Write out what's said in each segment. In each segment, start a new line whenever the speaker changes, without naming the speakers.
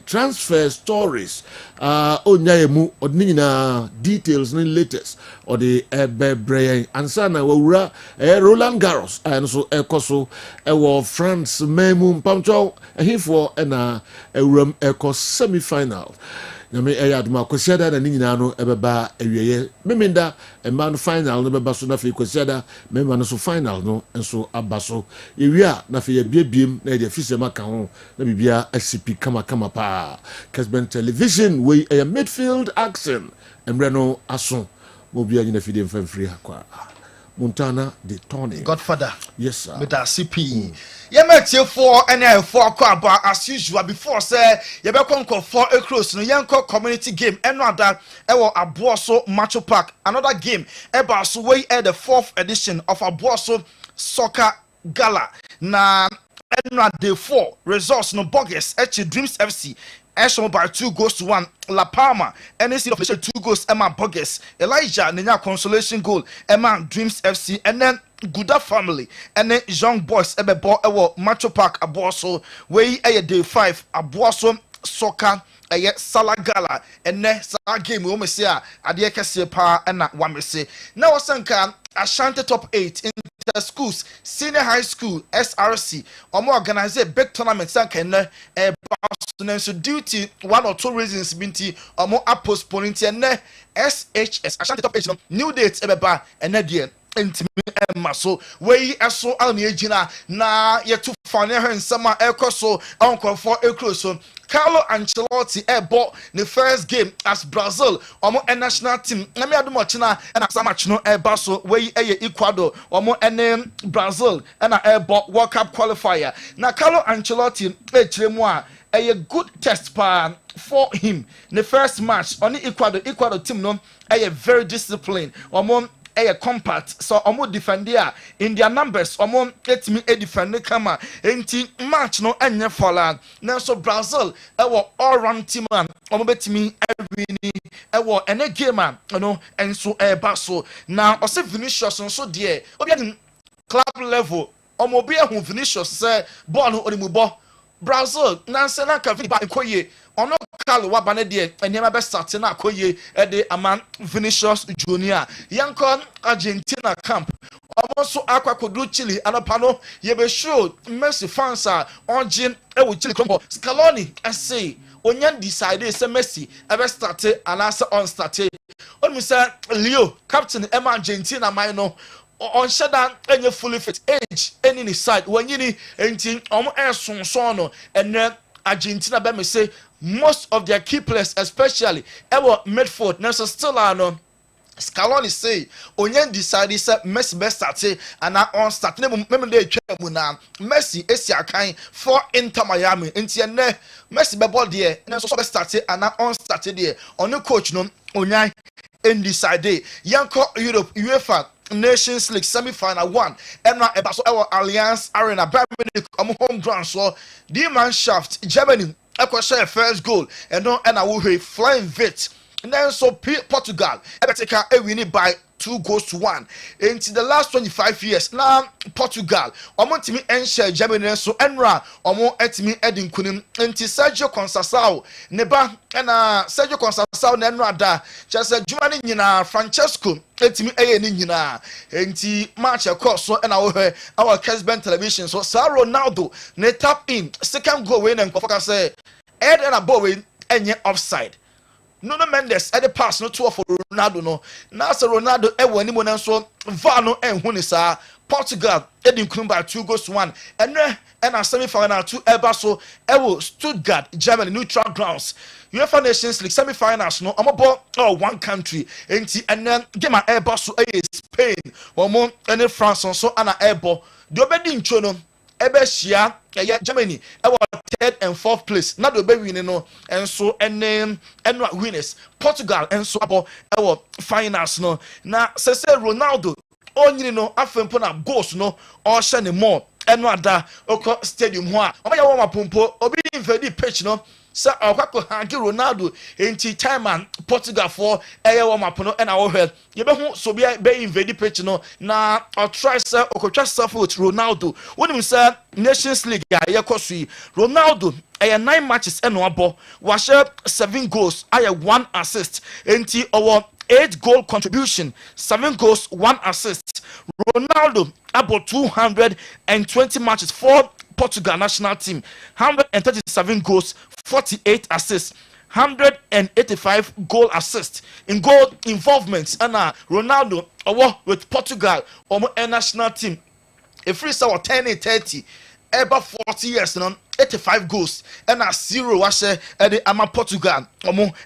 transfer stories onyayemu odnina details ni latest or the brain ansa na wura Roland Garros and so ekoso ewo France memu pamcho ehifo na ewuram eko semi final nyame eyaduma kwesiada na nyina no ebeba ewieye memenda man final no beba so na fe kwesiada memma no so final no enso abaso ewia na fe biebiem na de fise maka ho na bibia asipi kama pa Kessben television we a midfield action emre aso mo bia nyina fide mfamfiri akwa Montana the Tony
Godfather.
Yes sir.
With our CP. You met you for any 4 crab as usual before say you be conquer 4 across no yanko community game another ewo Aboso Macho Park another game eba so we the 4th edition of Aboso Soccer Gala na day 4 results no bogus Dreams FC Eshon by 2-1 La Palma NC official 2 goals Emma Bogus Elijah Nenya consolation goal Emma Dreams FC and then Gooda family and then young boys Ebebo Ewo Macho Park Aboso we day 5 Aboso Soccer Salagala and then sa game we say ade kese pa na wa me say na wasanka Ashanti top 8 in the schools senior high school SRC organize a big tournament sanka na so duty 1 or 2 reasons binti postponing and SHS Ashanti top 8 new dates ebeba and na intimi so we aso alni agina na yetu fane hen sama ekoso onkonfo ekroso Carlo Ancelotti ebo the first game as Brazil national team na me adumo china na match no eba so we Ecuador Brazil na ebo World Cup qualifier na Carlo Ancelotti echiremu a good test pa for him the first match on the Ecuador team no very disciplined compact so defend there in their numbers let me defend kama enti match no enye fall na so Brazil all round team man betimi win ene game no enso so na ose Vinicius so there obi club level be hu Vinicius say ball no onimubo Brazil na se na ka ba ekoye ono Carlo wabane de enema be start na akoye de aman Vinicius Junior yanko Argentina camp almost akwakodu Chile anapano ye be show Messi fans onjin e Chile crumble Scaloni say onyan decide say Messi e start anasa on start on Mr. Leo captain Emma Argentina minor on shada enye fully fit age any ni side when yini enti sonson no and Argentina be me say most of their key players especially midfield na so still no Scaloni say onyen decide say Messi best start and on start na mem dey twa mu na Messi esi akan for Inter Miami enti ne Messi be ball there na so best start and on start there on coach no onyan en decide yanko Europe UEFA Nations League semi-final 1 and now so Alliance Arena Bayern Munich home ground so the Mannschaft Germany share first goal and no and I will flying vet and then so Portugal ebeteka winning by 2-1 into the last 25 years now Portugal timi enshare Germany so enra etimi edin kunim enti Sergio Conceição neba na Sergio Conceição na enra da just Jumani nyina Francesco etimi ni nyina enti match across so na our Kessben television so Ronaldo ne tap in second goal when and Kofoka say head and a ball enye offside Nuno Mendes at the pass no 2 for Ronaldo no na say Ronaldo wani mo so VAR no enhu ni sa Portugal edin kun by 2-1 and a semi-final 2 eba so Stuttgart Germany neutral grounds UEFA Nations League semi-finals no one country enti and then game eba so Spain and France so ana ebo the obedi ncho no shia Germany 3rd and 4th place na do be win no and so and winners Portugal and so about finals no na say Ronaldo onyini no afempo na goals no all share ne more eno ada oko stadium ho a oya wo mapompo obi invade pitch no sa akwako hangi Ronaldo enti time and Portugal for eye wo mapono na wo hwe ye be hu so be invade pitch no na try say okotwa support Ronaldo wonim say Nations League ya yekoso Ronaldo ɛyɛ 9 matches ɛna wabɔ wahyɛ 7 goals ayɛ 1 assist enti ɔwɔ 8 goal contribution 7 goals 1 assist. Ronaldo about 220 matches for Portugal national team, 137 goals 48 assists, 185 goal assists in goal involvements. And Ronaldo with Portugal national team a free saw 10-30 ever 40 years and 85 goals and 0 was ama Portugal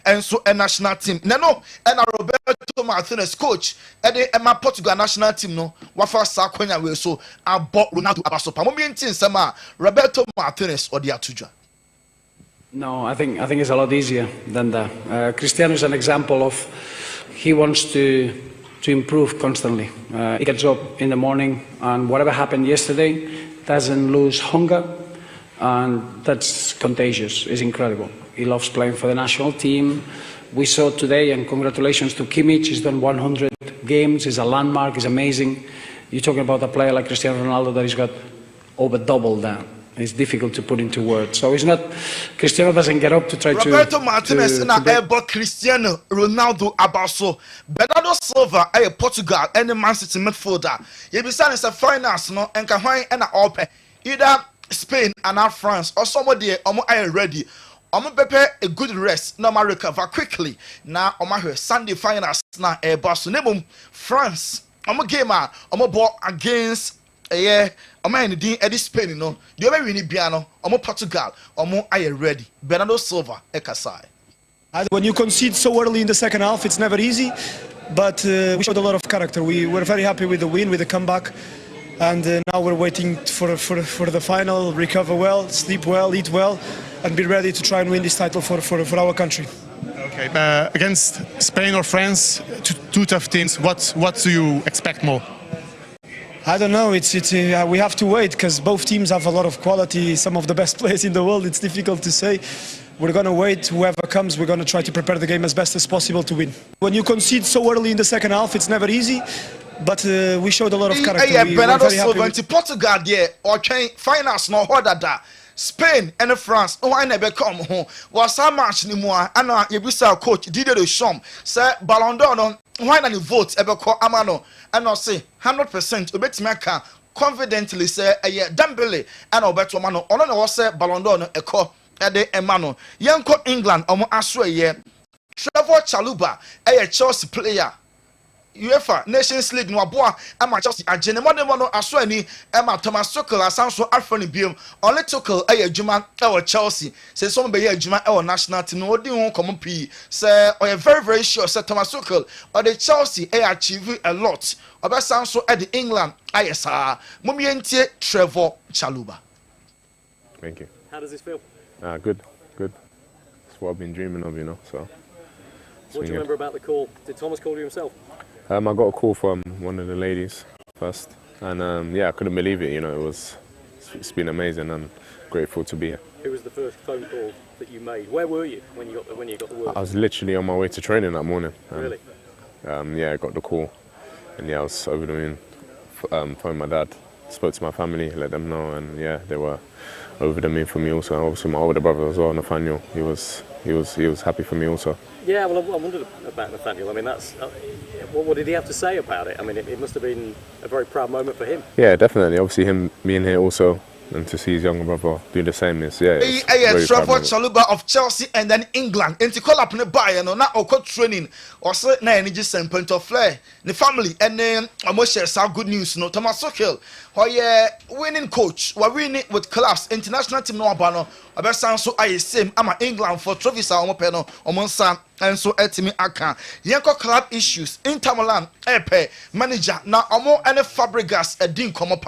and so a national team no and Roberto Martinez coach Emma Portugal national team no wafa sakwanya we so about Ronaldo abasopa mo bintin sama Roberto Martinez or the atuja.
No, I think it's a lot easier than that. Cristiano is an example of he wants to improve constantly. He gets up in the morning and whatever happened yesterday doesn't lose hunger, and that's contagious. It's incredible. He loves playing for the national team. We saw today, and congratulations to Kimmich. He's done 100 games. He's a landmark. He's amazing. You're talking about a player like Cristiano Ronaldo that he's got over double that. It's difficult to put into words. So it's not. Cristiano doesn't get up to try
Roberto Martinez na ebo Cristiano Ronaldo abaso. Bernardo Silva Portugal and Man City midfielder. You be saying it's a finance no and can find an open either Spain and France or somebody ready. Pepe a good rest. No recover quickly. Now Sunday finals na Barcelona France. Gamer ball against Eddie Spain no the way we need piano Portugal ready. Bernardo Silva ekasai.
When you concede so early in the second half, it's never easy, but we showed a lot of character. We were very happy with the win, with the comeback, and now we're waiting for the final. Recover well, sleep well, eat well, and be ready to try and win this title for our country.
Okay, against Spain or France, two tough teams. What do you expect more?
I don't know. We have to wait because both teams have a lot of quality. Some of the best players in the world. It's difficult to say. We're going to wait. Whoever comes, we're going to try to prepare the game as best as possible to win. When you concede so early in the second half, it's never easy. But we showed a lot of character.
Bernardo Silva to Portugal there or finals no harder. Spain and France, why never come home? Was how much anymore? And you be coach Didier Deschamps say Ballon d'Or. Why not vote ever call Amano and not say 100% Obetimaka confidently say Dembele and Obeto Mano on was say Ballon d'Or a call at the Emano. Yanko England Aswe Trevor Chaluba a Chelsea player. UEFA Nations League no aboa ama Chelsea agenemo no aswani ama Thomas Tuchel asanso afani biom only Tuchel adwuma e Chelsea say some be adwuma e national team no odi ho komo pi say o very very sure say Thomas Tuchel or the Chelsea achieve a lot obesanso e the England ayesa momientie Trevor Chaluba.
Thank you.
How does this feel?
Good. It's what I've been dreaming of, so.
What do you remember about the call? Did Thomas call you himself?
I got a call from one of the ladies first, and I couldn't believe it. It's been amazing. I'm grateful to be here.
Who was the first phone call that you made? Where were you when you got the word?
I was literally on my way to training that morning.
Really?
I got the call, and I was over the moon. Phoned my dad, spoke to my family, let them know, and they were over the moon for me also. Obviously, my older brother as well, Nathaniel. He was happy for me also.
Yeah, well, I wondered about Nathaniel. I mean, that's what did he have to say about it? I mean, it must have been a very proud moment for him.
Yeah, definitely. Obviously, him being here also, and to see his younger brother do the same is
Trevor Chaluba of Chelsea and then England. And to call up in the Bayern or not or training or say na any just point of flair. The family and then almost share some good news. No, Thomas Tuchel, winning coach, we're winning with class international team no abano. I sound so I same. I'm England for trophies on Peno or Monsan and so etimi aka. Yanko club issues. Inter Milan, Epe manager now Omo and Fabregas a din come up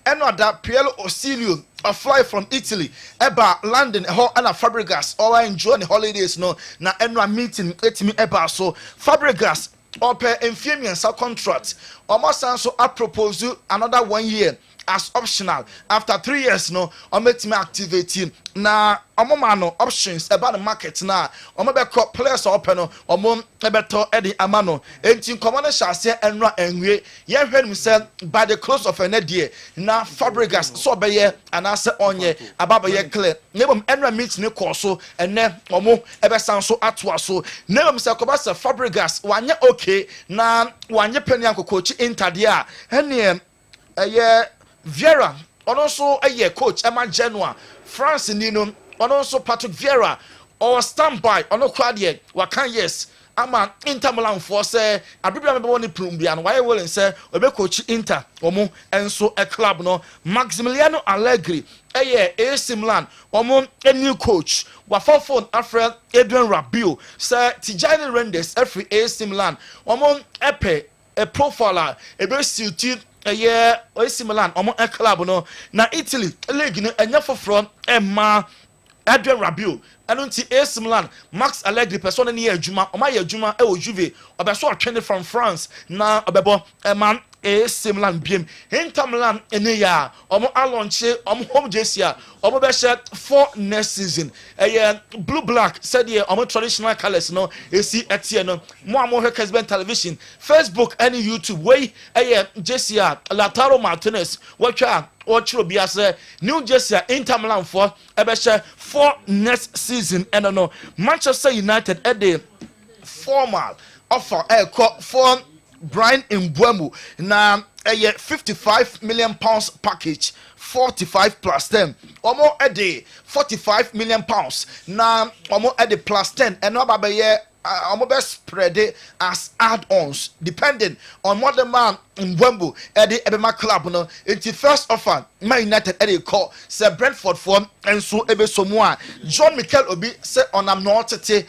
and that Piero Osilio a fly from Italy eba London and a Fabregas or enjoy the holidays no na enwa meeting etimi eba so Fabregas or per infamous contract almost also I propose you another 1 year as optional. After 3 years no ometime activating na omoma no options about the market na omebekọ players open no omom ebeto edi amano enti common shall say enra enwe ye hwenim say by the close of an day na Fabregas so beye anase onye ababaye clear nebom enra meet ne course ene omo ebesan so atoa so nebom say kobasa Fabregas wanye okay na wanye penny coach intade a ene eye Vieira also a coach Emma Genoa France Nino also Patrick Vieira or standby on Quadie wakan yes ama Inter Milan for say abibia me woni plumbia no why will say obe coach Inter omo enso a club no Maximiliano Allegri AC Milan omo a new coach wafofon Alfred Adrian Rabiot say Tijani Renders every AC Milan omo epe a profiler a be suited AC Milan omo a club no na Italy league no enya foforo emma Adrian Rabiot anunti AC Milan Max Allegri person na adwuma o ma ye adwuma e o Juve obeso atwene from France na obebo man AC Milan biem Inter Milan ene ya omo alonche omo home jersey a omo be share for next season blue black said here omo traditional colors no esi etie no mo amo he Kessben television Facebook and YouTube way jersey a Lautaro Martinez watcha Ochro biase New Jersey Inter Milan for ebeshe for next season and no Manchester United at the formal offer for Brian Mbeumo na a 55 million pounds package 45 plus 10 omo a day 45 million pounds na omo a day plus 10 and no babaye omo be spread it as add-ons depending on what the man in Wembley at the Ebema club no it's first offer Man United at the call say Brentford form and so ebe someone John Mikel Obi say on am not say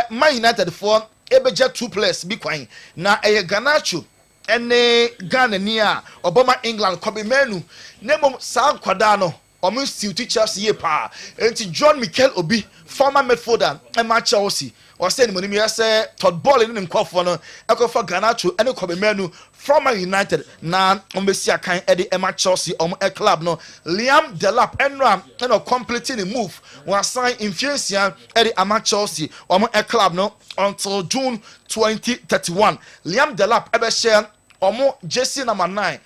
Man United form ebeja 2 players bi kwan na Garnacho ene Ghana ni a Obama England Kobe Menu nemom sa kwada no omo still teachers ye pa enti John Mikel Obi former midfielder Emma Chelsea or say money me say Todd Ball in nkofo no ekofa Garnacho ene Kobe Menu from United na ombesia kan ede Emma Chelsea a club no Liam Delap enra eno completing the move was signed in Fiancia ede Emma Chelsea a club no until June 2031 Liam Delap ebe share omo jersey number 9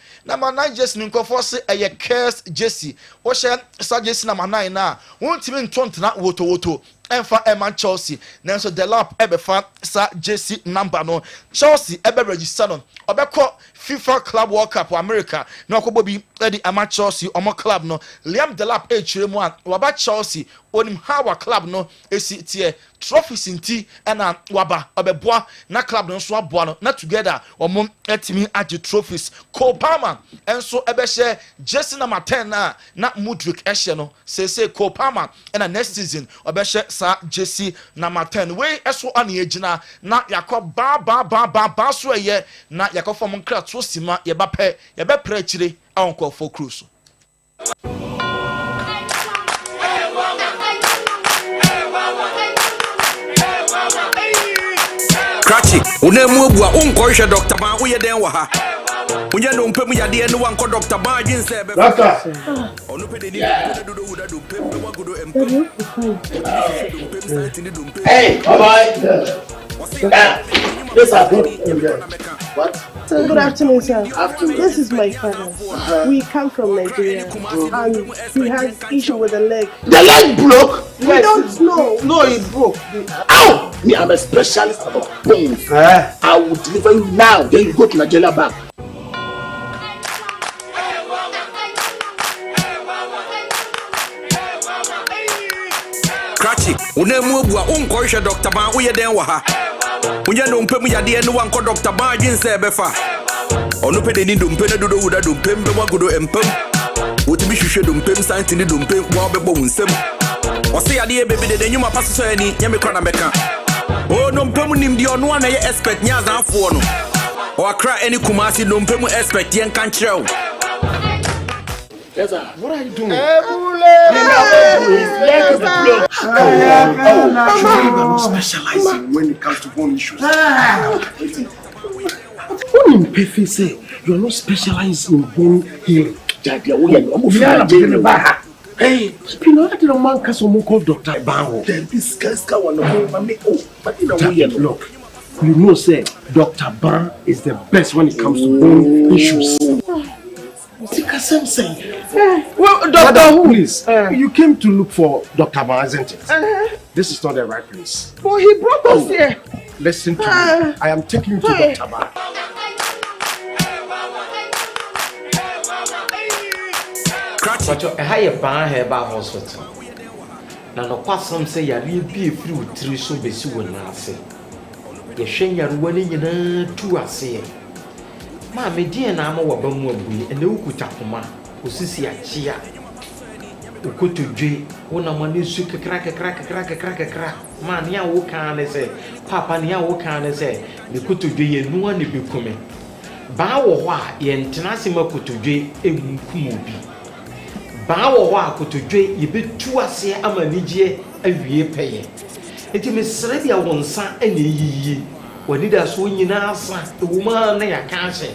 jersey nkofo se Kessben jersey o share sa jersey number 9 na wontimi ntontena woto Enfa Emma Chelsea nanso Delap ebefa sa jersey number no Chelsea ebe register no obekọ FIFA Club World Cup America na okobo bi edi Emma Chelsea omo club no Liam Delap echiremu a waba Chelsea onim hawa club no esi tie trophies nti na waba obeboa na club no so aboa no na together omo etimi age trophies Kopama enso ebe share jersey number 10 na Mudrik ehye no say Kopama na next season obe share sa jersey number 10 we eso ana ejina na yakọ ba so eye na yakọ form nkra to sima ye ba pe ye be pra chire ankọ for cruise.
Krachi, unemu obua unkohwe Dr. Ban wo ye den wa ha. Unye no mpem yade no wanko Dr. Ban gin se be.
Laka.
Onu pede ni do do huda do pem be wagodo empem.
Hey, bye. Yes, I do. What?
So good afternoon, sir. This is my father. We come from Nigeria, and he has issue with the leg.
The leg broke?
We don't know.
No, it broke. Ow! Me, I'm a specialist about bones. I will deliver you now. Then you go to Nigeria back.
Krachi, unemu obua unkohwe Dr. Ban wo ye den wa ha. Unye no mpem yade no wanko Dr. Ban gin se be fa. Onu pede ni dompe na dodo huda dompem be wagodo empem. Wotimi hwehwe dompem santi ni dompem wa bebo wunsem. Ose yade bebe de nyuma paso so ani nyame kra na beka. O no mpem nim di ono na ye expect nya zanfo no. O akra any Kumasi no mpem expect yen kan kire.
Yes, sir. What are you doing? Specializing when it comes to bone issues. What in say you are not specialized in bone healing?
Daddy, we are not. Hey, Spino, I didn't man cast on called Dr. Bao. Then this Casca one of me. Oh, but you know, look. You know, say Dr. Ban is the best when it comes to bone issues. Kessben say. Well, Doctor, please, you came to look for Dr. Ban, isn't it? This is not the right place.
Well, he brought us here.
Listen to me. I am taking you to Dr. Ban.
But I have a ban Herbal hospital. Now, no person say you be a few three so busy when I say. You shame your running in a 2 I say. Mammy, dear, and I'm a woman, and no good tapuma, who sees ya chia. Who could to J, one of my new sugar crack. Man, ya walk on and say, Papa, ya walk on and say, the could to J and no one be coming. Bow wa, yen tenacima could to J, a mubi. Bow wa could to J, you be 2 I say, I'm a Niger, a year pay. It is Serbia one son any ye. When it does win in answer, the woman they are cancer.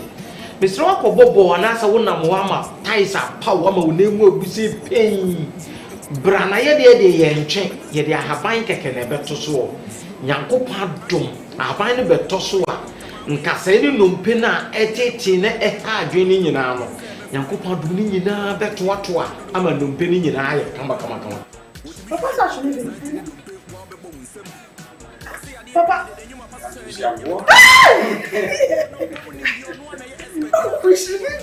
Mr. Uncle Bobo and answer one of Wama, ties up power name will be say pain. Branaya de and check, yet they have buying cake and a better so. Yanko Padum, I find a better so. Nkaseni numpena etetine eha adwene nyina no Yankopa dum ni nyina beto atoa ama numpeni nyina aye kama
Papa actually Papa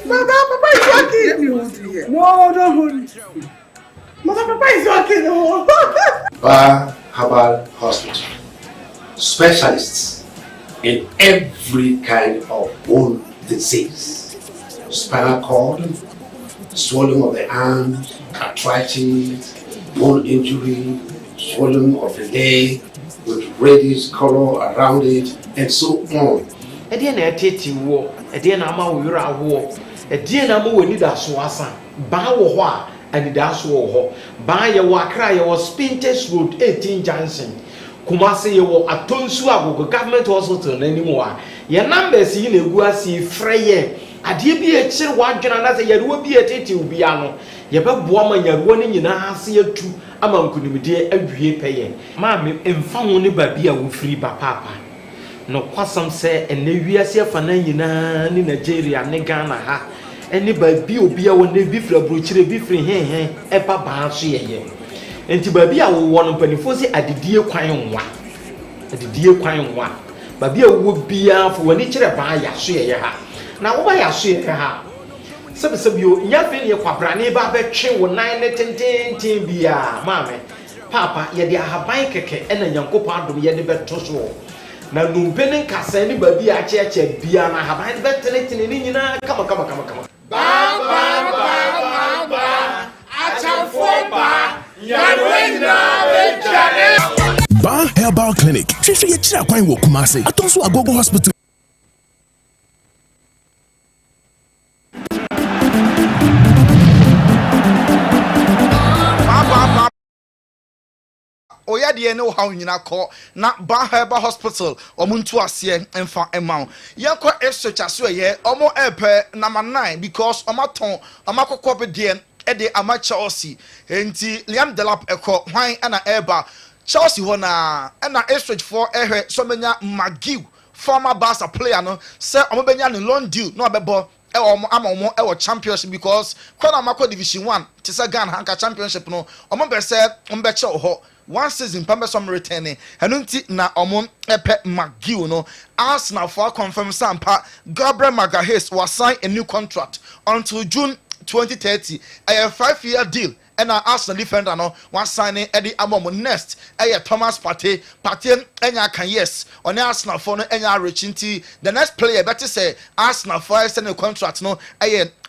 Papa is working. No, don't hold it. Papa is working.
Herbal Hospital. Specialists in every kind of bone disease. Spinal cord, swelling of the arms, arthritis, bone injury, swelling of the leg with reddish color around it, and so on.
A dear natty war, a dear nama we are war, a dear nama we need a swassa, bow and it does war. Buy a wakra, your Spintex Road 18 Johnson. Kumasi yo atonsu agogo government hospital anymore. Your numbers in a guasi freye. Adi bi e chire wadwena na se yeruwa bi etete obi ano. Ye be boama yeruwa ni nyina ase atu ama nkunimde awie peye. Ma me emfa ho ne ba bi a wo free ba papa. No kwasam se ene wiase afa na nyina ni Nigeria ne Ghana ha. Ene ba bi obi a wo ne bi fra brochire bi fri hen e pa ba so yeye. Enti babi a wo no panifo se adidie kwan nwa babi a wo bia fo wani kire ba ya so ye ha na wo ba ya so ye ha sebio nya fe ne kwabrane ba betwe wo nan ne tenten bia maame papa ye de ahaban keke ena nyankopɔ adom ye de beto so na numpe ne nkasa ne babi a cheche bia na ahaban betene ni nyina kama ba
Ba Herbal Clinic. Fifi ye chira kwan wo Kumasi. Atonso Agogo Hospital.
Oya de no how nyina ko na Ba Herbal Hospital omuntu ase emfa ema yenko research aso ye omo epe number 9 because omaton omakokɔ be de ede ama Chelsea enti Liam Delap ekɔ hwan ana eba Chelsea ho na na research for ehwe so menya Magiu former Barca player no say omo benya no loan deal no abebo omo championship because kwana mako division 1 tisa Ghana hanka championship no omo be say omo be che ho 1 season pambe some returning enunti na omo epe Magiu no Arsenal for confirm sampa Gabriel Magalhaes was sign a new contract until June 2030 a 5-year deal and Arsenal defender no one signing Eddie Amom next Thomas Partey enya can yes on Arsenal for no enya Richinti the next player better say Arsenal for send a contract no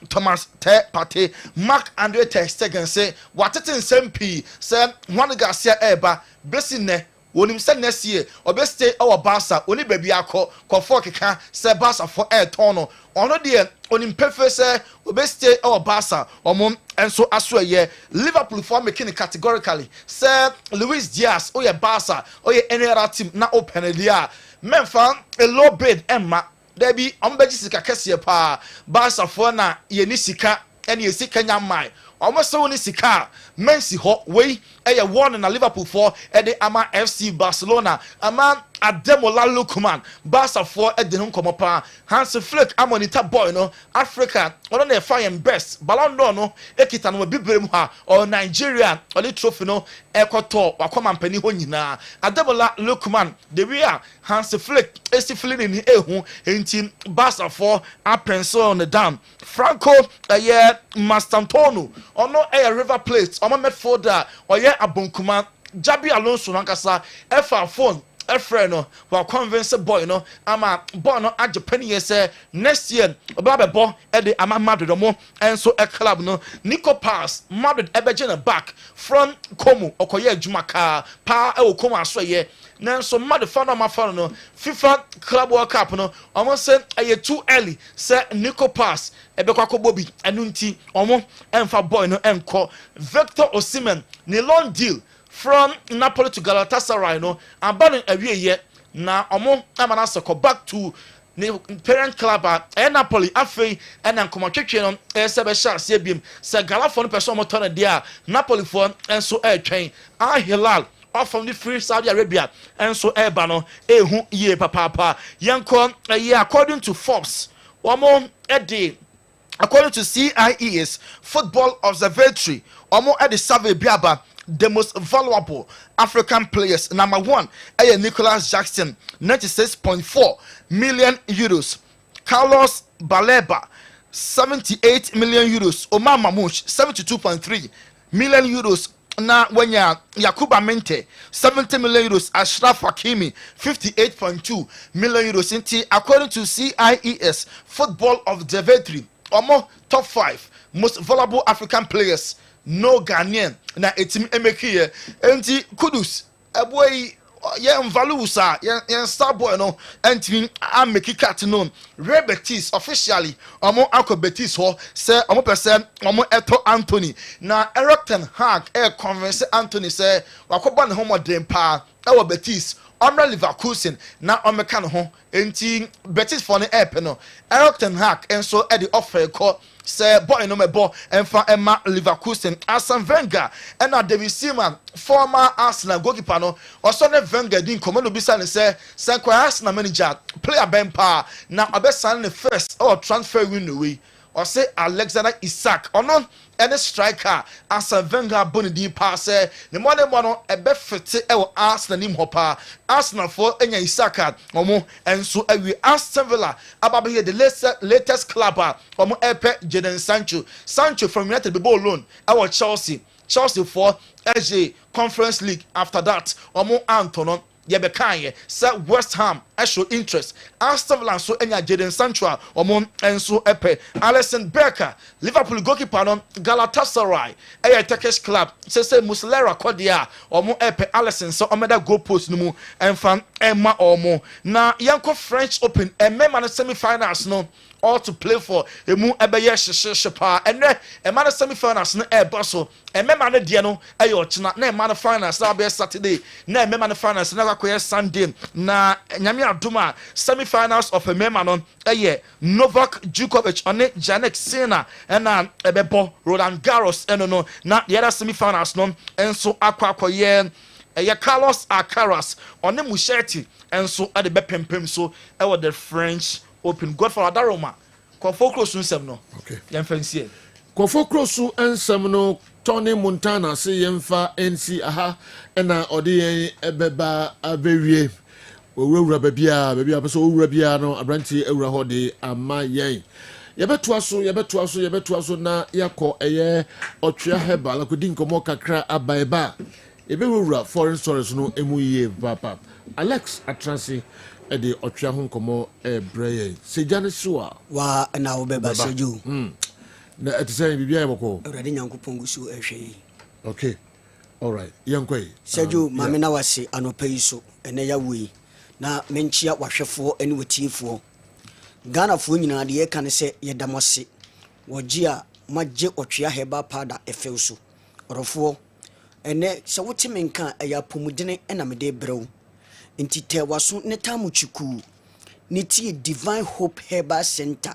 Thomas Partey Mark Andre ter Stegen say what it in SMP say one Garcia eba blessing ne wonim say next year obeste our Barca oni baby akọ for keka say Barca for tono ono de onim pefe say obeste our Barca omom enso aso ye Liverpool for making it categorically say Luis Diaz oye Barca oye any other team na open dia memfa a low bid emma there be ombeji sika kese pa Barca for na ye ni sika ɛne esi Kenya mai ɔmo se woni sika mensi ho wei ɛyɛ one na Liverpool for ɛde ama FC Barcelona ama Ademola Lookman Barca for ɛde ho komo pa Hans Flick amonita boy no Africa ɔno na ɛfa yɛn best Ballon d'Or no ekita no bibere mu ha or Nigeria ɔde trophy no ɛkɔtɔ wakɔma mpani ho nyinaa Ademola Lookman de wi a Hans Flick esi feeling ni ehu enti Barca for aprenso on the down Franco ɛyɛ Mastantono ɔno ɛyɛ River Plate ɔmo midfielder ɔyɛ abonkuma Jabi Alonso nankasa ɛfa phone ɛfrɛ no wa convince boy no ama boy no agyepen ye say next year obabɛbɔ ɛde ama Madrid mo enso a club no Nico Pass Madrid ɛbɛgye na back from Como ɔkɔyɛ adwuma ka pa ɛwɔ Como asoyɛ nanso Madrid fa no ma fa no FIFA Club World Cup no ɔmo say ɛyɛ too early say Nico Pass ɛbɛkɔ akɔbɔ bi ɛno nti ɔmo ɛmfa boy no ɛnkɔ Victor Osimhen ne loan deal from Napoli to Galatasaray no abandon awie ye na omo amana seko back to the parent club Napoli afei ena nkomatwetwe no se be sha se biem se Galafo no person mo ton dia Napoli for enso etwen Al Hilal off from the free Saudi Arabia enso eba no ehu ye papa yanko ye according to Forbes omo ede according to CIES Football Observatory omo ede survey biaba the most valuable African players. Number 1, Nicholas Jackson, 96.4 million euros. Carlos Baleba, 78 million euros. Omar Mamouche, 72.3 million euros. Na wenya Yakuba Mente 70 million euros. Ashraf Hakimi 58.2 million euros. Inti according to CIES Football Observatory, almost top 5 most valuable African players. No Ghanaian na etim emeki enti kudus eboy ye value sa ye star boy no enti ameki cat no Real Betis officially omo akọ Betis ho say omo person omo eto Anthony na Eric ten Hag convince Anthony say wakoba ne ho modern pa e wo Betis Omra Leverkusen na omeka ne ho enti Betis for ne no Eric ten Hag enso e the offer call say boy no mebo emfa Emma Leverkusen Arsene Wenger and David Seaman former Arsenal goalkeeper no also ne Wenger din komo no bisa ne say Arsenal manager player bempa na obesan ne first or transfer window or say Alexander Isak or no any striker Arsene Wenger bonidi pass ne mo ebe fete e Arsenal nim hopa Arsenal for enya Isaka omo enso awi Aston Villa ababe here the latest club omo epe Jadon Sancho from United be ball loan our Chelsea for SJ Conference League after that omo Antonon Yebekanye said West Ham show interest. Aston Villa so enya Jadon Sancho omo enso epe Alisson Becker Liverpool goalkeeper no Galatasaray Turkish club say Muslera Kodia omo epe Alisson so omeda goal post no mu enfan emma omo na yanko French Open emma na semi-finals no all to play for emu ebeye sheshepa enne emma na semi-finals no so emma na de no ochina na emma na finals na be Saturday na emma na finals na kwakoye Sunday na nyame aduma semi-finals of a member non Novak Djokovic on it Jannik Sinner and ebebo Roland Garros no na the other semi-finals non enso akwakoye Carlos Alcaraz on the Musheti enso at the bepempem so the French Open Godfather Daroma Kofo close nsem no okay yemfansie Kofo close nsem no Tony Montana say yemfa NC aha na ode ebeba abewie owura babia so owura bia no abranti ewura ho de ama yen yebetoa so na yakọ eye otwea Herbal akodi nkomo kakra abaeba ebewura foreign stories no emuye papa Alex Atransi de otwea ho nkomo breye sejane soa
wa na obeba seju
na etise bibia yeboko
awrade nyankopon gusu ehwe
okay all right yankoi
seju mame na wase anopai so ene ya wui na menchia wahwefo ene wetiefo Ghana fo nyina de ye kan se yedamose woji a magye otwea Herbal pada efeso orofo ene se wote menka eya pomudene ena mede brew enti waso ne tamu chiku ne tie Divine Hope Herbal Center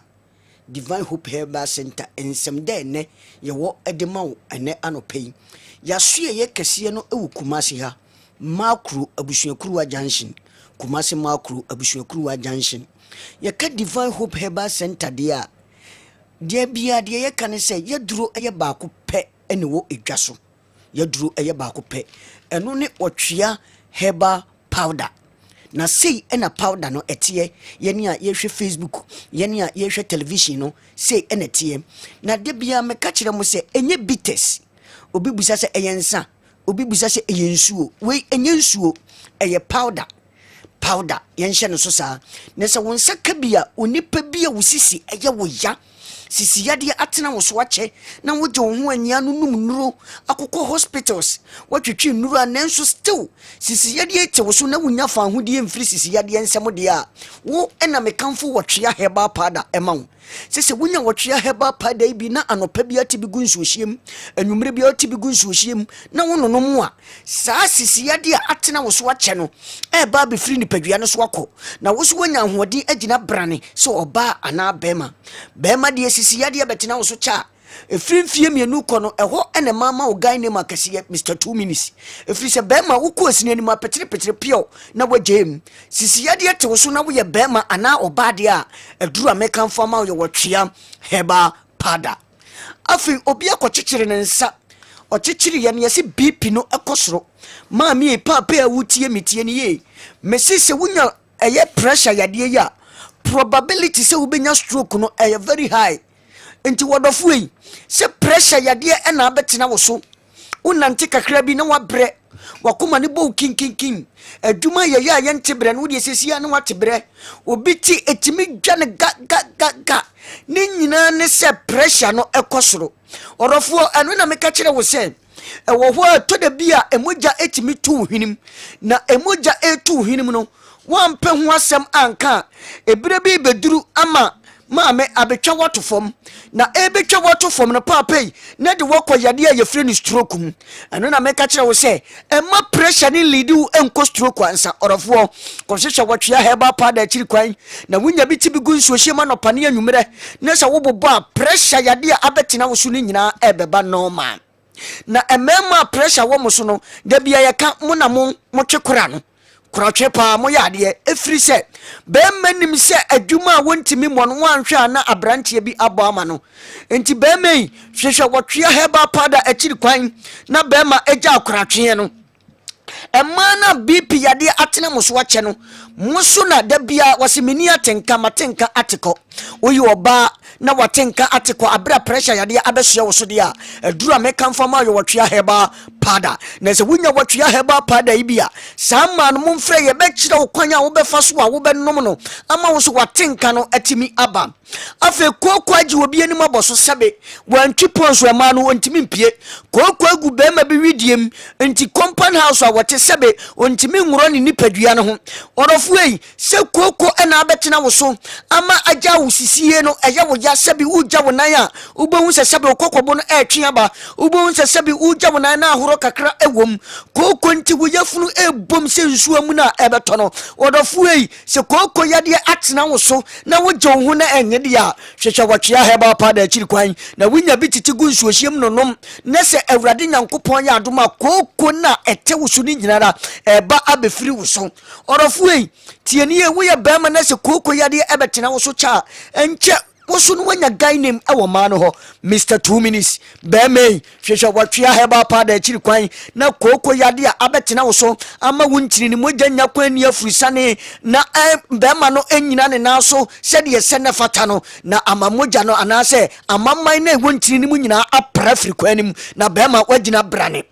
Divine Hope Herbal Center ensem de ne ye wo edema wo ene anopai ya sue ye kese no ewu Kumasi ha makru abusuakuru junction Kumasi makru abusuakuru junction ye ka Divine Hope Herbal Center dia bia de ye kan se ye duro eye baako pe ene wo edwaso ye duro eye baako pe eno ne otwea herbal powder na sei ena powder no etie yeni a yehwe Facebook yeni a yehwe television no sei ena etie na de bia meka kire mo se enye bitters obi busa se eyensa obi busa se eyensuo we enye nsuo eye powder yenhye no so saa na se won saka bia onipa bia wosisi eye wo ya sisi yade atena wo so ache na woje wo ho ania no num nuro akokɔ hospitals watwetwe nuro anenso still sisi yade ete wo so na wonya fa ahodie mfiri sisi yade ensem de a wo ena mekamfo wotwea herbal powder ema wo sese wonya wotwea herbal powder bi na anopa bi ate bi gunsu ohiem anwumre bi ate bi gunsu ohiem na wonono mu a saa sisi yade atena wo so ache no eba be free nipadua no so akɔ na wo so wonya ahoɔden agina brane so oba ana bema de sisi yade betina wo so cha efrimfie mienu kɔ no ɛhɔ ene mama wo guy ne makasiye Mr 2 minutes efri se bema wo kɔ asini anima petre pio na wajem sisi yade te wo so na wo ye bema ana oba de a eduru American farmer wo wotwea herbal powder afi obi akɔkyekyere ne nsa ɔkyekyere ye ne yesi BP no ɛkɔsoro maami e papa a wutie mitie ne ye mesise wunya ɛyɛ pressure yade ya probability se ubenya stroke no very high enti wodofo yi se pressure yade na abetena wo so unante kakra bi na wabre wakoma ne bo kinkinkin aduma ye ya yente no de sesia na watebre obi ti etimi dwane ga ne nyina ne se pressure no ekosoro orofo eno na meka kire wo se ewo ho to da bia emoja etimi tu hwinim na emoja etu hwinim no wampe ho asem anka ebire bi beduru ama maame abetwa wato fom na ebetwa wato fom no papai na de wokɔ yade a yefre ni stroke mu eno na meka kire wo se ema pressure ni lead u enko stroke ansa orofo kɔhwehwɛ watwea herbal powder akiri kwan na wunya bi ti bi gu nsuo hye ma no pane anwumere na sa wobobɔ a pressure yade a abetena wo so ni nyina ebeba normal na emema pressure wo mo so no da bia yeka mo na mo twekora no kurache pa mo yade efri se be manim se adwuma wontimi mo no wanhwe na abrantie bi abo ama no enti be mai hwehwe wotwea herbal powder akiri kwan na be ma agya kurache no emana BP yade atena mo so ache no muso na da bia wasimini atenka matenka ateko oyi oba na watenka ateko abra pressure yade abehye wo so de a eduru American farmer yo watwea herbal powder na se wunya watwea herbal powder ibia sama no mumfre ye be kire wo kwanya wo befa so a wo benom no ama wo so watenka no atimi aba afi kokwa ji obi anim aboso sebe wantwi ponso ema no ontimi mpie kokwa gu be ma bi widiem enti compound house a wote sebe ontimi nwuro ni nipadua no ho orofuei se koko ena abetena wo so ama agya wo sisie no eye wo ya sebe uja wo nan a ubohu se sebe kokobo no etwe aba ubohu se sebe uja wo nan na ahoro kakra ewom koko nti wo yafunu ebom se nsuo mu na ebeto no orofuei se koko yade atena wo so na wo gye wo ho na enye dia hwehwe watwea herbal powder akiri kwan na winya bititi gu nsuo hiem nonom na se awurade nyankopon ya adoma koko na ete wo so ni nyinara eba abefiri wo so orofuei tienie wo ye bema na se koko yade ebetena wo so cha enche woso no wanya guy name ewo ma no ho Mr 2 minutes be me hwehwe watwea herbal powder akiri kwan na koko yade a abetena wo so ama wuntiri ni mogya nya kwan ni afurusane na be ma no enyina ne na so se de se ne fata no na ama mogya no anase amamman na wuntiri ni mu nyina apra afurikwan nim na be ma wagina brane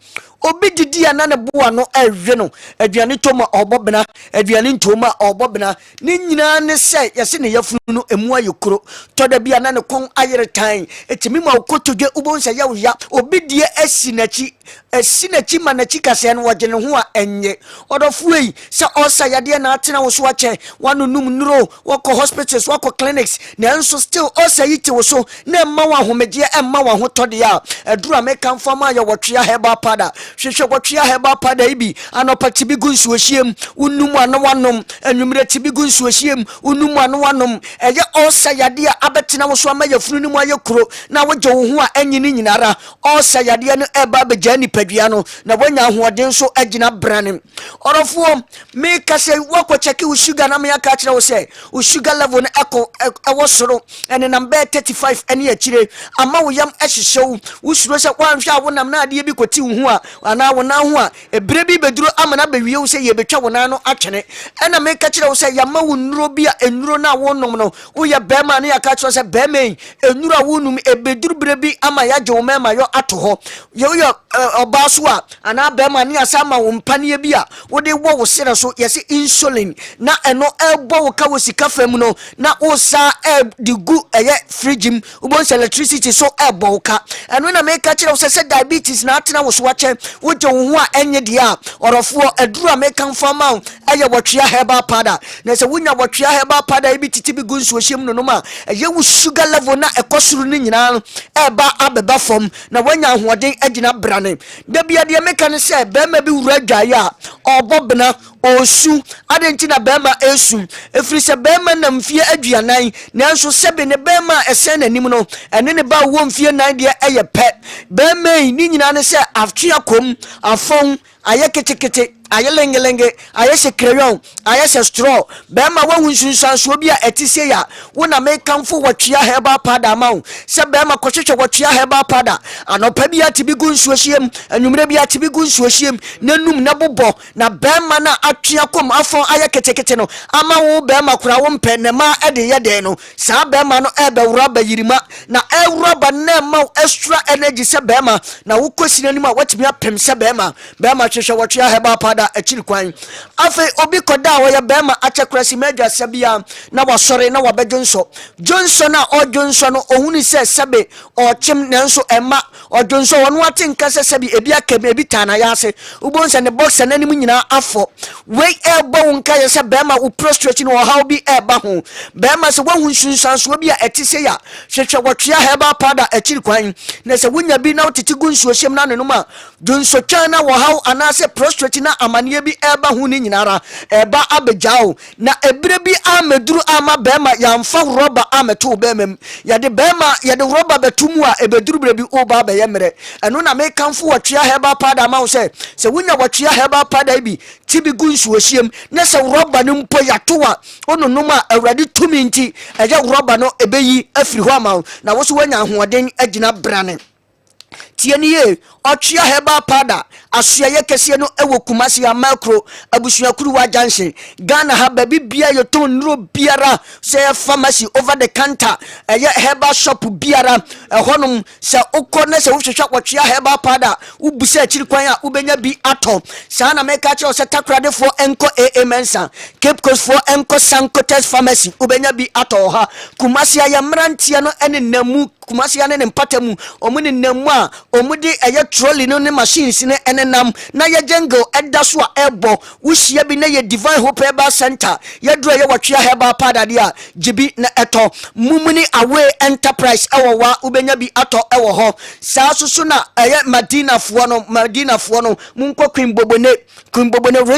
obi didi ana ne boa no ehwe no aduane toma obobena aduane ntoma obobena ne nyina ne se yese ne yafunu no emu ayekuro to da bia na ne kon ayere tan etimi ma okotodwe ubonsa ya obi die asinachi manachi kase no wagene ho a enye odofuei se osa yade na atena wo so ache wanu num nuro wako hospitals wako clinics na enso still osa yite wo so na emma wa homegye emma wa ho tode ya eduru American farmer ya watwea herbal powder hwehwe kwatwea heba pada ibi anopa tibi gu nsuohiem unum ano wanom anwumre tibi gu nsuohiem unum ano wanom eye osa yade a abetena wo so ama yafunu ni mu ayekro na wogye wo ho a anyini nyinara osa yade no eba begya nipadua no na wanya hoɔden so agina brane ɔrɔfo me kase wako cheki wo sugar na me aka kyerɛ wo sɛ wo sugar level no ɛwɔ soro ɛne number 35 ɛne akyire ama wo yam ɛhyehyɛ wo suro sɛ wanhwɛ a wo nam na ade bi kɔti wo ho a ana wo na ho a ebire bi beduro ama na bewie wo sɛ ye betwa wo na no atwene ɛna me ka kyerɛ wo sɛ yama wo nnuro bi a ennuro na wo nom no wo yɛ bɛma ne aka kyerɛ sɛ bɛma yi ennuro a wo num ebeduru bire bi ama yagye wo mɛma yɔ ato hɔ ye wo yɛ ɔba so a ana bɛma ne asa ma wo mpane bi a wo de wo wo sere so yɛ sɛ insulin na ɛno ɛbɔ wo ka wo sika fam no na wo sa de gu ɛyɛ fridge m wo bon electricity so ɛbɔ wo ka ɛno na me ka kyerɛ wo sɛ diabetes na atena wo so wakyɛ wo gye wo ho a ɛnyɛ de a ɔrɔfoɔ aduru a me kan fama wo ɛyɛ wɔtwea herbal powder na sɛ wonya wɔtwea herbal powder bi titi bi gu nsuohyem no ma ɛyɛ wo sugar level na ɛkɔsoro no nyinaa no ɛba abeba fam na wanya ahoɔden agina brane da bia de me ka ne sɛ bɛma bi wura dwae a ɔbɔ bena osu adenti na bema esu efiri se bema na mfie aduanan nanso sebe ne bema esen nanim no ene ne ba wo mfie nan de eye pe bema ni nyina ne se aftua kom afon aye ketekete aye lengelenge aye se crayon aye se straw bema wo hunsunsanso bi a etise ya wo na me kamfo watwea herbal powder ma wo se bema kohwehwe watwea herbal powder anopa bi atibi gu nsuohiem anwumre bi atibi gu nsuohiem nanum na bobɔ na bema na atwea kom afon aye ketekete no ama wo bema kura wo mpɛ ne ma ede yede no saa bema no ebe wura ba yirima na ewura ba na ma extra energy se bema na wo kosina nim a watimi apem se bema hwehwe watwea herbal powder achiri kwan afi obi koda wo ya bema achekrasi meja sabia na wasore na wabejonso Johnson na o Johnson no ohuni se sebe o chim nanso ema o Johnson wonu atinka se sebi ebi akebe ebi tana ya ase ubonse ne boxer nanim nyina afo we ebo wonka ye se bema wo prostrate no how bi eba ho bema se wahun sunsanso bi a etise ya hwehwe watwea herbal powder achiri kwan na se wonya bi na otiti gunsuo hyem na no ma Johnson chana wo how anase prostrate na amane bi eba hu ni nyinara eba abejao na ebire bi ameduru ama bema yamfa roba ameto bemem yade bema yade roba betumu a ebeduru bire bi oba be yemre eno na me kanfo watwea herbal powder ma wo se wonya watwea herbal powder bi tibi gunsu ohiem na se roba no mpo yatoa ononum a awrade tumi nti eje roba no ebeyi afiri ho ama na wo so wanya ahoɔden agina brane tieniye otwea herbal powder asuaye kese no ewo kumasi ya macro abusuakuru wa junction Ghana ha baby bia yoton nro biara say pharmacy over the counter eye herbal shop biara ehonum se ukọ na se wohwehwa kwatwea herbal powder ubusa achiri kwan a ubenya bi ato saa na meka che se takrade for enko mensa Cape Coast for enko sankotes pharmacy ubenya bi ato ha kumasi ya mrantia no ene namu kumasi ya ne mpatamu omuni namu a omudi eye trolley no ne machines ne enenam na ye jungle edaso a ebo wuhia bi na ye divine hope herbal center ye dro ye watwea herbal powder dia gibi na eto mumuni away enterprise ewo wa ubenya bi ato ewo ho saa susu na eye Madina fo no munko Queen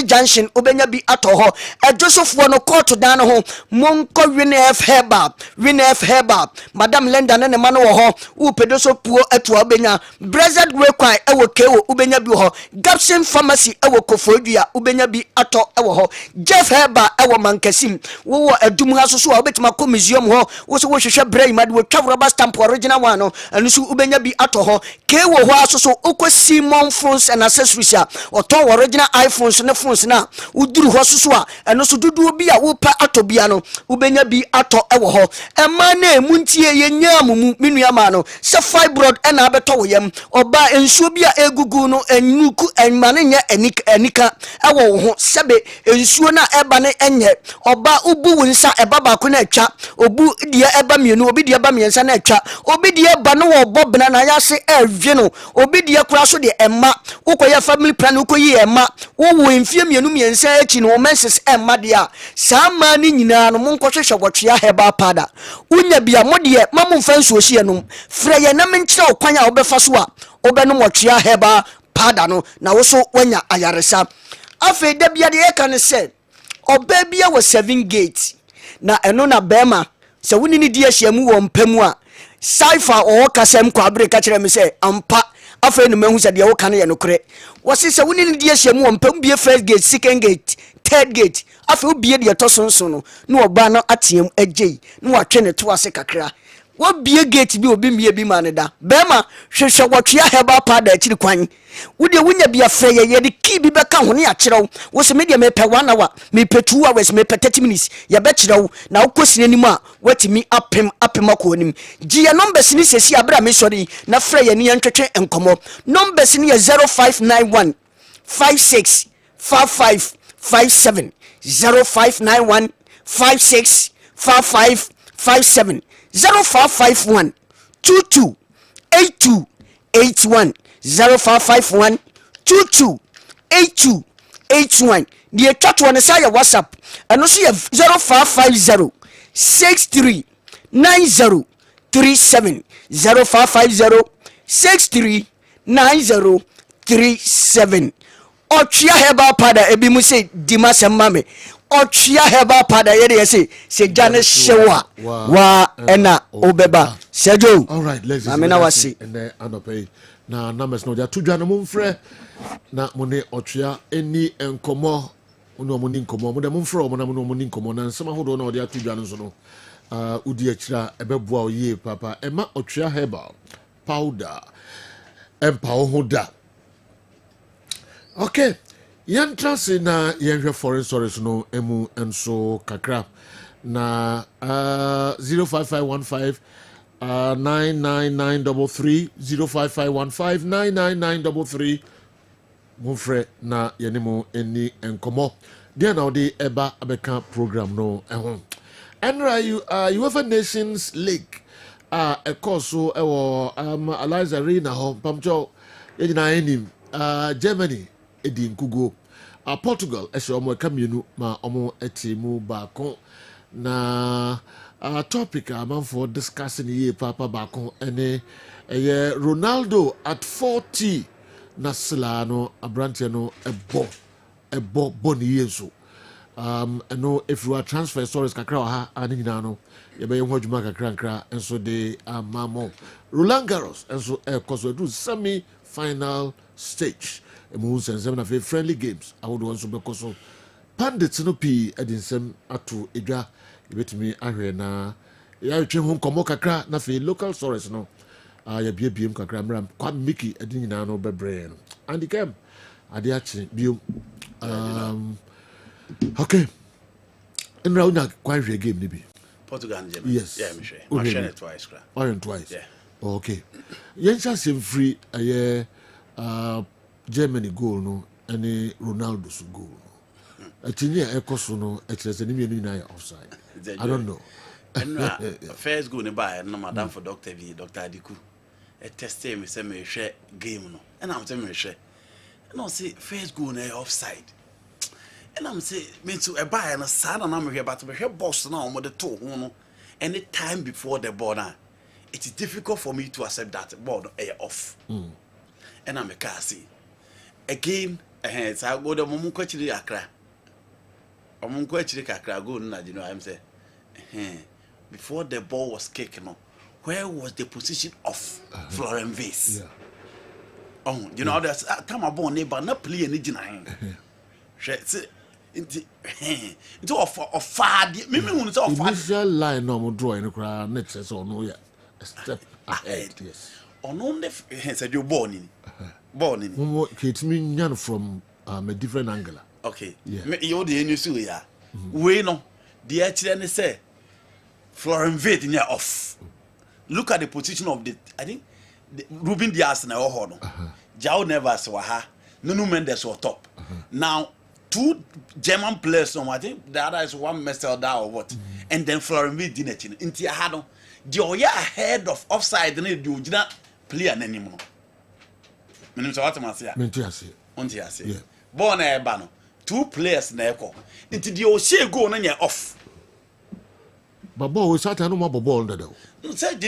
Junction ubenya bi ato ho ejosofo no court dan ho munko WNF Herbal Madam Lenda ne ma no ho upedoso puo eto ubenya Blessed Way Kwai ewo kewo ubenya bi ho Gapsin Pharmacy ewo Kofodua ubenya bi ato ewo ho Jeff Herbal ewo Mankasim wo adum ha so a obetima ko museum ho wo so wo hwehwe brai made wo twa rubber stamp original one no anu so ubenya bi ato ho kewo ho aso so uko Simon phones and accessories a oton original iPhones ne phones na uduru ho so a anu so dudu bi a wo pa ato bia no ubenya bi ato ewo ho ema na emuntie yenya amumu minua ma no se fibroid na abeto wo yam oba ensuo bi a egugu no enuku enmane nya enika ewo wo ho sebe ensuo na eba ne enye oba ubu wonsa eba ba ko na atwa obu die eba mienu obi die eba miensa na atwa obi die eba no wo bobna na yase ewie no obi die kura so de emma ukoye family plan ukoyi emma wo wo mfie mienu miensa echi no menses emma dia saa ma ni nyina no monkohwehwe gwatwea herbal powder unya bia modie mamu mfa nsuo hie no frɛ ye na menkyerɛ okwan a obefa so a obenum watwea herbal pada no na wo so wanya ayaresa afi da bia de yeka ne se oba bia wo 7 gate na eno na bema se woni ni di ahyiamu wo mpamu a saifa o kasem kwa abre ka kire me se ampa afi no mahu se de wo ka ne ye no kore wo se woni ni di ahyiamu wo mpamu bia first gate second gate third gate afi obie de to sonson no na oba no atiem agei na watwe ne to ase kakra wo bie gate bi obi mie bi man da bema hwehwe wotwe Herbal pada akiri kwan wo de wonya bia frɛ ye de ki bi bɛka ho ne ya kyerɛw wo se me de me pɛ 1 hour me pɛ 2 hours me pɛ 30 minutes ye bɛ kyerɛw na wo kosine nim a watimi apem akɔnim gye ye numbers ni sesi abra me sɔre na frɛ ye ne yɛntwetwe enkomo numbers ni ye 0591 56 55 57 0591 56 55 57 0551 22 82 81 0551 22 82 81 the chat one say your WhatsApp and also 0550 63 90 37 0550 63 90 37 Ochia Herbal pada ebi mu say dima semmame Ochia Herbal pada ye dey say se jane shewa wa ena obeba sejo.
All right, let's see.
Amena wasi
and then anope na numbers no dia tudwa no mumfrɛ na mo ne Ochia eni enkomo ono mo ni nkomo mo de mumfrɛ mo na mo ni nkomo na nsema hodo na dia tudwa no so no udi akira ebeboa oye papa ema Ochia Herbal powder empa hoda. Okay, yantrase na yenhwe foreign stories no emu enso kakra na 05515 99933 05515 99933 mufre na yenimo eni enkomo dia na odi eba abeka program no ehon enra you UEFA Nations League ekoso ewo Alliance Arena ho pamcho yina enim Germany Edi Nkugo Portugal ese omo kamienu ma omo etimu baako na topic am for discussing here papa baako ene Ronaldo at 40 na Silano abrante no ebo boni yeso eno if you are transfer stories kakra ha ani nyina no ye be ho adwuma kakra nkra enso de amamo Roland Garros enso ekoso do semi final stage emu sensem na friendly games awodo nso bekoso pandits no pi edinsem ato edwa ebetimi ahwe na ya twe ho komo kakra na fe local stories no ya biebiem kakra mram kwa miki edinina no bebre no and kem ade achi biom okay enra una kwa hwe game ni bi
Portugal and Germany.
Yes.
Yeah, I'm sure it twice.
Twice.
Yeah.
Okay. Yencha sem free Germany goal no any Ronaldo's goal. Atinya ekoso no ekyerese ni mienu na offside. I don't know.
And first goal ne buy no madam for Dr. Adiku. A test me say me hwe game no. And I'm say me hwe. And I say first goal na offside. And I'm say me to a buy na sad na me hwe but me hwe boss na omo de to ho no. Any time before the ball now, it is difficult for me to accept that ball off. And I'm a car see. Again, so I go to Momu Kochiri Accra. Momu Kochiri Accra, go na, you know, I'm saying, before the ball was kicked, no, where was the position of Florent Vase?
Yeah.
Oh, you know, there's a time I born neighbor, not play any gina. Into of far, maybe when it's off.
Initial line no draw in the crowd, next so no, yeah, a step ahead, yes.
On the said you're born in.
It means from a different angle.
Okay.
Yeah.
You're the new suya. We know the actually say Florent Vate in your off. Look at the position of the I think Ruben Dias na oho. Jao Nevers waha. Nuno Mendes was top. Now 2 German players on I think the other is one Mestel da or what. And then Florent Vate didn't into your hand. The oya ahead of offside and you did not play an anymore. Minimum what I say.
Mentiasi.
Yeah. Born a bano. 2 players na eko. Into the O'Shea go na off.
But ball was sat no more ball under though.
Said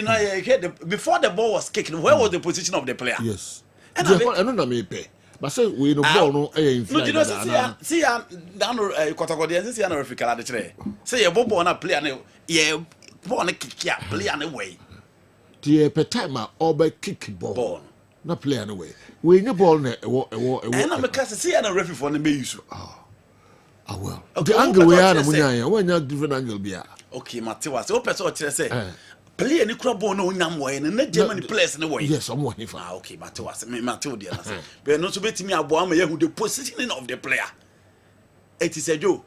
before the ball was kicked, where was the position of the player?
Yes.
And
I don't know me pay. But say we no ball no in
no you know see down kotokodi see na refikala de kire say ye ball na player na ye ball na kick ya player na way
the per time over kick ball na player na way we any ball na
and na make see na refi for na be use
well the angle we are na munya when you different angle bia
okay Matewa say o person o kire say player ni kura ball na onyam way na Germany players na way
yes I'm one for
okay Matewa say Matewa dey na say but no so betimi abo am ye who the positioning of the player it is a Joe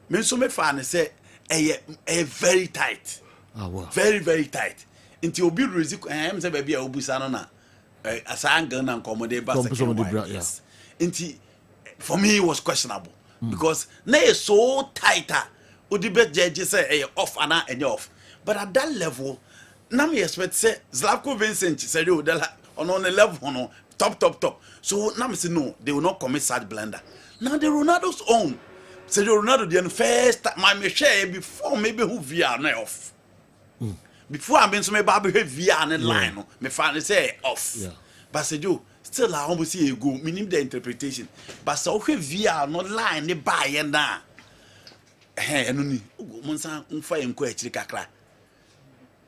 me so me fa na say a very tight
well
very very tight until obi risk am say baby a obusa no na asa angle na accommodate ba second yes until for me it was questionable because na is so tighter odi bet judge say off and off but at that level now me expect say Zlatko Vincent say you on the level no top so now me say no they will not commit such blunder now the Ronaldo's own say Ronaldo the first my me share before maybe who VR na off before I been so me baby VR na line no me find say off but say you still I almost see a go meaning the interpretation but so VR no line ne buy na eno ni monsa unfa enko akiri kakra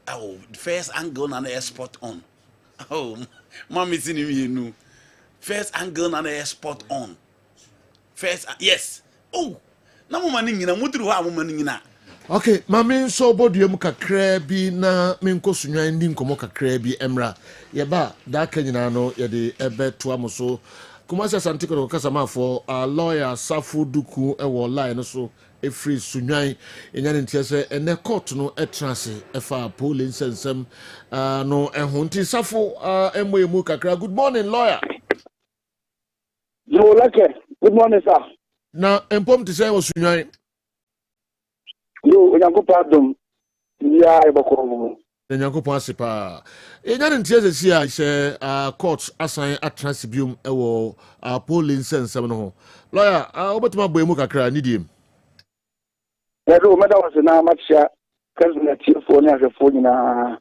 oh first angle na na spot on oh mommy see me no first angle na na spot on first yes oh na mo mani nyina muduru ha mo mani nyina
okay mami so bodiem kakra bi na menko sunwan ndi nkomo kakra bi emra ye ba da ka nyina no ye de ebeto amoso kuma se santiko ko kasama for lawyer Safu Duku ewo line so efree sunwan enyane ntiese ene court no etrase efa polling sensem no ehunti Safu emwemu kakra good morning lawyer
no Laka good morning sir
na empom ti say wo sunwan
yo onyankopadom ya eboko
Nyankopon asepa enyane ntiese si a she court asan atransbium ewo polling sensem no lawyer obetuma boemu kakra nidiem
Herbal meda was na matcha Kessben TV na hwefo nyina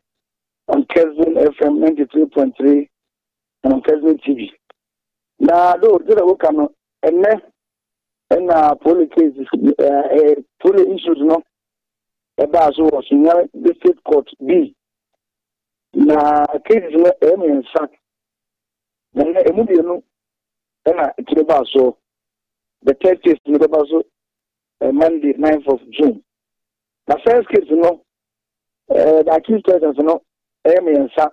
on Kessben FM 93.3 and on Kessben TV. Na do dira wo kan enne na police police issues no eba so was in the state court B na case no em sack na emu bi no na tireba so the third case no eba so Monday 9th of June. The first case no the accused persons no em sack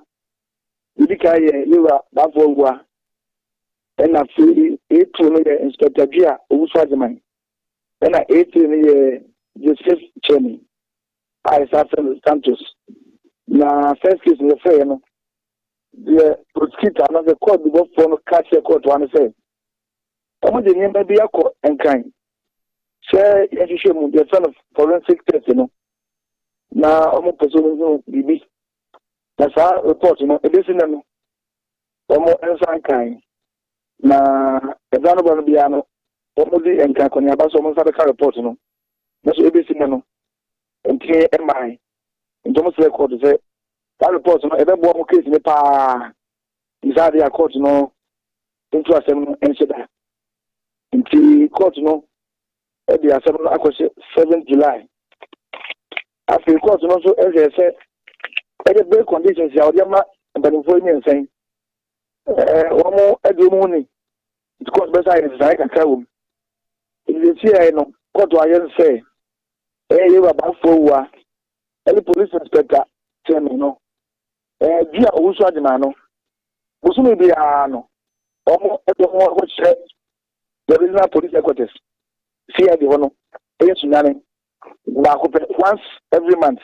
idika ye yiwa bafo and na free A2 no inspector Bia Owusuajeman and na A3 no Joseph Chemi I Santos. Na first case no fair no the prosecutor no the court before for no catch the court one say omo de nyamba bi akọ enkan say yehwehwe the son of forensic test no na omo person no bibi na sa report no edisi na no omo ensan kan na ezano ba no bia no omo di enkan ko ni abaso omo sa ka report no na so edisi na no enti emai ntomo se court say that report no ebe bo mo case ni pa inside the court no into asem no enseda enti court no e di asem no akwese 7 July after court no so e say e the bail conditions ya odema mbanifo ni nsen omo edumu ni court besa is like akawum e see no court wa yen say you baba for any police inspector tell me no Bia Owusuajeman no busumi bia no omo edomo wo che the regional police headquarters fear the one sunane ba ko once every month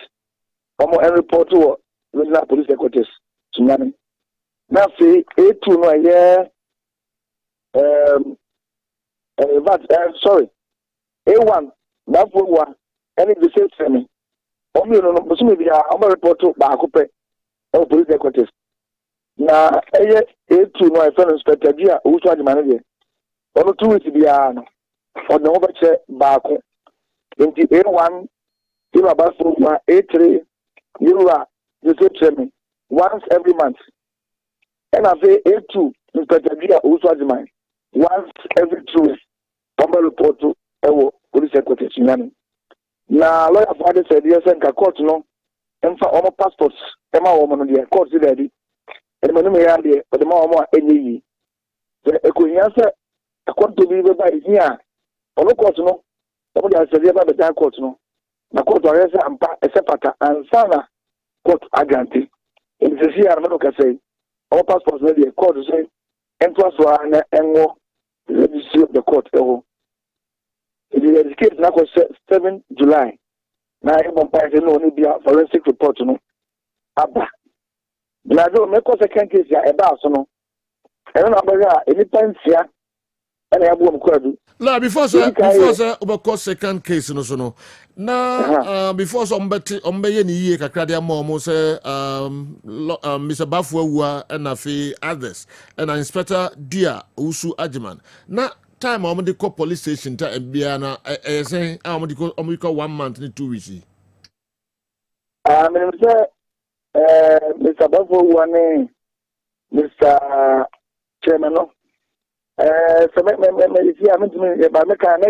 omo and report to regional police headquarters sunane na say A2 no sorry A1 that for any the same thing omo no busumi bia omo report to ba ko police headquarters na A2 no I inspector Bia Owusuajeman dey ono 2 weeks bia no ono ho beche baako enti A1 you about for A3 you are the same once every month and I say A2 inspector Bia Owusuajeman once every 2 weeks. Papa report to police headquarters. Now, lawyer father said, yes, and court no, and for all passports, Emma woman, the court is ready. And when we are there, but the more any. The Equiniasa, a court to be by here. Or no court no, somebody has said about the court no. The court arrest and Sepata and Sana court agranti. In the sea, I'm not say, all passports ready, a court to say, and plus one and more, registry of the court. It is the case now 7 July. Now I'm on no only be a forensic report no. Abba. Now do make a second case ya about so no. I don't know any time here. And I have one query.
La before sir about second case no so no. Na before so ombeye ni ye kakra de mo say Mr. Bafuwa and afi others and Inspector Dia Usu Ajiman. Na time I'm the call police station ta Biana saying I'm the call 1 month in 2 weeks.
Mr. Bafuwa ne Mr. Chairman no. So me see I'm to ba me can na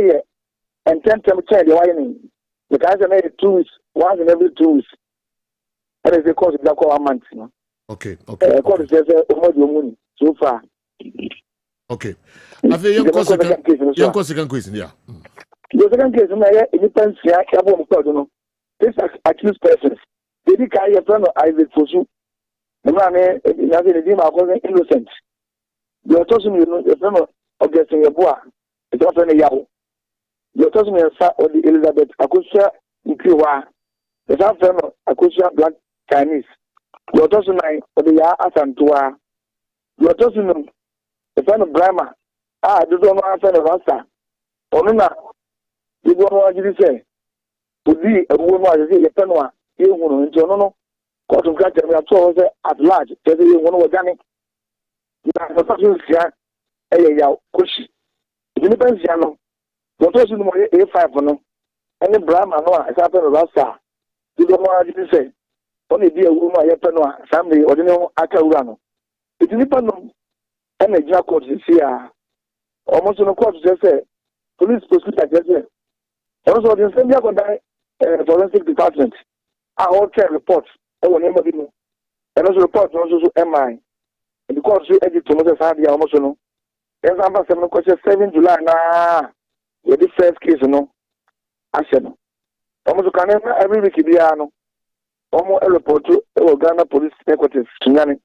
and 10 time change the why because I 2 weeks once in every 2 weeks. And it's the course of 1 month no.
Okay.
Court says so far.
Okay. Have you young second question, yeah.
The second case, it depends here. This accused persons. They did carry a friend of Isaac Fosu. The man is innocent. The autonomy the friend of getting a boy. It's not a yaw. The autonomy of the Elizabeth Akusha Nkiwa. The friend of Akusha Black Chinese. The autonomy of the Ya Asantua. The autonomy the friend of Brahma. This one was friend of Rasta. Onuna, this one was you say. Would be a woman was a penwa, you won't know. Court of Grattan, we have told at large, tell you one was done. Now, push. It depends, Yano. What was in the A5 for no? And the Brahma, no, as happened to Rasta. You don't know what you say. Only be a woman, a penwa, somebody, or no, Akarano. It depends on any court this year. Almost no court just say police prosecutor just say. Also the same year forensic department. All check reports. And also report also MI. And the court should edit to Moses Hardy almost no. There's number 7 July na the first case no. Action. Almost can every week be no. Almost a report to Ghana police headquarters. You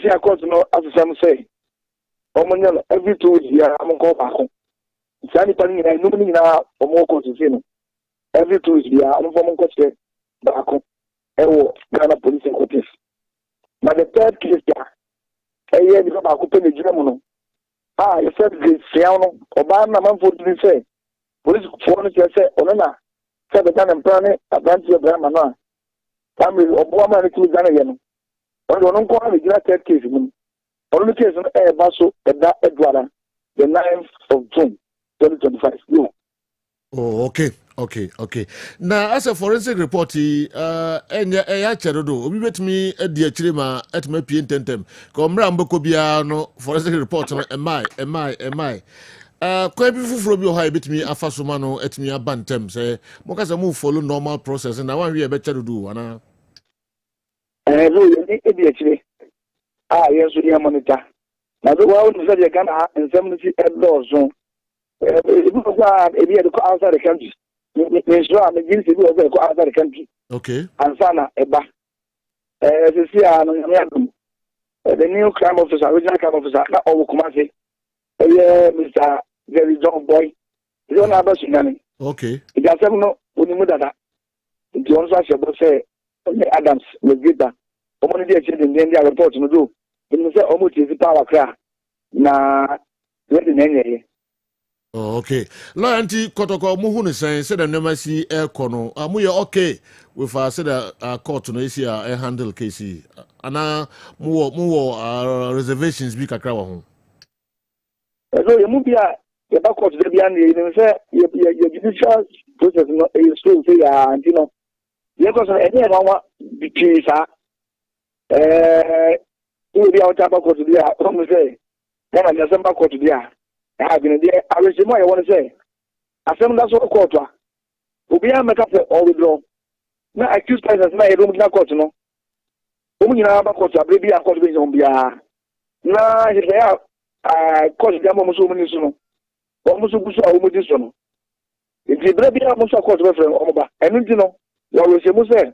see a court no as some say. Every 2 weeks here, I'm going to go back home. Sanitary, I know now for more courses. Every 2 weeks here, I'm going to go back home. Ghana police headquarters. But the third case here, I hear the back open the German. You said the Siano, Obama, man for to say. Police phone say, Onana, said the Ghana Prane, Atlantic of Brahmana. Family Obama, to Ghana again. But I don't call the third case. Only case on air Basso Edward, the 9th of June, 2025. No.
Oh, okay. Now, as a forensic report, and I cherodo, we met me at the Chima at my PNTM. Come Rambo no forensic report on am I. Quite before from your high bit me a fasumano at me a bantem, say, because I move follow normal process, and I want you better to do, Anna.
Actually. Yes, we are monitor. Now, the world is very Ghana and 70 dollars. If you go outside the country, I'm against you go outside the country.
Okay.
And Sana, Eba. As you see, the new crime officer, original crime officer, not all Kumasi. Mr. Very John Boy. You don't have a tsunami.
Okay.
It has no Unimudada. It also say Adams with Gita. Omoni dey change the India report no do. You say almost is power crack. Na ready na.
Oh, okay. Loyalty Kotoko Muhunu said the never see air kono. Amuya okay with said court no isi handle case. Ana more reservations be kakra wa ho.
So you move ya court dey be and you say your judicial process no e so say ya you know. You go so any one between you be out about court there. Come say, then I just court there. I've been there. I was more I want to say. I said that's what quarter. We are make up all withdraw. Now accused persons my room na court no. Woman na ba court baby a court be on bia. Na he say court dem mo so muni so no. O mo so buso a mo di so no. Nti baby a mo so court be frem o ba. Enu nti no. Yo we say mo say.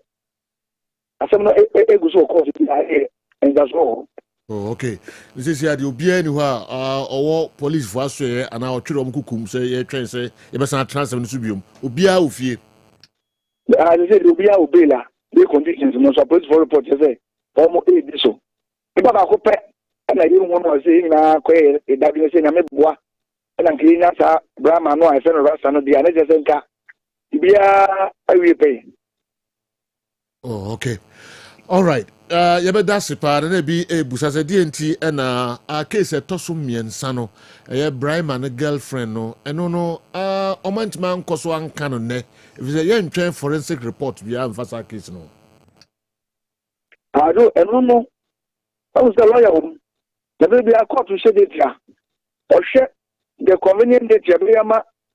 Asem no eguso court bi and that's all.
Oh, okay. This is here the obia ni ha owo police for so here and our twere kukum say ye twen say ye be san transfer no so biom. Obia ofie.
I say the obia obela. The conditions no suppose for report say almost this so. If I go pe na you want to say na ko e da bi say na me boa. Na nkiri na sa brahma no I say no rasta no dia na je say nka. Bia awie pay.
Oh, okay. All right. Yebe dasi pa na bi ebusa se DNT na a case etoso miensa no ye Brahma ne girlfriend no eno no omantima nkoso anka no ne if say ye ntwen forensic report bi amfasa case no
ado eno no I was the lawyer the baby a court to say data or share the convenient data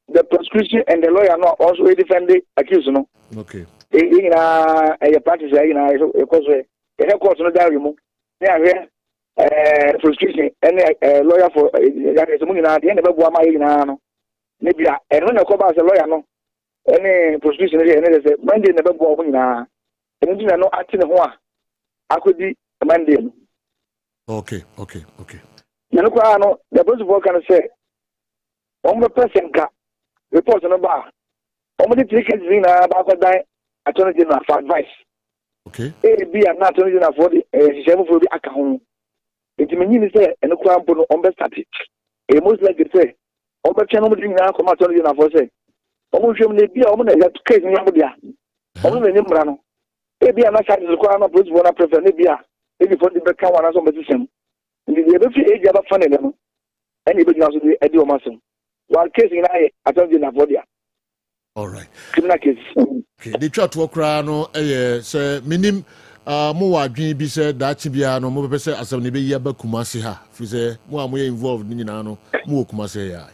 the prosecution and the lawyer no also defend the accused no
okay
a practice because the court no diary mo prosecution and lawyer for that is money na the end of my no maybe and when ko ba say lawyer no any prosecution and say Monday na be bo mo na and no acting ho a akodi Monday no
okay
no kwa no the principal can say one person ka report no ba omudi tickets na ba ko dan attorney general for advice.
Okay.
Be an attorney general for the Shemu for the account. It means say and no crime on the static. A most like it say, over channel now come attorney general for say. Almost you may be a woman that case in Yamudia. Only the Nimbrano. Maybe I'm not trying to require a principal I prefer Libya. Maybe for the back one as a position. And the other age of a funny them. Anybody else will do a muscle. While casing I attorney general for the.
All right.
Criminal case.
Okay. The chat work no say minim mo wadwen bi say that bia no mo be say asem ne be ya ba kumase ha fi say mo am involved ni nyina no mo kumase ya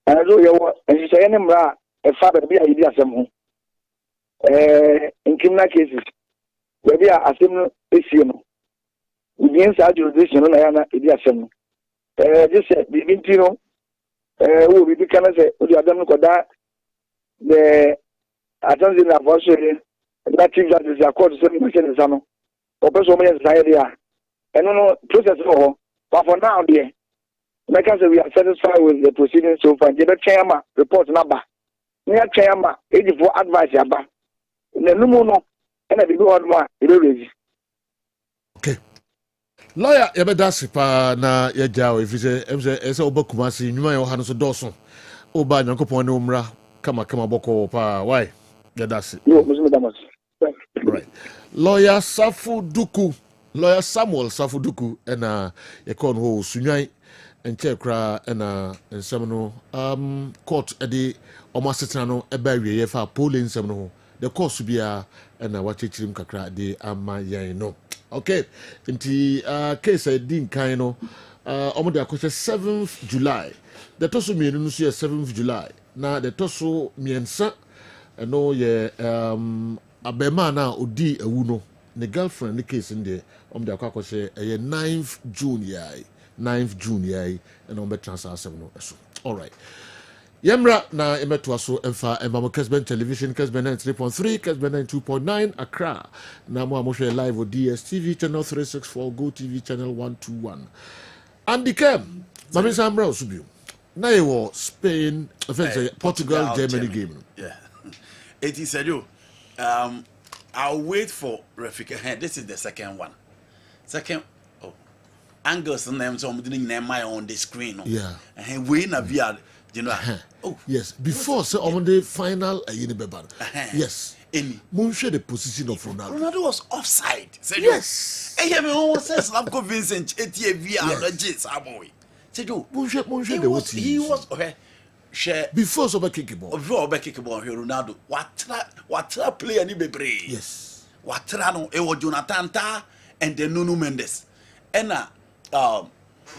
azo yo en say ne mra e fa be bia yi asem ho in criminal cases we bia asem no esie no within that jurisdiction no na ya e asem no just say bi no we be can say o di adam ko da the attorney general for that chief justice the court say me say no o person me say there and no process for now there like I say we are satisfied with the proceedings so far the chairman report number near chairman age for advice aba na numu no and the big one ma e be
okay lawyer yebeda sipa na ye jawo if say obakuma si nyuma yo ha no so doso oba nyankopon ne umra kama boko pa why that's it. Right. Lawyer Samuel Safu Duku and ye kon ho sunyan enche kra and ensem no court e de omasetena no e ba wie fa polling ensem no the course bia and what chichirim kakra de amayan no okay nti case din kan no omo de akose 7th July the toso mienu no so 7th July na the toso miensa no ye abema na odi ewu no ne girlfriend ne case in de akose 9th June yai and on be transfer 7 no so all right Yemra na emeto so emfa emamo Kessben television Kessben 3.3 Kessben 2.9 Accra na mo amhwe live on DSTV channel 364 Go TV channel 121 and the cam mami samra osubiu na e wo Spain Portugal Germany game
yeah it is said I'll wait for Rafika. This is the second one angles and them so I'm doing them on the screen
yeah
and we na via you know
yes before say on the final yes Munche the position of
Ronaldo was offside
yes
me almost says I'm convinced etie via the Jets boy
Munche the
he was okay share
before so kick ball
Ronaldo what play any bebre
yes
what no e was Jonathan Ta and then Nuno Mendes and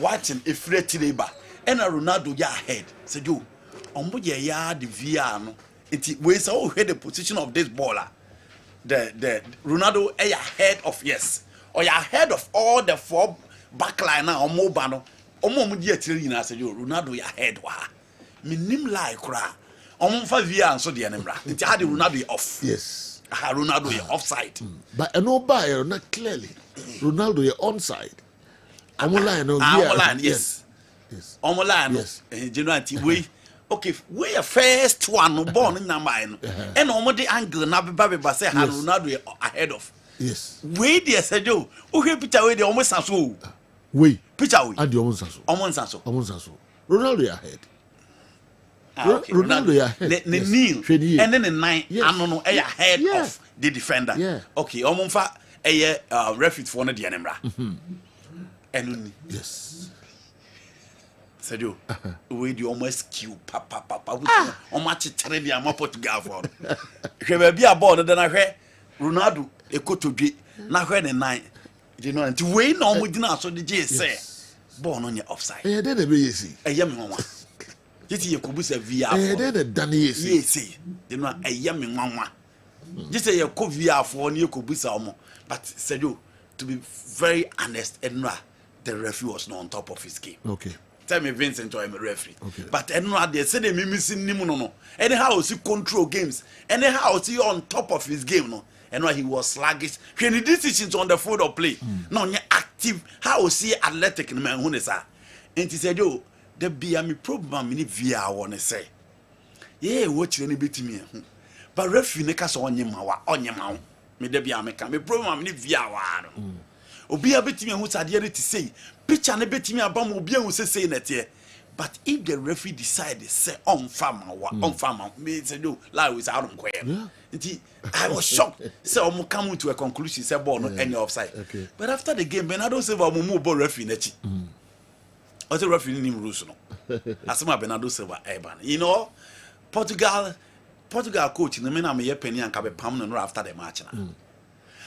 watching a free labor and a Ronaldo ya ahead. Said you, ya the VR no. It ways all head the position of this baller. The Ronaldo ahead of yes. Or you ahead of all the 4 backline or mobile. Omo dia tiri na say Ronaldo ya ahead wa. Minim lie kra. Omo fa via and so de nemra. Nti had Ronaldo off.
Yes.
Ronaldo ya offside.
But no buy not clearly. Ronaldo ya onside. Omo line no
via. Omo line yes. Yes. Omo line yes. General we okay, we a first one no born in mine. And omo the angle na be say Ronaldo ya ahead of.
Yes.
We there say do. O he picture we dey almost so.
We
picture we.
And the almost
so.
Ronaldo ya ahead.
Okay.
Ronaldo ya ahead.
The kneel and then the 9 no ahead of the defender.
Yeah.
Okay, omonfa referee for no the nemra. And
yes.
Said you we the almost kill papa o match tere dia ma Portugal for. Hwe ba a ball na hwe Ronaldo ekotodwe na hwe ne 9. You know and we no mo dina so the J say ball no offside.
Eh dey be yesi.
Eyem nwanwa. Jiti ye kobusa VR.
Eh dey done yesi.
Yesi. You know eyem nwanwa. Jiti ye ko VR for na ye kobusa omo. But said you to be very honest Enra the referee was not on top of his game.
Okay.
Tell me Vincent or I'm a referee.
Okay.
But Enra they say they missing him no. Anyhow he control games. Anyhow he on top of his game no. And why he was sluggish. When the decisions on the field of play, no active. How see athletic in man who sa. And he said, "Yo, the be me problem me via wanna say. Yeah, watch any bit me. But referee neka so on your mouth. Me de be ameka. Me problem me via one. Obi a bit me who said to say. Picture ne bit me about obi who say that here. But if the referee decides say on farmer, me say no, lie with out of
yeah.
I was shocked. So I'm coming to a conclusion. Say ball not any offside.
Okay.
But after the game, Bernardo Silva move ball referee nechi. What's the referee name rules no? Asema Bernardo Silva Eban. You know, Portugal coach. The men am penny and kabe permanent after the match.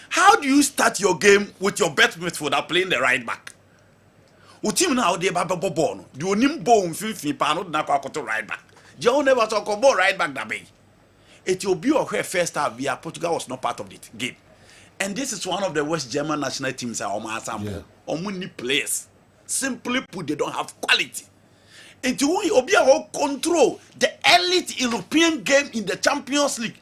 How do you start your game with your best midfielder playing the right back? O team now dey ba ball no. The onim ball mfimfin pa no na kwa koto right back. Joe never talk about right back that big. It will be where first half via Portugal was not part of the game. And this is one of the West German national teams are on players. Simply put, they don't have quality. And to obi control the elite European game in the Champions League.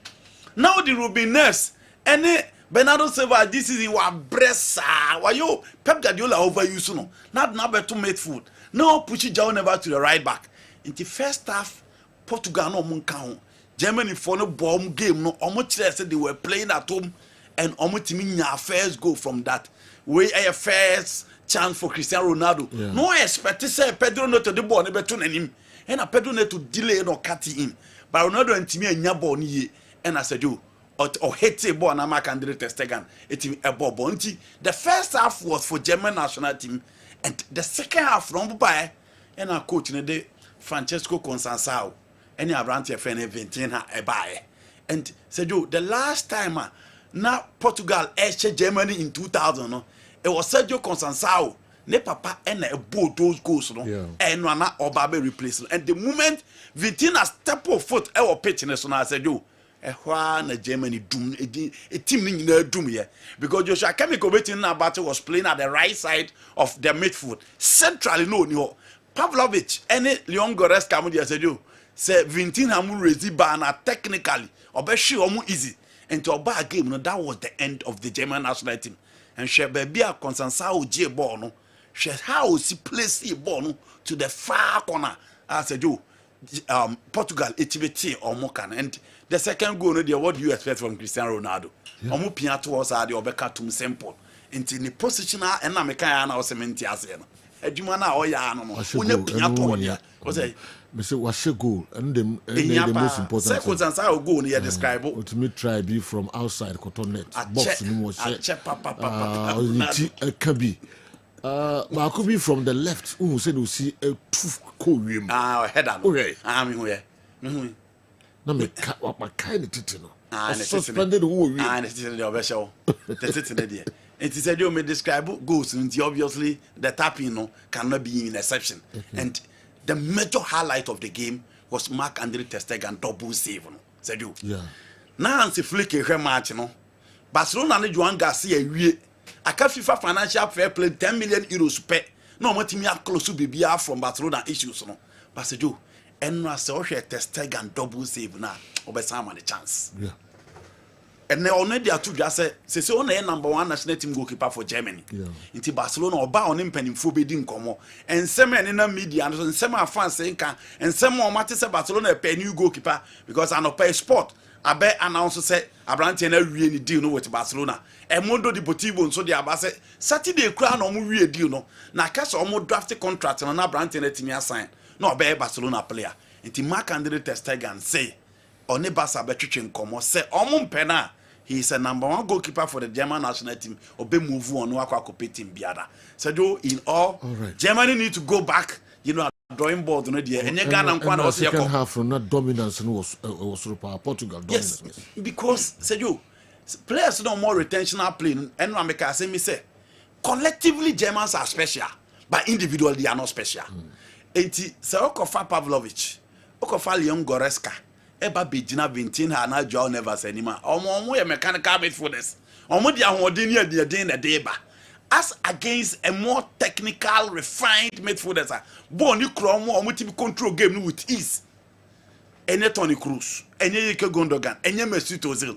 Now the Rubiners and Bernardo Silva this is wa bressa. Why you Pep Guardiola over you no. Not better midfield. No push it down never to the right back. In the first half, Portugal no mun count. Germany for no bomb game no almost said they were playing at home and almost mean first goal from that. We a first chance for Cristiano Ronaldo. Yeah. No expect to say Pedro not to the ball never turn him. And a Pedro not to delay no cutting him. But Ronaldo and Timmy and Yabo ni and I said you or hate a ball and I'm a candidate Stegen. It's a ball bounty. The first half was for German national team and the second half from by and our coach in the day Francesco Consansao. Any around your friend eventing her buy. And said you the last time now Portugal edged Germany in 2000 no, it was Sergio Consansao ne papa and a both those goals no and one or Babe replacement. And the moment Vitina step of foot our pitch in the so I said you a Germany doom a team in doom here because Joshua Chemical waiting now battle was playing at the right side of the midfield centrally no Pavlovic any Leon Goretzka Mudia said you say Vintin hamu rezi bana technically obeshi omu easy into a bad game no that was the end of the German national team and she baby a Consansao J ball no she how she place the ball no to the far corner as said you Portugal etibeti or mokan and the second goal no there what do you expect from Cristiano Ronaldo omu pia towards the obeka tum simple into the positional and na meka na o cement ase no adwuma na o ya no no onya pia to there o say
me say what goal and the most important
seconds and how goal you describe
to me try be from outside cotton net box no more
check
can be but could be from the left who said we see a tooth cool
header
okay
me here
na me what kind of titino suspended who
and it's in the obesho the titino there And he said, you may describe goals, and obviously the tapping cannot be an exception. And the major highlight of the game was Marc-Andre ter Stegen double save. Said you.
Yeah.
Now, I'm flick a match, Barcelona and Juan Garcia, I can't FIFA financial fair play 10 million euros pay. No, what me are close to be from Barcelona issues. But said you, and I saw ter Stegen double save now, over some the chance.
Yeah.
And they already are two just say on the number one national team goalkeeper for Germany.
Yeah.
Into Barcelona or ba on him penny for bidding come and some in the media and some fans saying can and some more matters Barcelona pay new goalkeeper because I no pay sport. I bet announce say Abrante na really deal no with Barcelona. And Mondo Deportivo so they are say Saturday crown no we deal no. Na cash or draft contract na Abrante na team sign. No be Barcelona player. Into Marc-Andre ter Stegen say on the Barca between come say pena. He is a number one goalkeeper for the German national team. Obe move on wako compete team biada. So in all right. Germany need to go back. Drawing board no there. And
the second half from that dominance was Portugal dominance.
Yes, because players no more retentional playing. And America say me say collectively Germans are special, but individually they are not special. Enti se okofa Pavlovic, okofa Leon Goretzka. Eba bejina 20 ha na Joao Neves anima omo ye mechanical midfielders omo dia hoden ye dey na dey ba as against a more technical refined midfielders ball ni kro omo team control game with ease enye Toni Kroos enye Ilkay Gundogan enye Mesut Ozil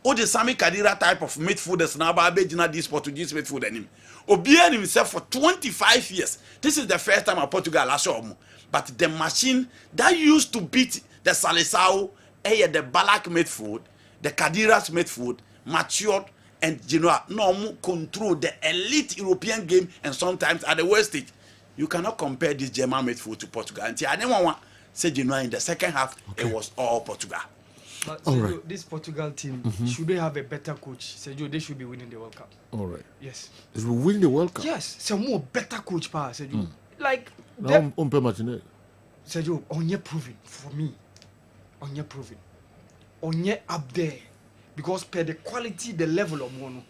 o de Sami Khedira type of midfielders na ba bejina this Portuguese midfielder nim obi an himself for 25 years. This is the first time Portugal last year, but the machine that used to beat the Seleção, the Balak midfield, the Khedira's midfield, matured and no control the elite European game and sometimes at the worst stage. You cannot compare this German midfield to Portugal. Until I didn't want to say in the second half, it was all Portugal.
But Sergio, this Portugal team, should they have a better coach? Sergio, they should be winning the World Cup.
All right.
Yes.
They will win the World Cup?
Yes. So more better coach, Sergio. Like, Sergio, onye proving for me. Onye proving. Onye up there. Because per the quality, the level of one.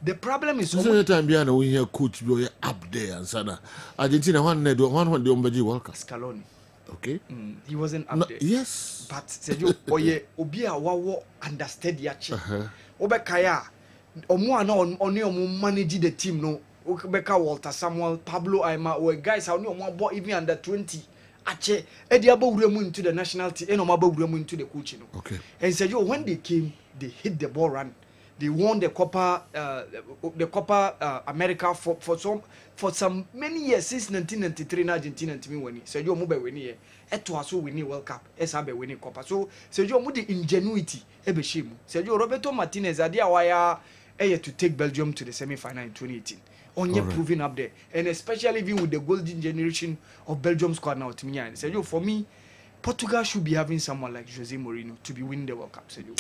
The problem is...
the time behind we hear coach be up there and sana. Argentina one the World Cup.
Scaloni.
Okay.
He wasn't up there.
Yes.
But Sergio, oye, obi a wawo understand yachi. Obekaya, omo na oni omo manage the team no. Obeka Walter Samuel, Pablo Aima, or guys how no more even under 20. Ache, Eddie Abou into the national team, and Omabo into the coaching.
Okay.
And Sergio, when they came, they hit the ball run. They won the Copa America for some many years since 1993 in Argentina and winning. Sergio Mube winning eto aso winning World Cup. Esabe winning Copa. So Sergio Mube ingenuity ebe shame. Sergio Roberto Martinez adia waya to take Belgium to the semi-final in 2018. Onye proving up there, and especially even with the golden generation of Belgium squad now. To me, Sergio, for me, Portugal should be having someone like Jose Mourinho to be winning the World Cup. Sergio.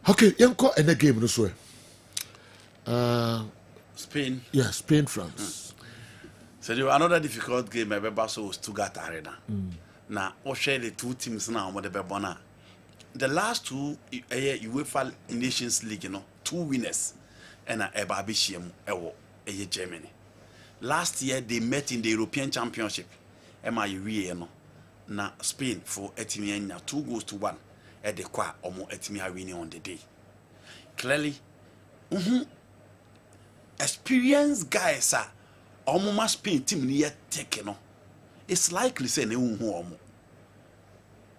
Okay, yanko in the game no so.
Spain.
Yeah, Spain, France.
So another difficult game I remember so was Stuttgart Arena. Now, we share the two teams now with the Bebona. The last two UEFA Nations League, two winners and Ebabishim Germany. Last year they met in the European Championship. Na Spain for Etimia 2-1 at the qua omo Etimia winning on the day. Clearly, experienced guys are omo Spain team near taken. It's likely say ne omo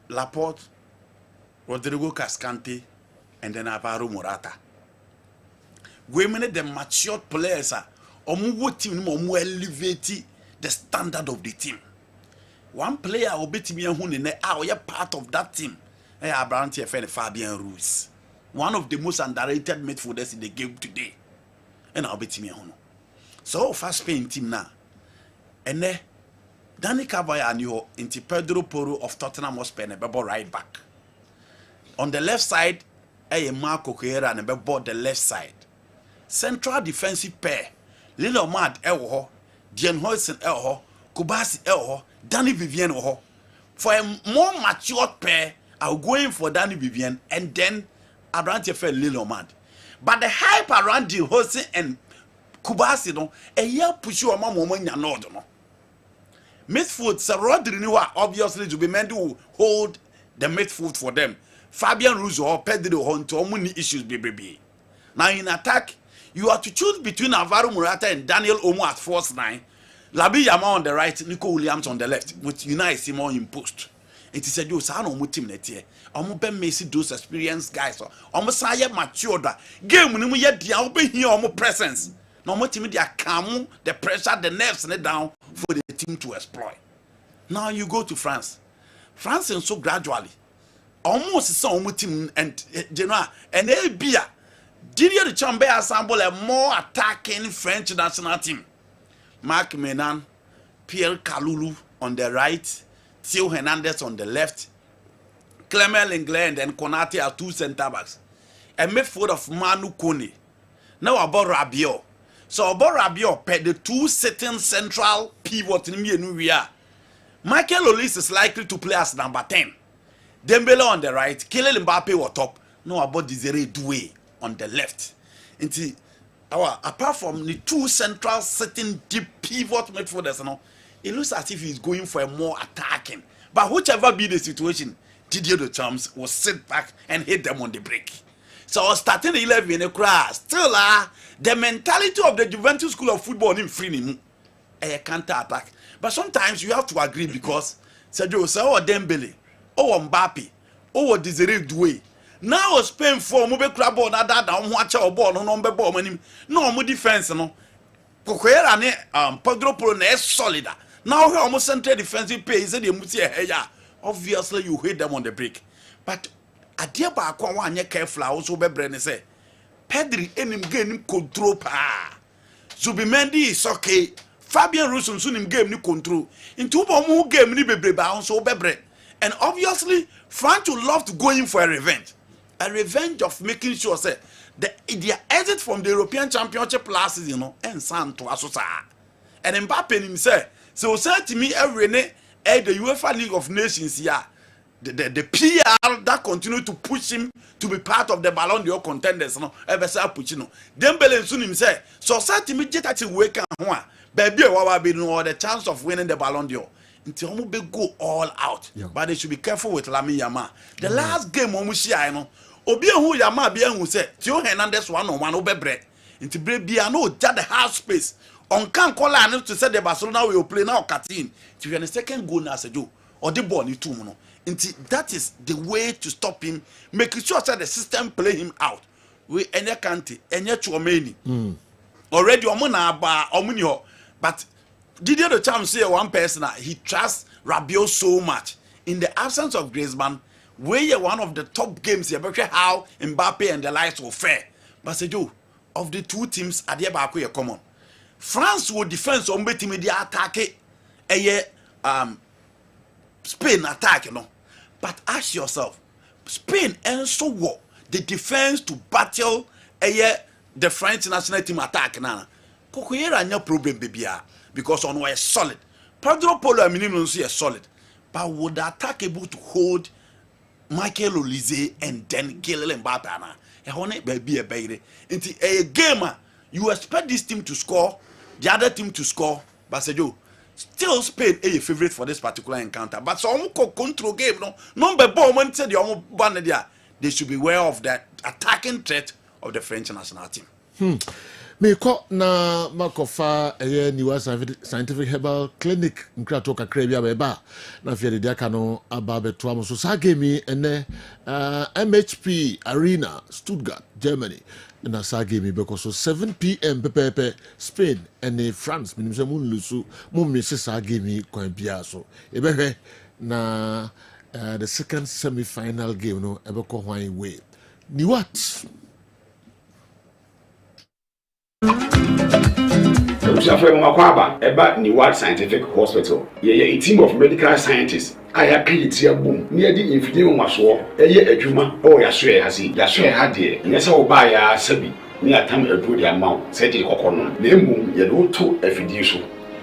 Laporte, Rodrigo Cascante, and then Alvaro Morata. Women the matured players are omo team omo elevate the standard of the team. One player will be part of that team. Fabian Ruiz, one of the most underrated midfielders in the game today. And I'll be so fast Spain team now. And then Danny Carvajal and into Pedro Porro of Tottenham Hotspur and a right back. On the left side, Marco Correa and a the left side. Central defensive pair, Lilo Mad Elho, Dian Hoysen Elho, Kubasi Elho, Danny Vivian Oho. For a more mature pair, I'll go in for Danny Vivian and then Abrante fell Lilo Mad. But the hype around the Jose and Kubasi no a year push you a mama nya nod no midfield Sir Rodri ni wa obviously to be meant to hold the midfield for them. Fabian Ruiz or Pedro Honto many issues baby. Now in attack you have to choose between Alvaro Morata and Daniel Olmo at force 9, Labi Yama on the right, Nico Williams on the left, with Unai Simon in post. It is a do Sano Mutim Netia. Almost Ben Macy those experienced guys. Almost I matured. Game when we yet the open here almost presence. No more team they calm the pressure, the nerves and down for the team to exploit. Now you go to France. France and so gradually. Almost some team and general and they be Didier Deschamps assemble a more attacking French national team. Marc Menan, Pierre Kalulu on the right, Theo Hernandez on the left, Clement Lenglet and then Konate are 2 centre backs. A midfield of Manu Kone. Now about Rabiot. So about Rabiot, the 2 sitting central pivot in me. Michael Olise is likely to play as number 10. Dembele on the right, Kylian Mbappe on top. No about Desiree Doué on the left. Apart from the 2 central sitting deep pivot midfielders, it looks as if he's going for a more attacking. But whichever be the situation, Didier Deschamps will sit back and hit them on the break. So starting the 11 in a crowd, still the mentality of the Juventus School of Football in free a counter attack. But sometimes you have to agree because Sergio Dembele, Mbappe, Desiree Doué. Now Spain for mobile club ball that watch our ball no number ball no more defense no. Kokwera ne Pedro Polo na solid. Now he almost central defensive play is the muti ya. Obviously you hit them on the break. But adia ba kwa wanye careful also be brand say Pedri enim game control pa. Zubimendi is okay. Fabian Ruiz unim game ni control. Into bo game ni bebre ba also be brand. And obviously France would love to go in for a revenge. A revenge of making sure say their exit from the European Championship last season, and San to Asosa. And Mbappe himself, so said to me every day, the UEFA League of Nations here, the PR that continue to push him to be part of the Ballon d'Or contenders, ever say Puccino. Dembele soon himself, so said to me, just wake up, baby, what be the chance of winning the Ballon d'Or. Until we go all out, but they should be careful with Lamine Yamal. The last game when we see, Obi who Yamal be who say Theo Hernandez 1-on-1 obebre. Into be no just the half space. On can call and to say the Barcelona will play now Katin. To the second goal now say do or the ball ni 2 no. That is the way to stop him, making sure that the system play him out. We any country, any Chouameni. Already omuna ba omunyo, but Didier Deschamps say one person he trusts Rabiot so much. In the absence of Griezmann, where one of the top games here, how Mbappe and the likes will fare. But say you of the 2 teams are there back here common. France will defend on betting with the attack Spain attack, But ask yourself, Spain and so what? The defense to battle the French national team attack now. Kokoyera no problem baby because on was solid. Pedro Polo minimum is solid. But would the attack able to hold Michael Olise and then Kylian Mbappe? A honey baby a baby. Into a gamer, you expect this team to score, the other team to score, but say you still Spain a favorite for this particular encounter. But some control game number ball when said the they should be aware of that attacking threat of the French national team.
Meko na makofa niwa scientific herbal clinic nkrato kakra bia beba na fiere dia kano ababe to am so sagemi ene MHP Arena Stuttgart Germany na sagemi because so 7 p.m. pepe Spain and France minimse mun lusu mun mi sagemi kwan bia so ebehwe na the second semi-final game no ebeko hwan way ni what
Ushafwe mwakwaba eba ni World Scientific Hospital. Ye a team of medical scientists. Aya create ya boom. Near the infinite maso. Eye adwuma o ya so hasi. Ya so ha de. Nyesa oba ya sabi. Ni atam edu de amount. Say de kokono. Na emu ye do to afidie so.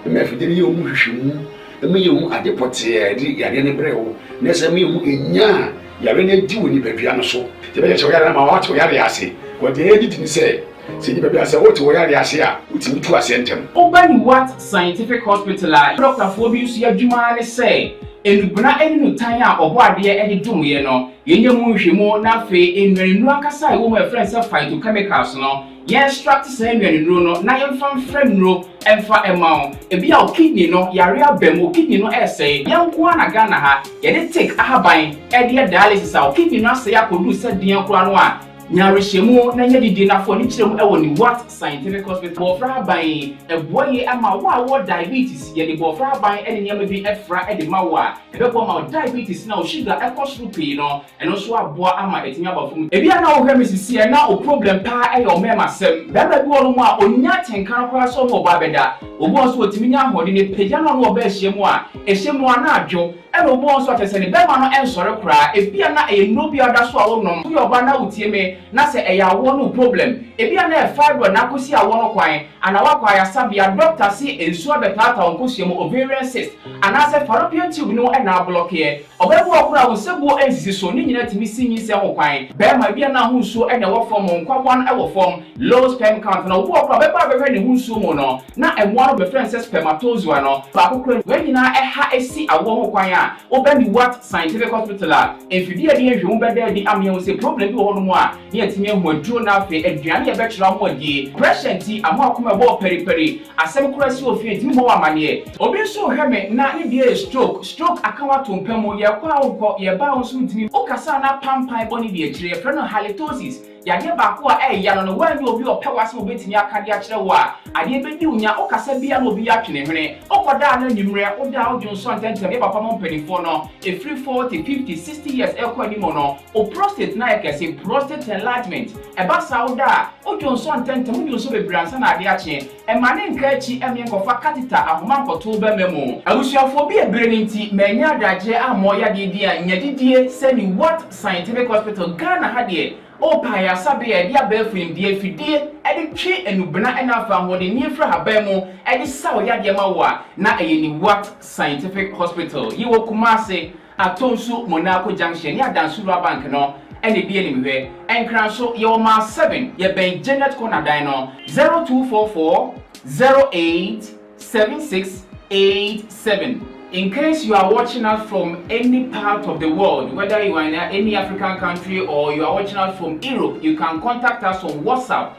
Me afidie ye omu hwehwemu. Me ye omu adepote de yare ne brewo. Na se me omu enya yare ne di woni badua no so. Te be che yare na ma wa to yare ase. Ko de edit ni say See, you maybe I say, what we are the Asia, which you to ascend him.
Open what scientific hospital, Dr. Phobius, your Jumani say. Enubuna eni no tan a obo ade eni dumye no yenye mu nhwemo na fe enwenu akasa wo mo friends phytochemicals no ye extract say enwenu no na ye mfa frem no emfa emao ebi a kidney no yare abem kidney no essay yanko na Ghana ha ye de take ahaban e de dialysis a kidney no say akodu se dian kura no a nyarehemu na nya didi na fo ni kirem ewo ni what scientific hospital bofra ban eboye ama wo diabetes ye de bofra ban ene nyama bi efra e de mawa ebebo ma diabetes na o sugar e cost pay no eno so aboa ama etinya abafum ebi na wo hwe misisi e na o problem pa e yo mema sem baba bi wo no a onya tenkan kwa so mo ba beda obo so otimi nya hode ne pagya no wo ba ehyemu a ehyemu na adwo eno obo so atese ne bema no ensore kra ebi na e no bi oda so a wo no yo ba na utie me na se eya wo no problem ebi na e fiber na kosi a wo no kwan ana wa kwa ya sabia doctor si ensu abetata onkosi mo ovarian cyst ana se fallopian tube no e na block here obebu okura wo sebu ensisi so ni nyina timi sinyi se ho kwan be ma bia na ho nsuo e na wo form nkwawa no e wo form low sperm count na obu okura be ba be ne ho nsuo mo no na emo no be friend say spermatozoa no ba kokura we nyina e ha esi awo ho kwan a obani what scientific hospital a enfidi ade ehwe be da di amia se problem bi wo no mo a ne atimi ehu aduro na afi aduane e be kira mo adi pressure ti amo akoma bo periperi asem kura si ofi etimi bo amane obi so hweme na ne bi stroke akawa to mpemo ye kwa onko ye ba onso ntimi okasa na pampan boni bi akire freno halitosis yade ba ko e ya no wanyi obi opewase obetimi akade akire wo a ade bedi unya okasa bia no obi atwene hwene okoda na nyimre oda odwonso antentem ye papa mo mpanifo no e free 40 50 60 years e kwa ni mo no o prostate na ekese prostate enlargement e ba sauda odwonso antentem odwonso bebransa na ade ache e mane nka achi emye nkofa catheter ahoma nkoto ba memo abusuafo bi ebere nti manya adaje amoya de dia nyadidie semi what scientific hospital Ghana ha de o pa ya sabe ya dia ba fim die fidie e de twe enubena e na fa hode ni fra haban mu e de saw ya de ma wa na eyeni what scientific hospital yi wo Kumase atonsu Monaco junction ya dansura bank no ene bi ene mhwe enkran so ye o ma 7 ye ben Janet Corner dan no 0244 087687. In case you are watching us from any part of the world, whether you are in any African country or you are watching us from Europe, you can contact us on WhatsApp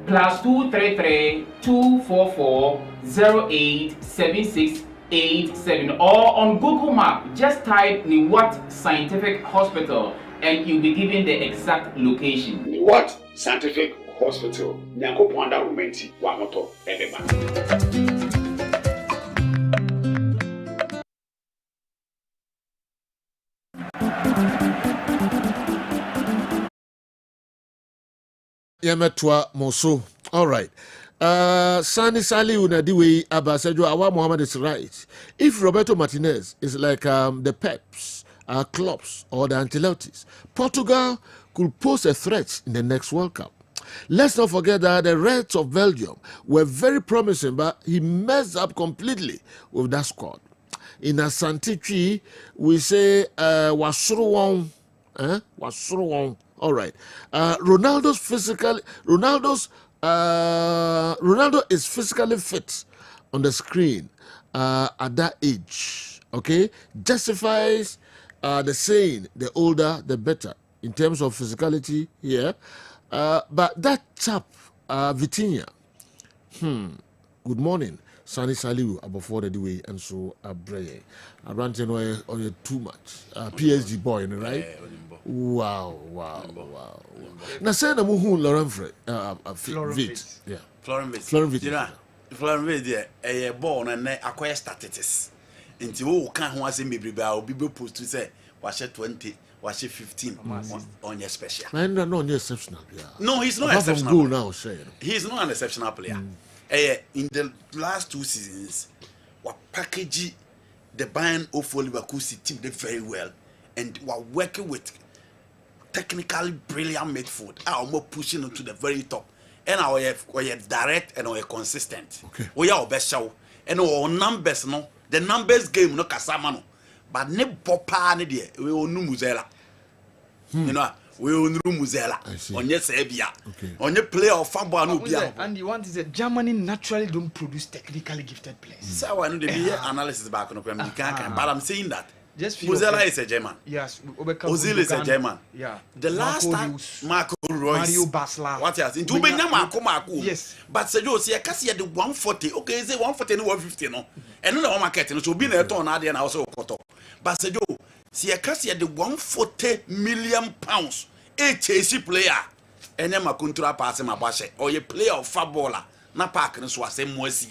+233 244 087687 or on Google Map. Just type Niwat Scientific Hospital and you'll be given the exact location.
Niwat Scientific Hospital. Nyanko Panda Rumenti Wamoto Edeba.
Yametwa Moso. All right. Sani Sali Unadiwe Abasejo Awa Mohammed is right. If Roberto Martinez is like the Peps, Klops, or the Ancelottis, Portugal could pose a threat in the next World Cup. Let's not forget that the Reds of Belgium were very promising, but he messed up completely with that squad. In Asantichi, we say Wasuruwon. Wasuruwon. All right. Ronaldo is physically fit on the screen at that age. Okay, justifies the saying: the older, the better in terms of physicality here. But that chap, Vitinha. Good morning. Sani Saliu above the way and so Bray. I ran to know too much. PSG boy, right? Wow. Now say na muhu Laurent Fred. Vit. Yeah.
Florent Vit. You know, Florent Vit a born and acquire statistics. Until wo kan ho asem bebrebe a obi be post to say was 20, was 15 on your special.
I know no exceptional player.
No, he's not
apart
exceptional.
From goal now, say.
He's not an exceptional player. In the last 2 seasons, what package the Bayern of Leverkusen team did very well, and we're working with technically brilliant midfield. I'm more pushing them to the very top, and we are direct and we are consistent.
Okay.
We are our best show, and our numbers no, the numbers game no kasamano, but ne popa ne die we onu muzela. You know, we onru muzela onye sebia onye player of football no bia
and you want is that Germany naturally don't produce technically gifted players.
So I know the analysis back on the can, but I'm saying that
just
Muzela is a German.
Yes,
Ozil is a German.
Yeah.
The last time Marco Reus,
Mario Basler.
What else? Into Marco. Yes. But Sergio, see, I can see the 140. Okay, is it 140 and 150? No, and no market. So be a ton and also Koto. But Sergio, see, I can see the 140 million pounds. A chasey player. And then Makuntura pass him a bashe or a player of footballer. Na park and so I say Moisi.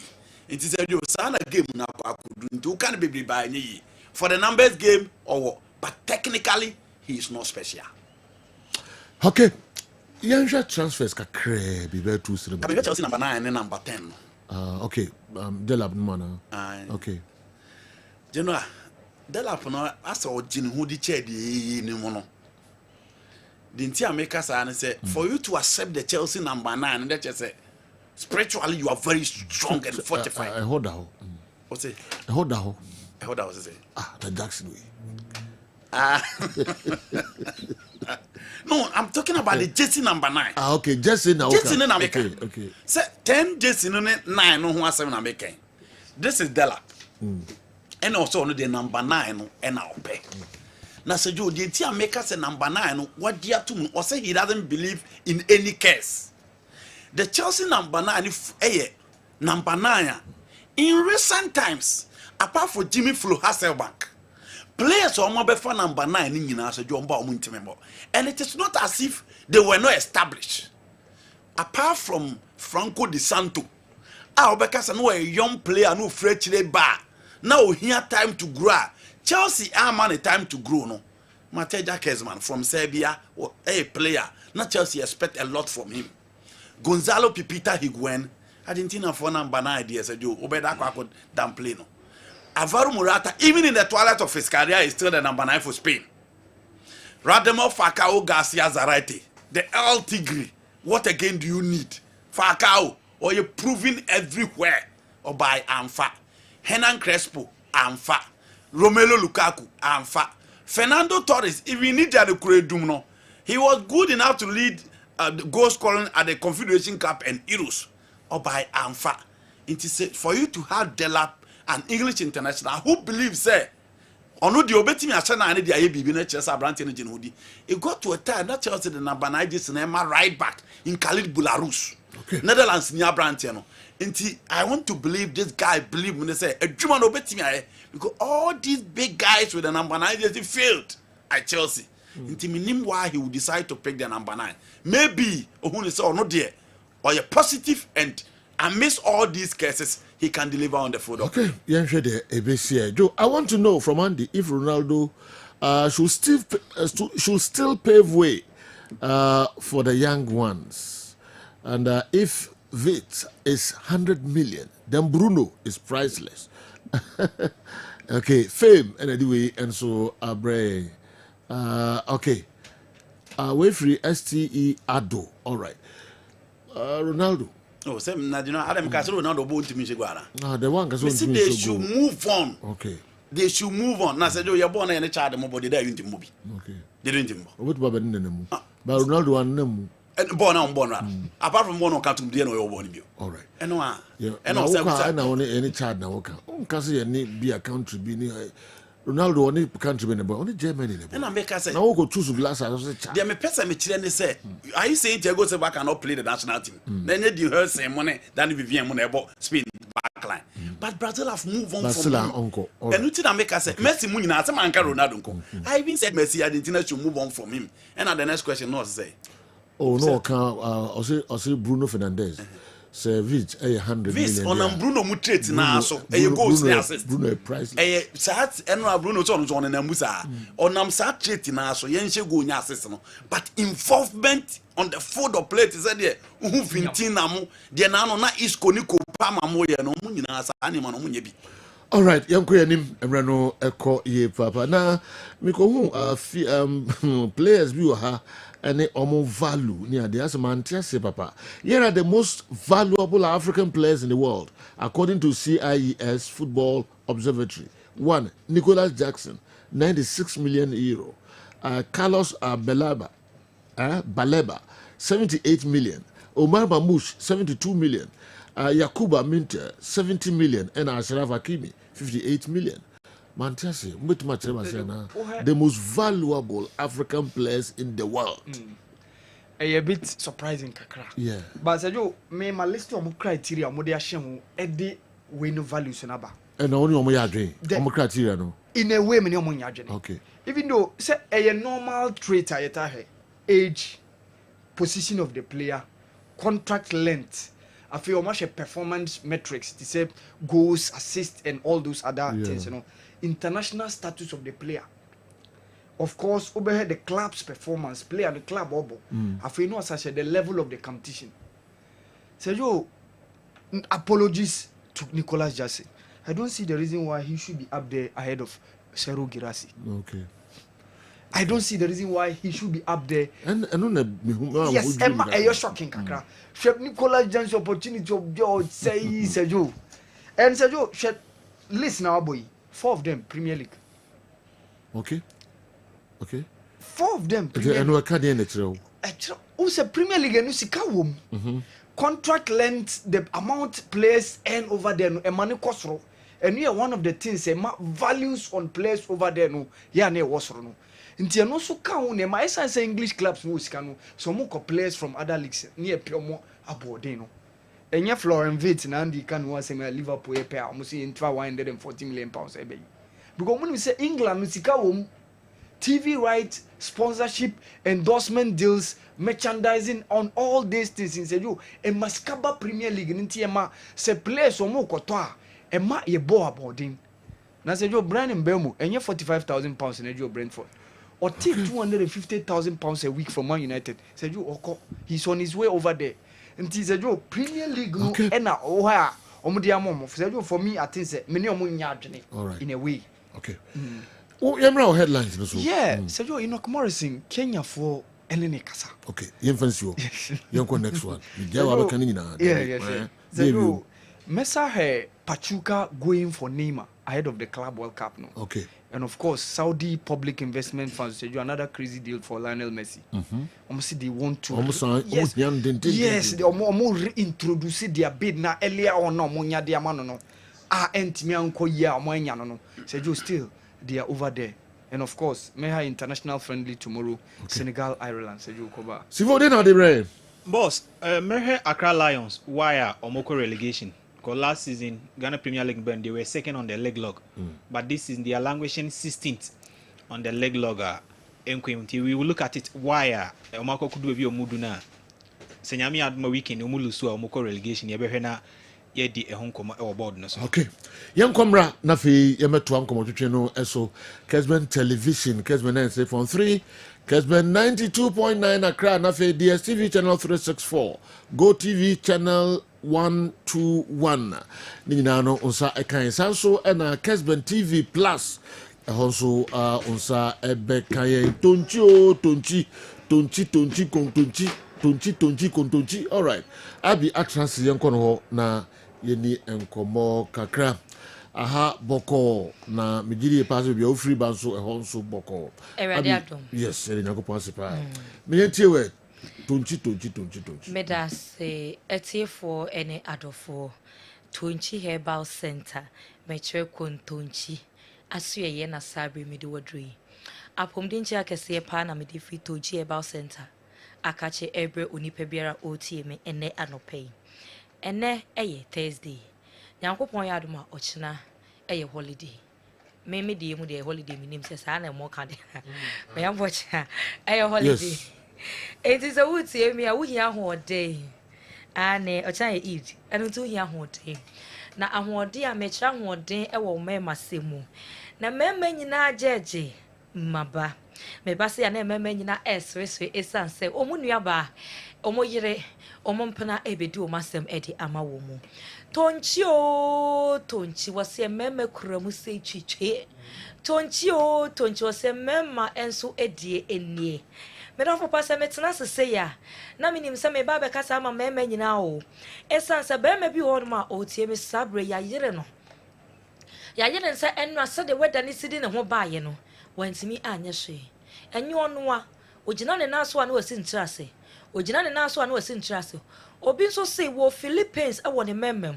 It is a sana game na could do can be by any. For the numbers game or what? But technically, he is not special.
Okay. Yanja transfers ka be very too serious.
I Chelsea number 9 and number 10.
Okay. Delap mana. Okay.
General, Delap no asa ojin hu di chair di ni mo no. The entire maker say for you to accept the Chelsea number 9 and that just say spiritually you are very strong and fortified.
I hold that.
What's it?
I hold that.
What was it?
The Jackson way.
No, I'm talking about the Jesse number 9.
Okay, Jesse now.
Jesse na make.
Okay.
Say 10 Jesse no 9 no who 7 na make. This is Dela. And also no the number 9 no and now pay. Na say Joe, the team maker say number 9 no what dia to or say he doesn't believe in any case. The Chelsea number 9 number 9 in recent times apart from Jimmy Flo Hasselbank, players on my for number 9 in Yina, and it is not as if they were not established. Apart from Franco Di Santo, our Becas and a young player no free bar. Now here time to grow. Chelsea are man a time to grow. No, Mateja Kessben from Serbia, or a player. Not Chelsea expect a lot from him. Gonzalo Pipita Higuain, Argentina for number 9 years ago. Obeda Kwako downplay no. Alvaro Morata, even in the twilight of his career, is still the number 9 for Spain. Radamel Falcao Garcia Zarate, the El Tigre. What again do you need? Falcao, or you're proving everywhere. Or by Anfa. Hernan Crespo, Anfa. Romelu Lukaku, Anfa. Fernando Torres, if you need the Kuredumno, he was good enough to lead the goal scoring at the Confederation Cup and Euros. Or by Anfa. It is for you to have Delap, an English international who believes say ono the obetimi asana ane dia bibi na Chelsea Abrante no Jinhudi. It got to a time that Chelsea the number 9 just na right back in Khalid Boularus. Okay. Netherlands ni Abrante no. Nti I want to believe this guy believe when they say adwuma no obetimi aye because all these big guys with the number 9 just failed at Chelsea. Nti minim why he would decide to pick the number 9. Maybe ohun say ono there or a positive and amidst all these cases he can deliver on the field.
Okay, Joe, I want to know from Andy if Ronaldo should still pave way for the young ones, and if Vit is 100 million, then Bruno is priceless. Okay, fame and anyway, and so Abre. Okay, way free STE Ado. All right, Ronaldo.
Oh, same na Adam Castle now the boat to me.
No, the one
they should move on.
Okay.
They should move on. Now, said you're born and a child, nobody there in the movie.
Okay.
They didn't.
What about them? But Ronaldo and them.
And born on born. Apart from one on Cartoon, they know you're born.
All right.
And no,
and also, any child now. Because you need be a country being Ronaldo only country in only Germany.
And I make us say,
now go choose glass.
They may person me children say, are you saying Thiago Silva cannot play the national team? Then you heard say money than Vivian money about Spain backline. But Brazil have moved on from him.
Uncle.
And you tell make us say, Messi Munina, some man Ronaldo. I even said Messi Argentina should move on from him. And the next question not say.
Oh no, I say Bruno Fernandes. Service 100 million.
On Bruno Mutret na so e goals na assist.
Bruno price.
Sat eno Bruno so na musa. Onam sat trait na so yen hye go nya assist no. But involvement on the field of play is there. Who fintin na mo de na no na Isco ni ko pa ma mo ye no mu nyina sa anima no mu nya bi.
All right, yanko yanim emrano eko ye papa na miko hu players bi wo ha any omo value near the Asmantia papa. Here are the most valuable African players in the world, according to CIES Football Observatory. 1. Nicholas Jackson, 96 million euro. Carlos Belaba, Baleba 78 million, Omar Mamouche 72 million, Yakuba Minter 70 million, and Ashraf Hakimi 58 million. Mantiasi, the most valuable African players in the world.
A bit surprising, kakra.
Yeah.
But Sergio, my list of criteria, Modia Shemu, Eddie win values in Aba.
And only on my dream. Criteria, no.
In a way, many on
okay.
Even though, say, a normal trait, age, position of the player, contract length, I feel much a performance metrics, to say goals, assists, and all those other things, international status of the player. Of course, overhead the club's performance, player the club obo. I feel no such the level of the competition. So apologies to Nicolas Jassy. I don't see the reason why he should be up there ahead of Serhou Guirassy.
Okay.
I don't see the reason why he should be up there.
And
yes, Emma, you're shocking, Kakra. Shep Nicolas Jans's opportunity of say Sergio. And Sergio, Shep, listen now, boy. 4 of them Premier League.
Okay.
4 of them Premier
League.
Who's a Premier League and Usikawum? Contract length, the amount players earn over there, no, money cost. And we are one of the things, values on players over there, no, yeah, ne was no. Inti no so ka ne my sense English clubs no sika no so mo players from other leagues near pure mo abode no. Enya Florian Wirtz na ndi kan wa say Liverpool pay almost into 140 million pounds ebe. Because when we say England no sika wo TV right, sponsorship, endorsement deals, merchandising on all these things in you e maskaba Premier League nti e ma se players o mo koto a e ma ye bo abodin. Na say you Brian Mbeumo enya 45,000 pounds na you Brentford. Or take 250,000 pounds a week from Man United. Said you, Oko, he's on his way over there. And he said, you Premier League, no, and said you for me, I think, many of
right.
In a way.
Okay. Oh, you know headlines.
Yeah, said you, Enoch Morrison, Kenya for Eleni Kasa.
Okay, you go next one.
Yeah. Said you, Mesa Pachuca going for Neymar ahead of the Club World Cup, no?
Okay.
And of course, Saudi public investment funds said you another crazy deal for Lionel Messi. Almost they want to yes, they almost reintroduce their bid now earlier on no monya dia no. Entimi anko ya monya no. Said you still they are over there. And of course, Meha international friendly tomorrow, Senegal, Ireland. Said you cover.
Sivo de na de bre.
Boss, Meha Accra Lions wire Omoko relegation. Because last season, Ghana Premier League band, they were second on the leg log. But this season, they are languishing 16th on the leg log. We will look at it. Why? Omako could be a muduna. Senyami Adma weekend, Omulusu, Omoko relegation, Yabehena, Yedi, a home or board.
Okay. Young Comra, Nafi, Yametu Uncle Motucheno, Eso, Kessben Television, Kessben say from 3, Kessben 92.9 Accra, Nafi, DSTV channel 364, Go TV channel 121. Ninano unsa ekan sanso ena Kessben TV Plus. Also unsa ebekaye tonchi. All right. Abi atras yenkono ho na yeni enkomo kakra. Aha boko na migiri pass bi ofri banso ehonso boko. Yes, eri nyakopon sepa. Me yentie we tonchi.
Medas for any adofo tonchi Herbal Center metre kon tonchi asuye ye na sabre mede wadri apomdinchi akese pa na mede fi tonchi Herbal Center akache ebre onipa biara otm ene anopei ene eye Thursday nyankopon ya adoma ochina eye holiday me de mu de holiday minim se sa na mo ka de me yambo cha eye holiday. It is a wood to me, I will hear all day. And a child eat, and to hear all day. Now, I want dear Metra one day, I will make my simu. Now, men na judge, Maba. Me bassy and a men na s race is say, O Munyaba, O Moyere, O Mompana Ebedu, Massam Eddie Amawomo. Tonchi was a meme cramusy chiche. Tonchi was a mema and so Eddie in ye. Me don't for pass metna se say ya na minim se me ba be kasa ma me nyina o esanse be me bi ho ma o tie me sabre ya yire no ya yire nse enno ase de weda ni sidi ne ho ba ye no wantimi anya hwe enyo no a ogina ne naso anu wasi ntrase ogina ne naso anu wasi ntrase obi nso say wo Philippines e woni memem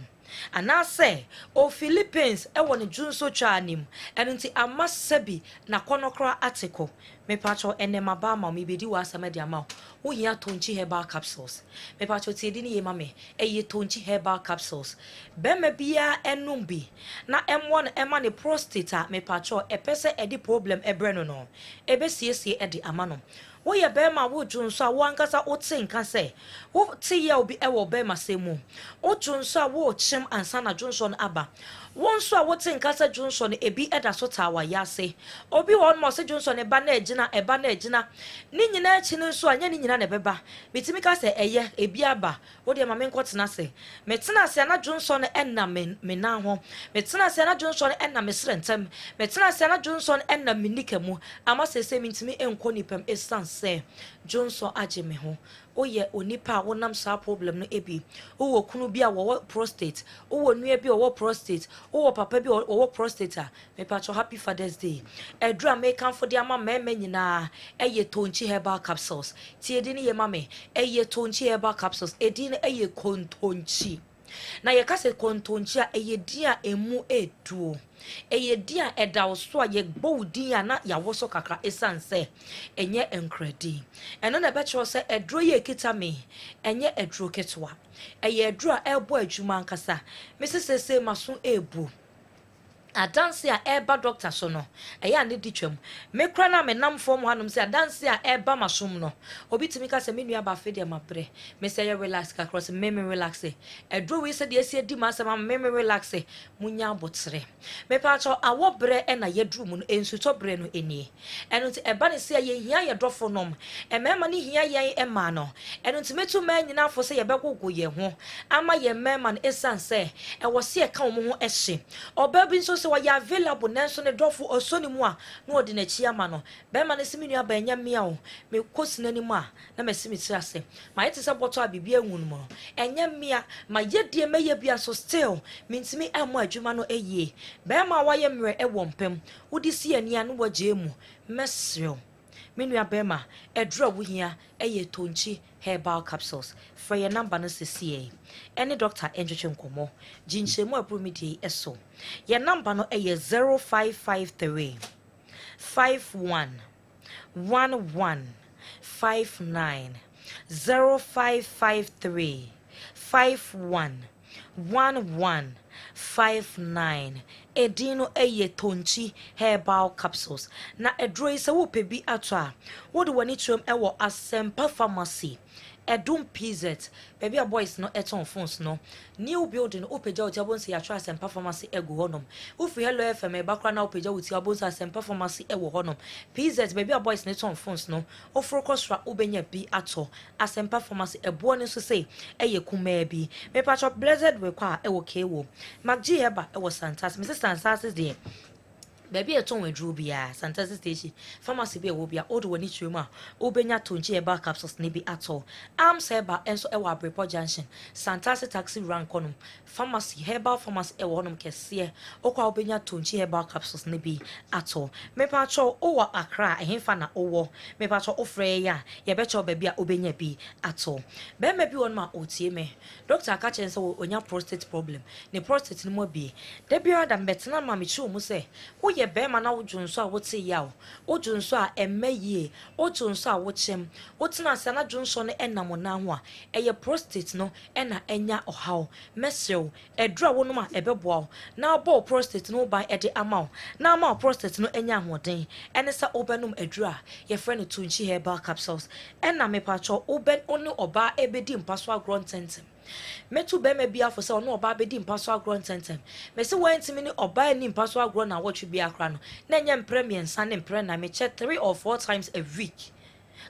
ana say o Philippines e woni junso twanim enunti amasabi na konokra article me pacho enema ba ma me bedi wa asama ama wo hia tonchi herbal capsules me pacho ti edi ni ye mame eye tonchi herbal capsules be ma bia enum bi na M1 ema ne prostate me pacho epese edi problem ebre no ebe siesie edi ama no wo ye be ma wo junso a wo ankasa wo tinka se wo ti ye obi e wo be ma semu wo junso a wo chim ansa na junso no aba won so a wo tinka se junso no ebi eda so tawa yase obi won mo se junso ne ba na ejina ni nyina achi no so anya ni nyina ne beba bitimi ka se eye ebi aba wo de ma me nkotena se metena se na junso no enna me na ho metena se na junso no enna me srentem metena se na junso no enna me nikamu ama se mintimi enko nipam esanse junso age me ho oye onipa wonam sa problem no ebi wo kunu bi a wo prostate wo nua bi wo prostate wo papa bi wo prostate a me pacho happy Father's Day edra me kan for dia ma meme nyina eye tonchi herbal capsules ti edi ni ye mame eye tonchi herbal capsules edi ni eye kontonchi na ye kase kontonchi a eye dia emu eduo eye dia edawo so a ye gbodi ya na ya woso kakra esanse enye enkredi eno na betro se edro ye kita me enye edro ketwa eye edro a ebo adwuma ankasa mesesese maso ebu adanse a eba doctor so no eya ne ditwam mekra na menam form hanom se adanse a eba masom no obitimi ka se menua ba fe de mabre me se ye relax ka cross me relax edro we se de esi edi ma se ma me relax munya abotre me pa cho awo bre e na yedru mu no ensuto bre no enie eno ti eba ne se ye hia ye dofo nom e mema ne hia ye e ma no eno ti metu ma nyina fo se ye begogo ye ho ama ye mema no esanse e wo se e ka wo ho ehye oba bi nso se wa ya available nenso ne dofo osoni mu a na odi na chi ama no be ma ne simi nua ba nya mia o me kosina ni mu a na me simi tira se ma yete se boto abibi ehun mu enya mia ma yedie meye bia so still mintimi amo adwuma no eye be ma wa ye mre e wompem wodi si ani anu waje mu mesrel menua be ma edro wo hia eye tonchi herbal capsules for your number no CCA any doctor enjoche nkomo jinchemu apromidi eso your number no 0553 51 11 59 0553 51 11 59 edino eye tonchi herbal capsules na edro ise wo pebi atwa wo de wani trom ewo Asempa pharmacy edum PZ baby boys no eton phones no new building opeja otiabon se yatra Asempa pharmacy ego honom ufi hello fm e bakra na opeja otiabon se Asempa pharmacy ewo honom PZ baby boys no eton phones no ofrokosra obenya bi ato Asempa pharmacy ebo ne so say eye kuma bi me patch blessed we kwa ewo kewo magji heba ewo santas Mrs. Santas there baby eton wedru bia Santas station pharmacy be wo bia odo wani twemu a obenya tonchi herbal capsules ne bi ato am seba enso ewa Abrepo junction Santas taxi rank konum pharmacy herbal pharmacy ewo honum kese okwa obenya tonchi herbal capsules ne bi ato me pa cho owa Accra ehemfa na owo me pa cho ofre ya ye be cho baby a obenya bi ato be ma bi won ma otie me doctor aka chen so onya prostate problem ne prostate ne mo bi de bia da betena ma me chi omu se ye be ma na wojunso a wote ya o wojunso a emmeye wojunso a wochem wotina ase na junso no enam na ho a eye prostate no ena enya ohaw mesrew edura wonum a ebeboa na bo prostate no ba ede amaw na amaw prostate no enya hoden ene sa obenum edura ye friend tunchi herbal capsules ena me pacho oben oni oba ebedi mpaso agro ntentem metu be me bia for say ono oba bedi mpaso agro ntentem me se wantimi ni oba ni mpaso agro na watchu bia akra no na nya premier nsa ne mpre na me check 3 or 4 times a week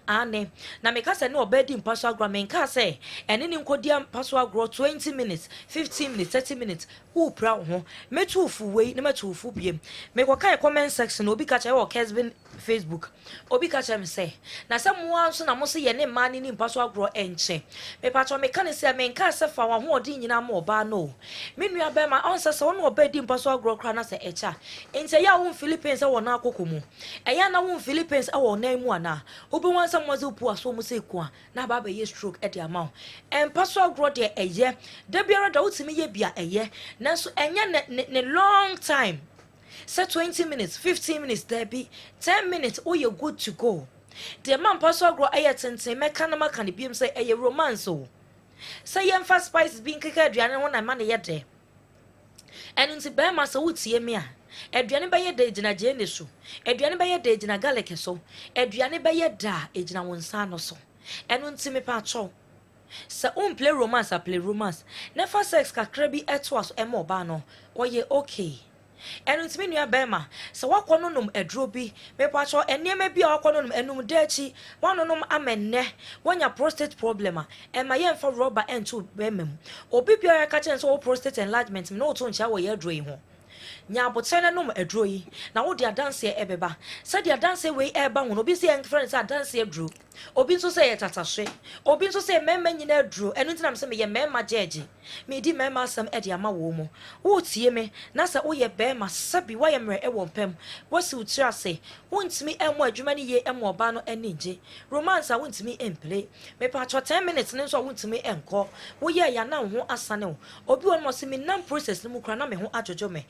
ane na me ka se no oba di mpaso agro me nka se ene ni nkodia mpaso agro 20 minutes 15 minutes 30 minutes who pra ho metu ufu wei na metu ufu biem me ko kai comment section obi ka che wo Kessben Facebook obi ka che me se na se mo anso na mo se ye ne mani ni mpaso agro enche me patcho me kan se me nka se fa wa ho odi nyina mo oba no me nua be ma on se se won oba di mpaso agro kra na se echa ente ya won Philippines e won na akokomu eya na won Philippines e won na mu ana obi want some was poor so musequa, na baba ye stroke at the amount. And Pastor Gro de a year, Debiara doubt me ye be a year, Nanso enya long time. Say 20 minutes, 15 minutes, there be 10 minutes, oh you're good to go. The man Pastor Gro ayatan say mekanama can be say a romance so. Say yem fast spices being kicked and one man yet there. And in the bear massa would see me. Adriane baye de gina jene so. Adriane baye de gina galeke so. Adriane baye da e gina wonsa no so. And unti me pa cho. Sa play romance a play romance. Never sex kakra bi eto aso emo ba no. Oye okay. And it's me near Bema. So what quantum a droby, me patrol, and near maybe our quantum enum dirty, one on amen ne, one your prostate problema, and my young for rubber and two bemem. Or be your catching so prostate enlargement, no tone shower your dream. Nya botena no edroyi na wo dia dance e ebeba se dia dance we eba wono obi se friends a dance edro obi nso se yetatahwe obi nso se memma nyina edro enu ntina me se me ye memma jeje me di memma asam e dia ma wo mu wo tie me na se wo ye be ma sabi wa ye mre e wo mpam wo si utira se wontimi emo adwuma ni ye emo oba no enije romance a wontimi emplay me pa cho 10 minutes ne nso wontimi enko wo ye ya na ho asane wo obi won mo se me nam process ne mu kra na me ho ajojo me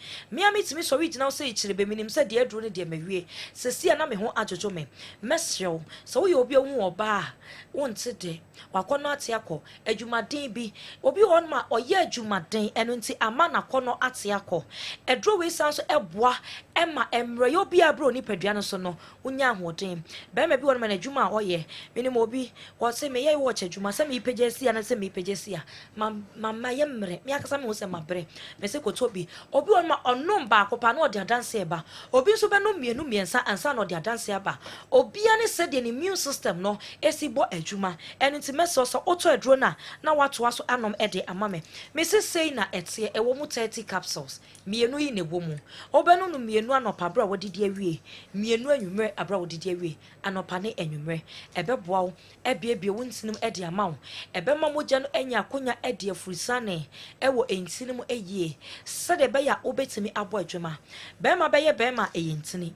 mitimi so original say chire be minim say de adro ne de mawie sesia na me ho ajojo me mesrew so wo ye obi ohu oba wonte de wakono ate akọ adwumaden bi obi won ma oye adwumaden eno nti ama na kono ate akọ edro we san so eboa ema emre yo bi abro ni padua no so no unya ahoden be ma bi won ma na adwuma oye minim obi wo se me ye wo che adwuma se me pejesia na se me pejesia mama ye mre me akasa me wo se mabre me se kotobi obi won ma ono ba akopa na odi adanse ba obi nso be no mienu miensa ansa na odi adanse ba obi ane se de immune system no esibo adwuma eno nti meso so oto adro na wato aso anom ede amame me se sei na etie ewo mu 30 capsules mienu yi ne bomu obenu no mienu anopa bra wodidi awie mienu anwumre abra wodidi awie anopa ne anwumre ebeboa wo ebiebie wontinum ede amawo ebema mogya no anya akonya ede afurisane ewo entinum eyie sede be ya obetimi abo adwuma bema beye bema eyintini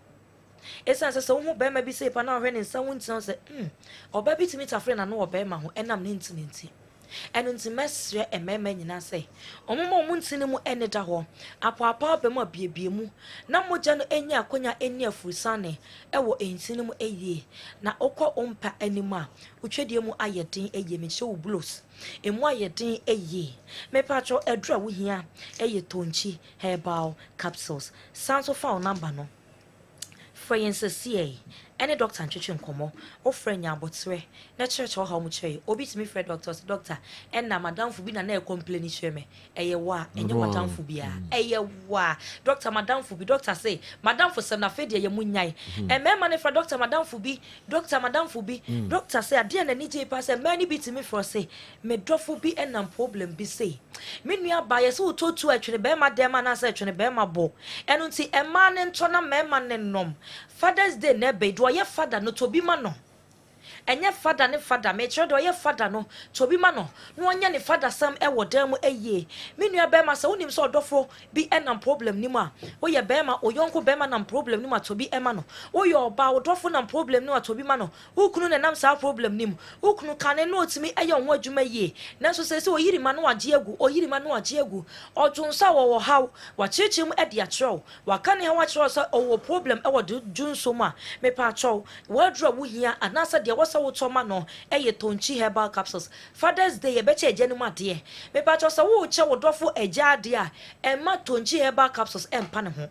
esa se wo bema bi se pa na hwe ne nsa wontina se oba bi timi tafre na no bema ho enam ne ntini nti enu nti mesre emema nyina se omomo mu ntini mu eneda ho apapa bema biebie mu na mogya no enya akonya eni afurusane ewo entini mu eyie na okọ ompa anima utwedie mu ayedin eyie me hye wo blues emu ayedin eyie me patro edra wo hia eye tonchi herbal capsules sanso fa o number no Frayensesie any doctor ntwetwe nkomo ofre nya abotre na church ho ha mu chei obi timi fred doctor and na madam fu bi na complain cheme eye wa enye madam fu bia eye wa doctor madam fu bi doctor say madam fu sem na fede ye munyai e me ma ne fra doctor madam fu bi doctor say ade na ni je pa say many bi timi for say me dofo bi enam problem bi say me nua ba ye so totu atwene be ma dem na say atwene be ma bo eno nti e ma ne nto na me ma ne nom Father's Day ne be do ye father no to be mano enye father ne father me chiro do ye father no to be mano no onya ne father sam e wodam eye me nua be ma se wonim so odofo bi enam problem ni ma wo ye be ma oyonko be ma nam problem ni ma to be e ma no wo ye oba odofo nam problem ni ma to be ma no ukunu ne nam sa problem ni mu ukunu kane no otimi eye ho adwuma ye nanso se oyiri ma no agye agu odunsa wo haw wa chichim e dia chiro wa kane ha wa chiro so owo problem e wo junso ma me pa chiro wa dro wo hia anasa de wasa wo toma no eye tonchi herbal capsules Father's Day ye beche eje numa de me pa chiro so wo che wo dofo eja de a e ma tonchi herbal capsules empa ne ho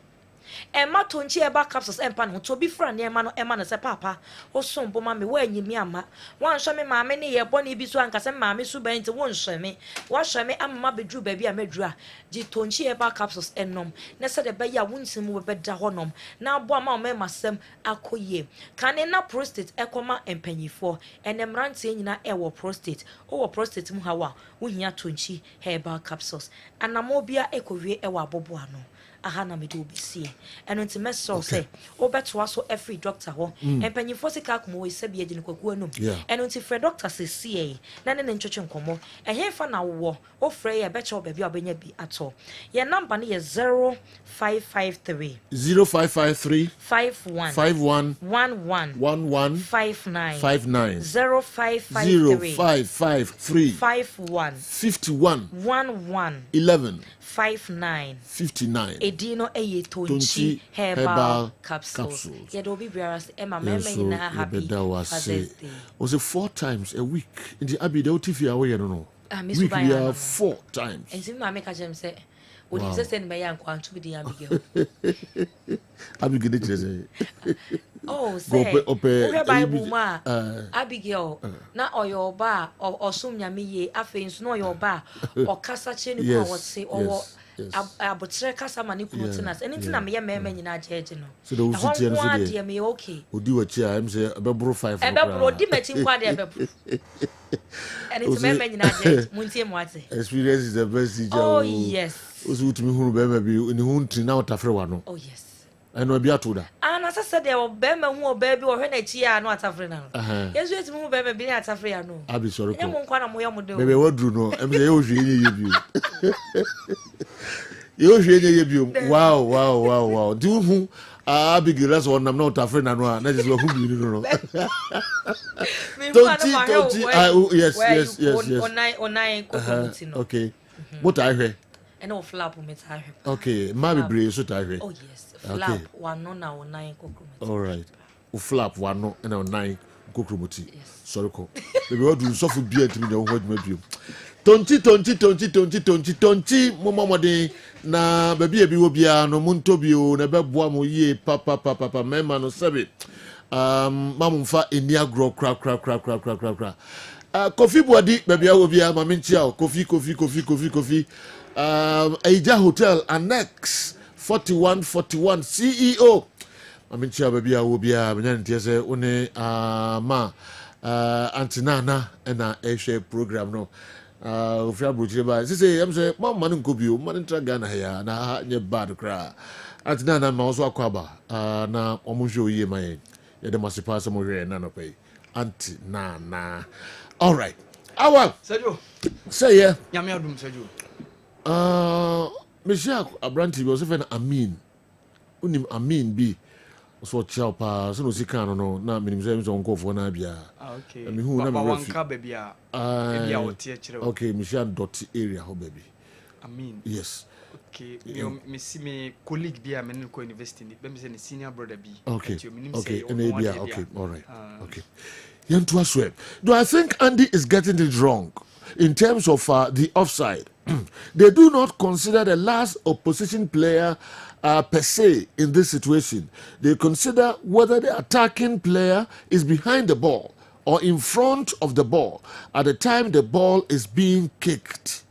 Emma tonchi eba capsules empa no to bi fra ne ema no ema no se papa o sombo ma me wa anyimi ama wan hwe me maame ne ye boni bi so anka se maame su ban ti won hwe me wa hwe me amma bedru ba bi a medru a ji tonchi eba capsules ennom na se de ba ya wonsim we beda honom na abo ama o me masem akoye kane na prostate ekoma empanyifo enemrante nyina ewo prostate o wo prostate mu hawa wo hia tonchi herbal capsules anamo bia ekowie ewo abobo ano aha na me do be see eno nti meso say obeto aso every doctor ho empanyifo sika komo we sabi agine kwaku anum eno nti frɛ doctor se see na ne ntwetwe nkomo ehhe fa na wo o frɛ ye be che obabi obenya bi ato ye number ne ye 0553
0553
51
51
11
11
59
0553
51
51
11
11
59 edino eye tonchi herbal capsules ye do be biara ema mema ina happy Father's Day.
Was it 4 times a week in the Abi the OTV away no week we are 4 times
and see ma make a gem say what you say me yan kwantu bi di Abigail
Abigail say
oh say ope Bible ma Abigail na oyo ba osum nyame ye afen so na oyo ba okasa che ni ko say owo abotre kasa mani kunu tinas anything na me mema nyina jeje no
so the usiti no so
dey me okay
odi wachi am say abebro 5
abebro di mechi kwa dey abebro anything mema nyina jeje muntie mu ate
experience is the best teacher
oh yes
osu utumi huru bema bi ni hu ntri na otafre wa no
oh yes
eno bi atoda
ana sasa de bema hu obabi o hwe na chi ya no atafre na yesu etimi hu bema bi na atafre ya no
abi sorry ko
emu nkwa na mo yom de
bebe wadru no em say yo hwe ye bi yo hwe ye bi wow do hu Abigail so nam na otafre na no na just hu bi no don't yes
onai kokomiti no
okay what I hear
and o flap me ta hwe
okay ma be bre so ta hwe
oh yes flap wano na onai kokomiti
all right o flap wano na onai kokomiti sorry ko bebe wadu so fu bia ntimi na ho adwuma bio tonti momomode na baby ebi wo bia no munto bio na beboa mo yie papa mema no sebe mamumfa enia gro kra kofi body baby wo bia maminchia kofi Aija Hotel Annex 4141 CEO maminchia baby wo bia menya ntese one ma antinana na ehwe program no ofia brochire ba say am say mama no nkobio man ntra Ghana ya na nye bad kra atina na ma so akwaba na omonhwe oye man ye de masipa so mo hwe na no pay anti na all right awa
Sergio
say yeah
nyame adum Sergio
Michelle Abranti was even Amin unim Amin bi so chiao pa so no sika no na minim say so nkofo na bia
okay
me hu na me
wanka bia bia otie kire
okay Michelle dot area ho baby
Amin
yes
okay me see me colleague bia me no university ni be me say ne senior brother bi
okay okay all right okay yantu aswe do I think Andy is getting it wrong in terms of the offside. They do not consider the last opposition player per se in this situation. They consider whether the attacking player is behind the ball or in front of the ball at the time the ball is being kicked.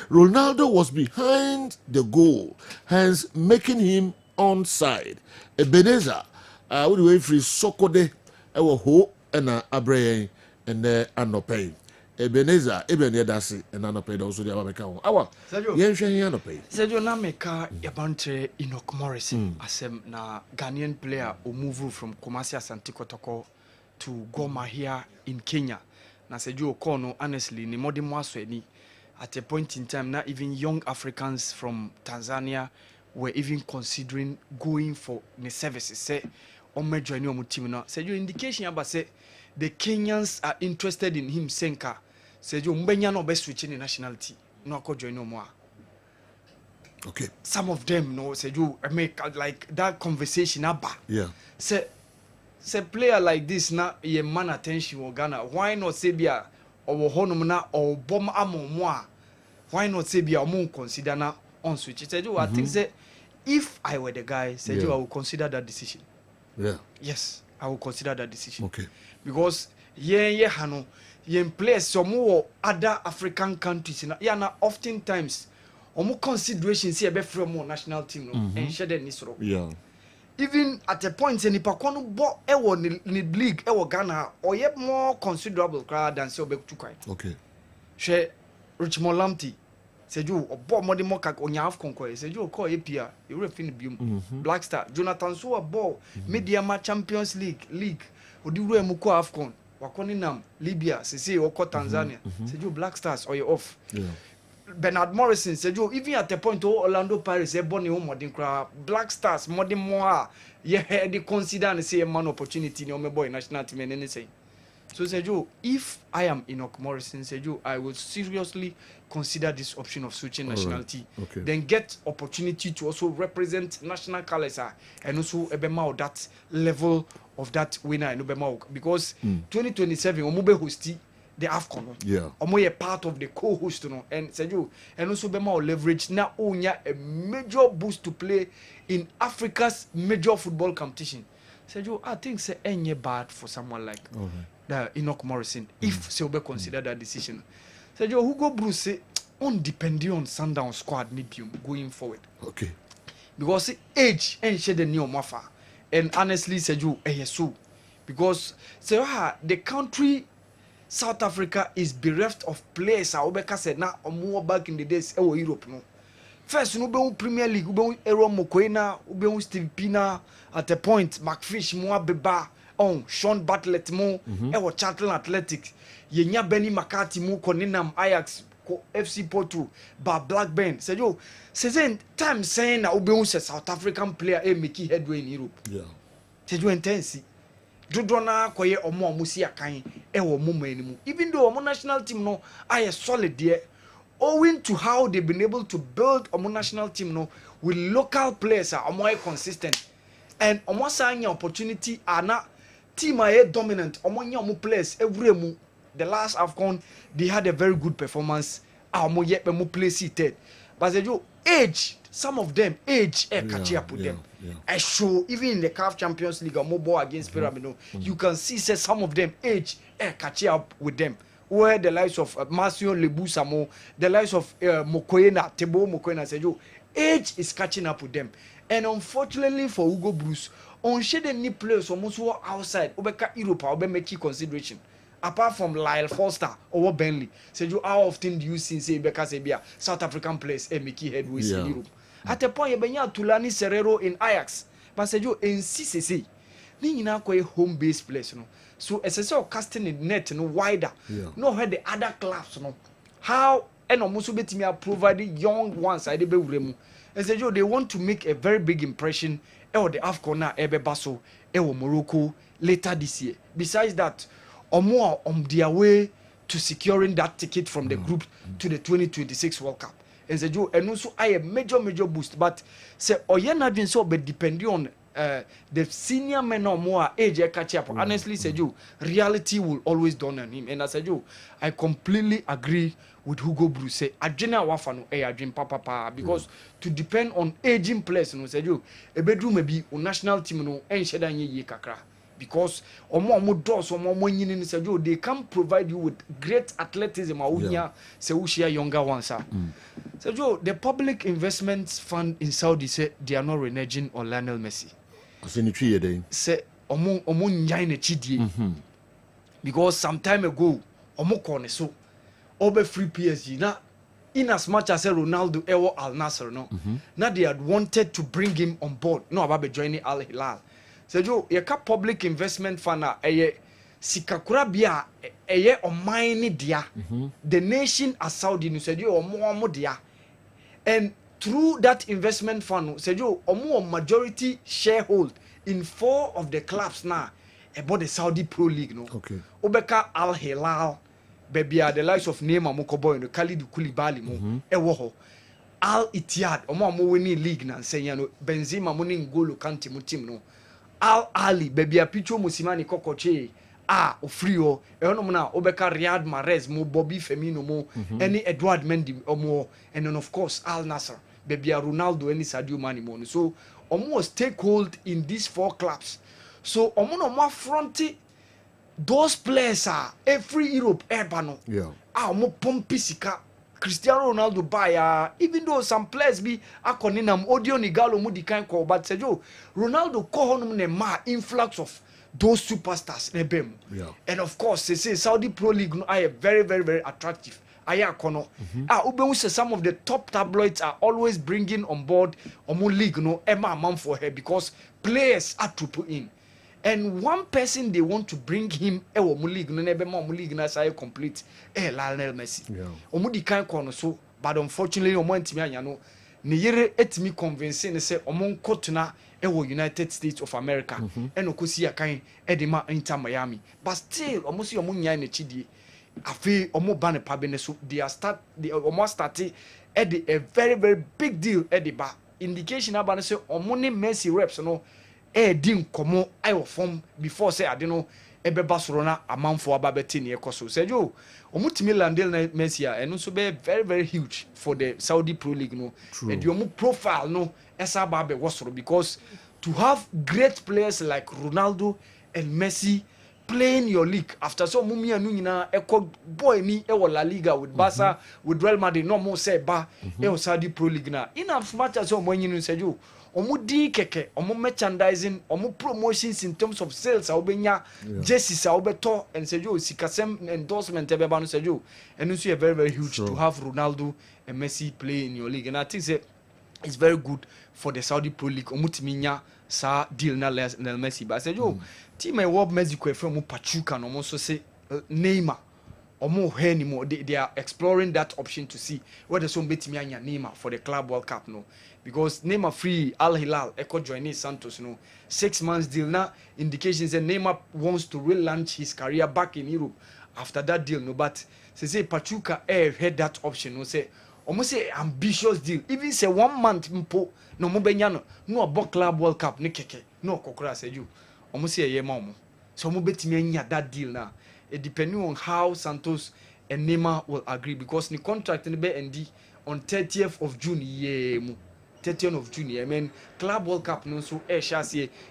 Ronaldo was behind the goal, hence making him onside. Ebenezer, would wait for Sokode, ewo ho ena abrayen ene anopay. Ebenezer, dasi ena anopay also the abameka ho. Awa. Yen hwe yen anopay.
Sergio na meka yabantre Enoch Morrison asem na Ghanaian player o move from Kumasi Asante Kotoko to Goma here in Kenya. Na Sergio Okono honestly ni modi mwaso eni at a point in time not even young Africans from Tanzania were even considering going for the services say on me join your team now. Sergio indication about say the Kenyans are interested in him Senka. Sergio mbenya no be switching the nationality. No ko join no more.
Okay.
Some of them no Sergio make like that conversation aba.
Yeah.
Say player like this na ye man attention in Ghana. Why not say bia or honum na or bomb amon? Why not say bia mo consider na on switch? Sergio, I think say if I were the guy, Sergio, I would consider that decision.
Yeah.
Yes, I will consider that decision.
Okay.
Because hano yen place some other African countries na oftentimes omo consideration say be from more national team no and share the nisro.
Yeah.
Even at a point any pakono bo ewo ni league ewo Ghana or yet more considerable crowd than say obe tukai.
Okay.
She Richmond Lamptey Seju obo mode mo ka onya AFCON ko Seju ko APA e refin biom Black Star Jonathan so ball media ma Champions League odi wura mu ko AFCON wakoni nam Libya sese wako Tanzania Seju Black Stars or you off Bernard Morrison Seju even at the point Orlando Pirates e boni ho modern kra Black Stars modern more ye dey consider and say man opportunity no me boy national team and say so Seju if I am Enoch Morrison Seju I will seriously consider this option of switching nationality then get opportunity to also represent national colors and also ebema that level of that winner in Obema because 2027 omube hosti the AFCON omo part of the co-host no and Seju and also bema leverage na onya a major boost to play in Africa's major football competition Seju I think say enye bad for someone like Enoch Morrison if se obe consider that decision Seju Hugo Bruce say on depending on Sundown squad medium going forward because age and share the new mafa and honestly Seju so because the country South Africa is bereft of players Obeka said na omo back in the days Europe no first no be Premier League be Ero Mokoena be Steve Pina at a point McFish mo beba on Sean Bartlett mo Charlton Athletics yenya Benny McCarthy mo Koninam Ajax ko FC Porto ba Blackburn Seju season time saying na obe South African player make headway in Europe Seju intense Dodona koye omo si akan wo moma animu even though omo national team no are solid there owing to how they've been able to build omo national team no with local players are more consistent and omo sanya opportunity ana team are dominant omo nya omo players every the last AFCON they had a very good performance omo yet mo play seated but Seju age some of them age catch up with them I show even in the CAF Champions League or mobile against Pyramid you can see say some of them age catch up with them where the likes of Marcio Lebusamo the likes of Mokoena Tebo Mokoena Seju age is catching up with them and unfortunately for Hugo Bruce on shade any players almost outside Obeka Europe obe make consideration apart from Lyle Foster or Burnley Seju how often do you see say Beka Sebia South African players make headway in Europe at a point yebenya Tulani Serrero in Ajax but Seju in CCC ni nyina ko home based place no so essential casting the net no wider no where the other clubs no how and almost betimi provide young ones I dey be wuremu Seju they want to make a very big impression or the AFCON na baso Morocco later this year besides that or on their way to securing that ticket from the group to the 2026 World Cup and Seju and also I a major boost but say oyena dream so be depending on the senior men or more age catch up honestly Seju reality will always dawn on him and I Seju I completely agree with Hugo Bruce say agena wafa no adwin papa because to depend on aging players no Seju e bedroom maybe on national team no ensheda nye kakra because omo doors omo nyini ni Seju they can provide you with great athleticism awunya se wo share younger ones Seju the public investments fund in Saudi say they are not reneging on Lionel Messi say omo nyai na chidie because some time ago omo kone so obe free PSG na in as much as Ronaldo ewo Al Nassr no now they had wanted to bring him on board no about joining Al Hilal Seju ye ka public investment fund na sikakura bia eye oman ni dia the nation as Saudi no Seju omo dia and through that investment fund Seju omo majority sharehold in 4 of the clubs now about the Saudi Pro League no obeka Al Hilal baby the likes of Neymar Mokoboy no Khalid Koulibaly mo ewo Al Ittihad omo winning league na nsenya no Benzema mo ni N'Golo Kante mo team no Al Ali baby Picho Musimani Kokoche ofrio no na obeka Riyad Mahrez mo Bobby Firmino mo any Edouard Mendy omo and then of course Al Nassr baby Ronaldo any Sadio Mane mo so omo stakehold in these 4 clubs so omo no mo fronti those players are every Europe no omo pompi sika Cristiano Ronaldo buy even though some players be akoninam Odion Igalo mu di kan call but Seju Ronaldo call honum ne ma influx of those superstars nebem and of course they say Saudi Pro League no are very attractive ayakono ube some of the top tabloids are always bringing on board omo league no ema man for her because players are to put in. And one person they want to bring him omo league no ebe ma omo league na say complete Lionel Messi. Omo di kan kono so but unfortunately omo ntimi anya no ne yere etimi convince ne say omo nkotuna United States of America and okosi akan edema Inter Miami but still omo si omo nya na chidie afi omo ban pabene so they almost started at a very very big deal at the ba indication about say omo ne Messi reps no din komo ayo form before say ade no ebe Barcelona amanfo ababeti ne ekoso sejo omo timi landel na Messi a eno so be very very huge for the Saudi Pro League no and the omo profile no esa ba be wosoro because to have great players like Ronaldo and Messi playing your league after so mumi anu nyina eko boy ni e La Liga with Barca with Real Madrid no mo say ba e Saudi Pro League na in as much as omo nyinu sejo omo di keke omo merchandising omo promotions in terms of sales obenya jerseys obeto and sejo sikasem endorsement ebe ba no sejo and so very very huge to have Ronaldo and Messi play in your league and I think say it's very good for the Saudi Pro League omo timinya sa deal na Messi ba sejo team e world Mexico from Pachuca no so say Neymar omo anymore they are exploring that option to see whether some betimi anya Neymar for the Club World Cup no because Neymar free Al Hilal echo joining Santos no 6 months deal na indications that Neymar wants to relaunch his career back in Europe after that deal no but say Pachuca had that option no say almost say ambitious deal even say 1 month mpo no mo benya no abo Club World Cup ne keke no kokora say you almost say yema omo so mo betimi anya that deal na it depending on how Santos and Neymar will agree because the contract in be end on 30th of June 30th of June I mean Club World Cup no so shall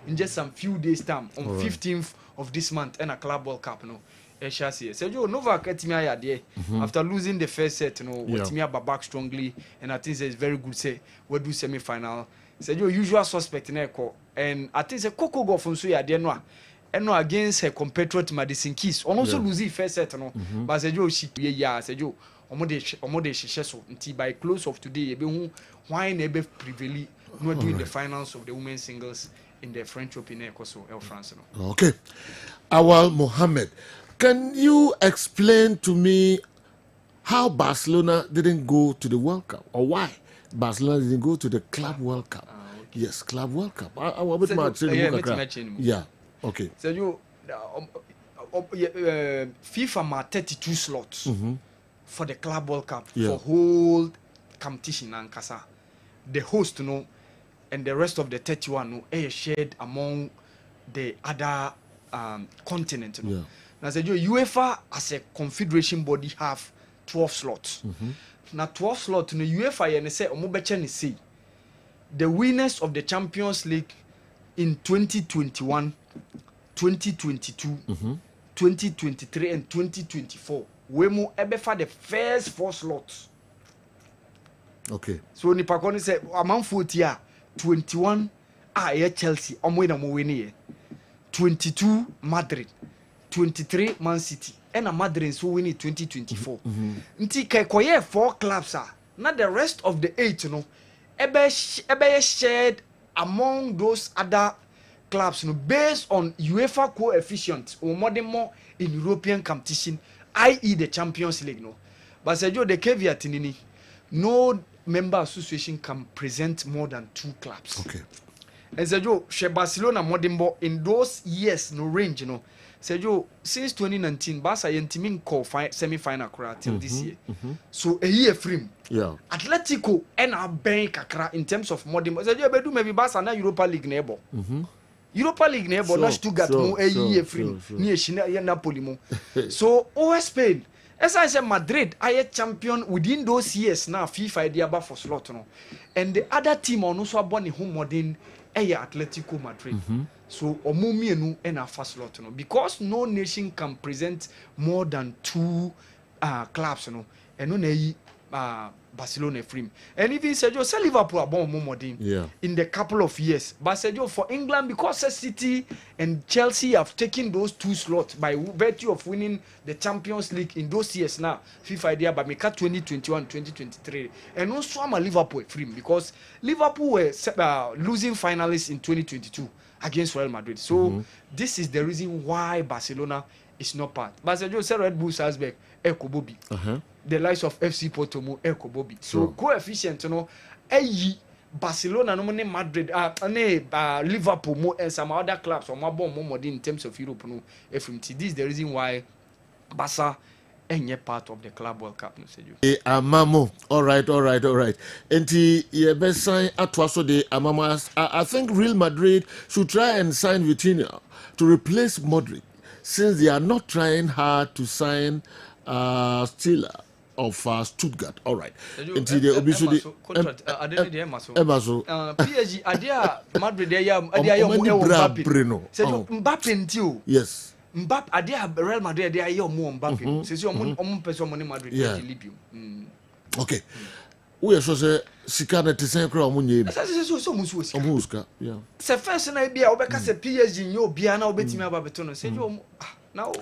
in just some few days time on 15th of this month and a Club World Cup no shall say so you Novak etimi aya there after losing the first set no etimi back strongly and I think it's very good say we do semi final say you usual suspect na eko and I think say Coco go from so ya there no against her compatriot Madison Keys also lose first set no but say you she ya say you omo de hyehyɛ so nti by close of today ebe hu why na ebe prevail no doing the finals of the women's singles in the French Open ekoso El France no.
Okay. Awal Mohammed, can you explain to me how Barcelona didn't go to the World Cup or why Barcelona didn't go to the Club World Cup? Okay. Yes, Club World Cup. I will bet my yeah. Okay.
So you FIFA ma 32 slots for the Club World Cup for whole competition and kasa. The host no and the rest of the 31 no shared among the other continent no. Now say UEFA as a confederation body have 12 slots. Now 12 slots no UEFA ye say omo beche ne say the winners of the Champions League in 2021, 2022, 2023 and 2024 we mo ebefa the first 4 slots.
Okay.
So ni pakoni say amanfo ti a 21 Chelsea omo na mo win 22 Madrid, 23 Man City and a Madrid so win 2024. Nti kai koye 4 clubs not the rest of the 8 no ebe shared among those other clubs no based on UEFA coefficient or more in European competition, i.e. the Champions League no. But Sergio the caveat nini no member association can present more than 2 clubs.
Okay.
And Sergio she Barcelona modembo in those years no range you know. Sergio since 2019 Barca yentimin call semi-final till this year. So a year frame.
Yeah.
Atletico and a bank kakra in terms of modern. Sergio bedu maybe Barca na Europa League neighbor. Europa League neighbor na Stuttgart mo a year frame. Ni China ya Napoli mo. So over Spain as I said, Madrid are a champion within those years now. FIFA idea about for slot no, and the other team on also born in home modern Atletico Madrid. So omumienu and a first slot no, because no nation can present more than 2 clubs no, and no Barcelona frame. And even Sergio say Liverpool are born more in the couple of years. But Sergio for England, because City and Chelsea have taken those 2 slots by virtue of winning the Champions League in those years now. FIFA idea by make 2021, 2023. And also I'm a Liverpool frame because Liverpool were losing finalists in 2022 against Real Madrid. So this is the reason why Barcelona is not part. But Sergio said Red Bull Salzburg, Eko Bobby. The likes of FC Porto mo Eko Bobby. So coefficient, you know, Barcelona, no Madrid, Liverpool, mo and some other clubs or more in terms of Europe. No, FMT. This is the reason why Barca any part of the Club World Cup. No,
Amamo. All right. And the best sign at also the Amamas. I think Real Madrid should try and sign Vitinha to replace Modric, since they are not trying hard to sign Stiller of Stuttgart. All right. Until the obviously
PSG adia Madrid adia Mbappe
yes.
Mbappe adia Real Madrid adia Mbappe. C'est on person money Madrid Libya.
Okay. We are so say Sikana Tisen Kra Munye.
So
Muska. Yeah.
C'est first na bia obeka se PSG nyo bia na obetimi ababeto no. Say you now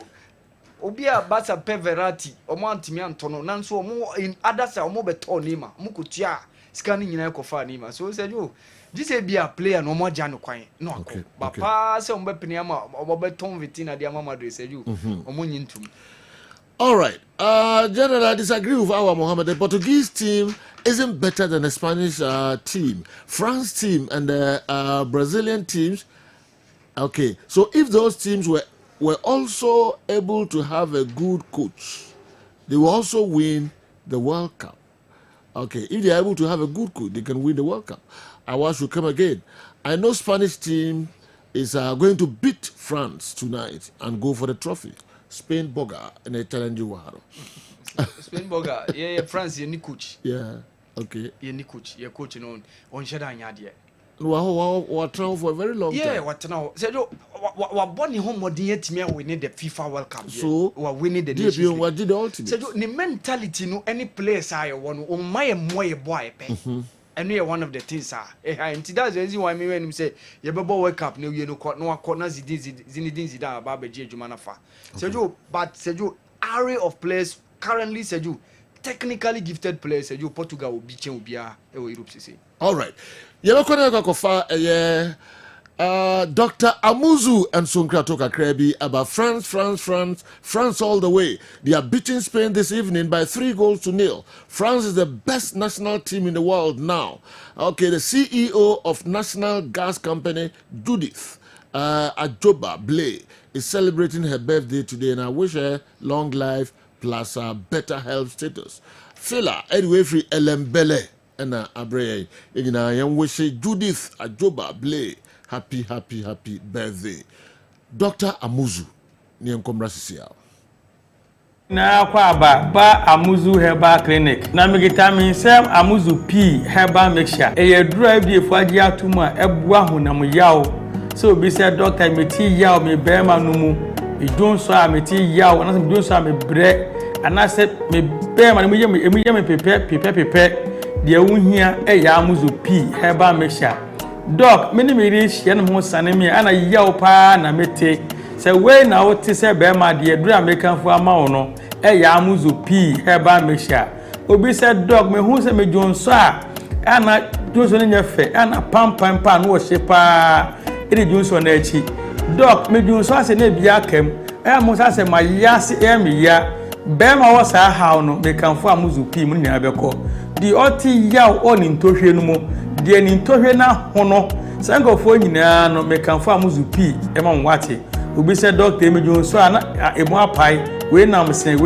Obia Basa Peverati, Omanti Antono, Nanso, in others are more beton Nima, Mukutia, scanning in Ecofa Nima. So said you, this be a player no more Jano Quine. No, okay. But pass on Bepiniama or Beton Vitina, the Amama, said you, Omonin to me.
All right. General, I disagree with our Mohammed. The Portuguese team isn't better than the Spanish team, France team, and the Brazilian teams. Okay. So if those teams were also able to have a good coach, they will also win the World Cup. Okay, if they are able to have a good coach, they can win the World Cup. Awas will come again. I know Spanish team is going to beat France tonight and go for the trophy. Spain Boga and a challenge you.
Spain Boga, yeah, France, you need coach.
Yeah, okay.
You need coach, you're coaching on Shadan Yadia.
What travel for a very long time.
Yeah, what now? Said you, what bonny home what the we need the FIFA World Cup.
So,
we need the Nations League.
What did the ultimate?
Said you, the mentality no any place I want on my boy pay. And we are one of the things and that's the reason why me when him say you better World Cup no you no corner Zinedine Babe Jumanafa. Said you, but said you array of players currently said you technically gifted players said you Portugal will be Ubia Europe say.
All right. Dr. Amuzu and Sonkra Toka Krebi about France all the way. They are beating Spain this evening by 3-0. France is the best national team in the world now. Okay, the CEO of National Gas Company, Judith Ajoba Blay, is celebrating her birthday today, and I wish her long life plus better health status. Fila, anyway, free Elembele. And Abre, and I am wishing Judith Ajoba Blay happy birthday. Dr. Amuzu, Nyankomra Sisia.
Na kwaba ba Amuzu Herbal Clinic. Na megitami sem Amuzu P Herbal Mixture. Eye dura bi efuaji atuma ebua honam yaw. So bi say doctor meti yaw me bema no mu. Idonso a meti yaw, na idonso a me bre. Ana se me bema no mu ye me pepe. The Unia Amuzu P Herbal Mixture. Doc, many rich and more sanemi and a yaw pa na mete. Say, way now to say Bema, dear Dramacan for a maono, Amuzu P Herbal Mixture. Obi said, Doc, me who say me John Sa, and I do so in your face, and a pan worship. It is Johnson Echi. Doc, me John Sa, and Nebiakem, and must say my yassi ya. Bema was a how no, they can for Amuzu P Munabeko. The oti yaw on in Toshe no more, the in Toshe na hono, Sango for Nina no make can for Amuzu P, Emma Wati. Ubi said Doctor me John Swan a more pie, when I'm saying.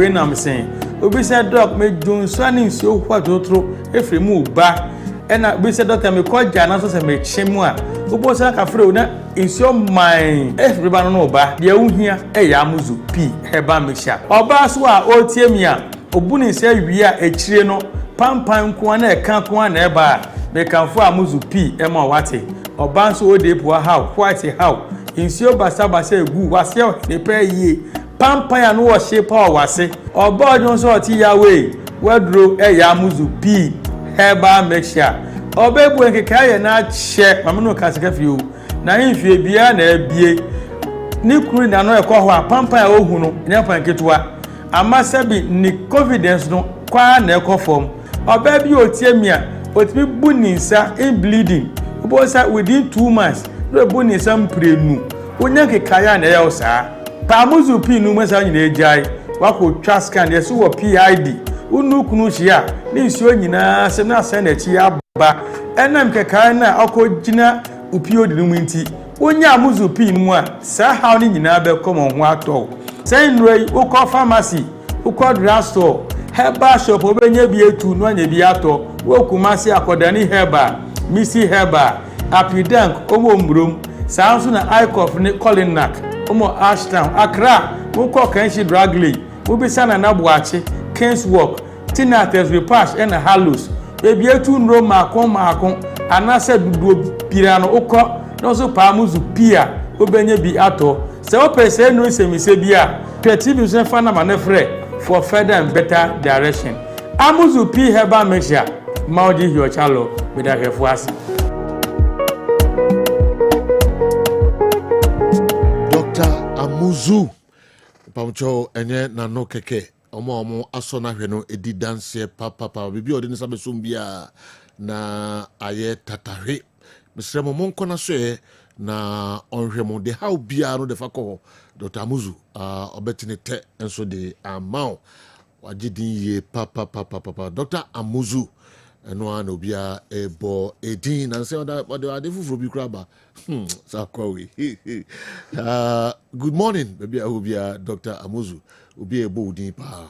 Ubi said Doc me John Swan in so what otro, if we move back, and we said Doctor me call Janasos and make Shemwa, who was like a frona in so mind, everybody know ba, the own here, Amuzu P, Herbal Mixture. Obaswa, O Tiemia, Obuni say we are a trino. Pampan kwana eka kwana eba me kanfo Amuzu P Emma Wate obanso ode po how quite how insio basa egu wase ne pe yi pampan ya no wo she pa wase obo jonso oti yawe wadro Amuzu P Herbal mixture obebu nkeka ye na che mamno kasika fiu na himfie bia na ebie ni kuru na no ekọ ho apampa a ohu no nya panketwa amasabi ni confidence no kwa na ekọ form obebi otiemia otimi bu ni nsa in bleeding obosa within 2 months no bu ni nsa mprenu onya nkeka ya na ye osa pa Amuzu P nu masa nyina ejai wako trascan yeso wo PID unu kunu hia ni nsuo nyina se na asa na chi aba enam keka na akogina upio de mu nti onya Amuzu P mu a sa haw ni nyina be komo ho ato say nrei ukọ pharmacy ukọ drugstore Herbal shop obenye bi etu no anya bi ato wokumasi akodani Herbal misi Herbal apidank omo mbrom sa nso na icof ni Colinac omo Ashtown Accra ukọ kanshi dragley ubisana na buache Kingswalk Tinates Repash and Hallows ebi etu nro makon anase dudu pirano ukọ no so pa Amuzu Pia obenye bi ato se opese no semise bia creative so fa na manefre for further and better direction Amuzu P Herbal mixture maudi hio chalo bida kefuasi
Dr. Amuzu pamcho enye na no keke omo aso na hwe no edi dance papa bibi odi ne sabe sombia na aye tatahwe mesre mo monko na so na onhwe mo de how bia no de fakọ Dr. Amuzu obetine te enso de amount wagidin ye papa Dr. Amuzu eno an obia ebo edin na say oda ade fufuro bi kra ba sakwawe good morning baby obia Dr. Amuzu obia ebo odin pa.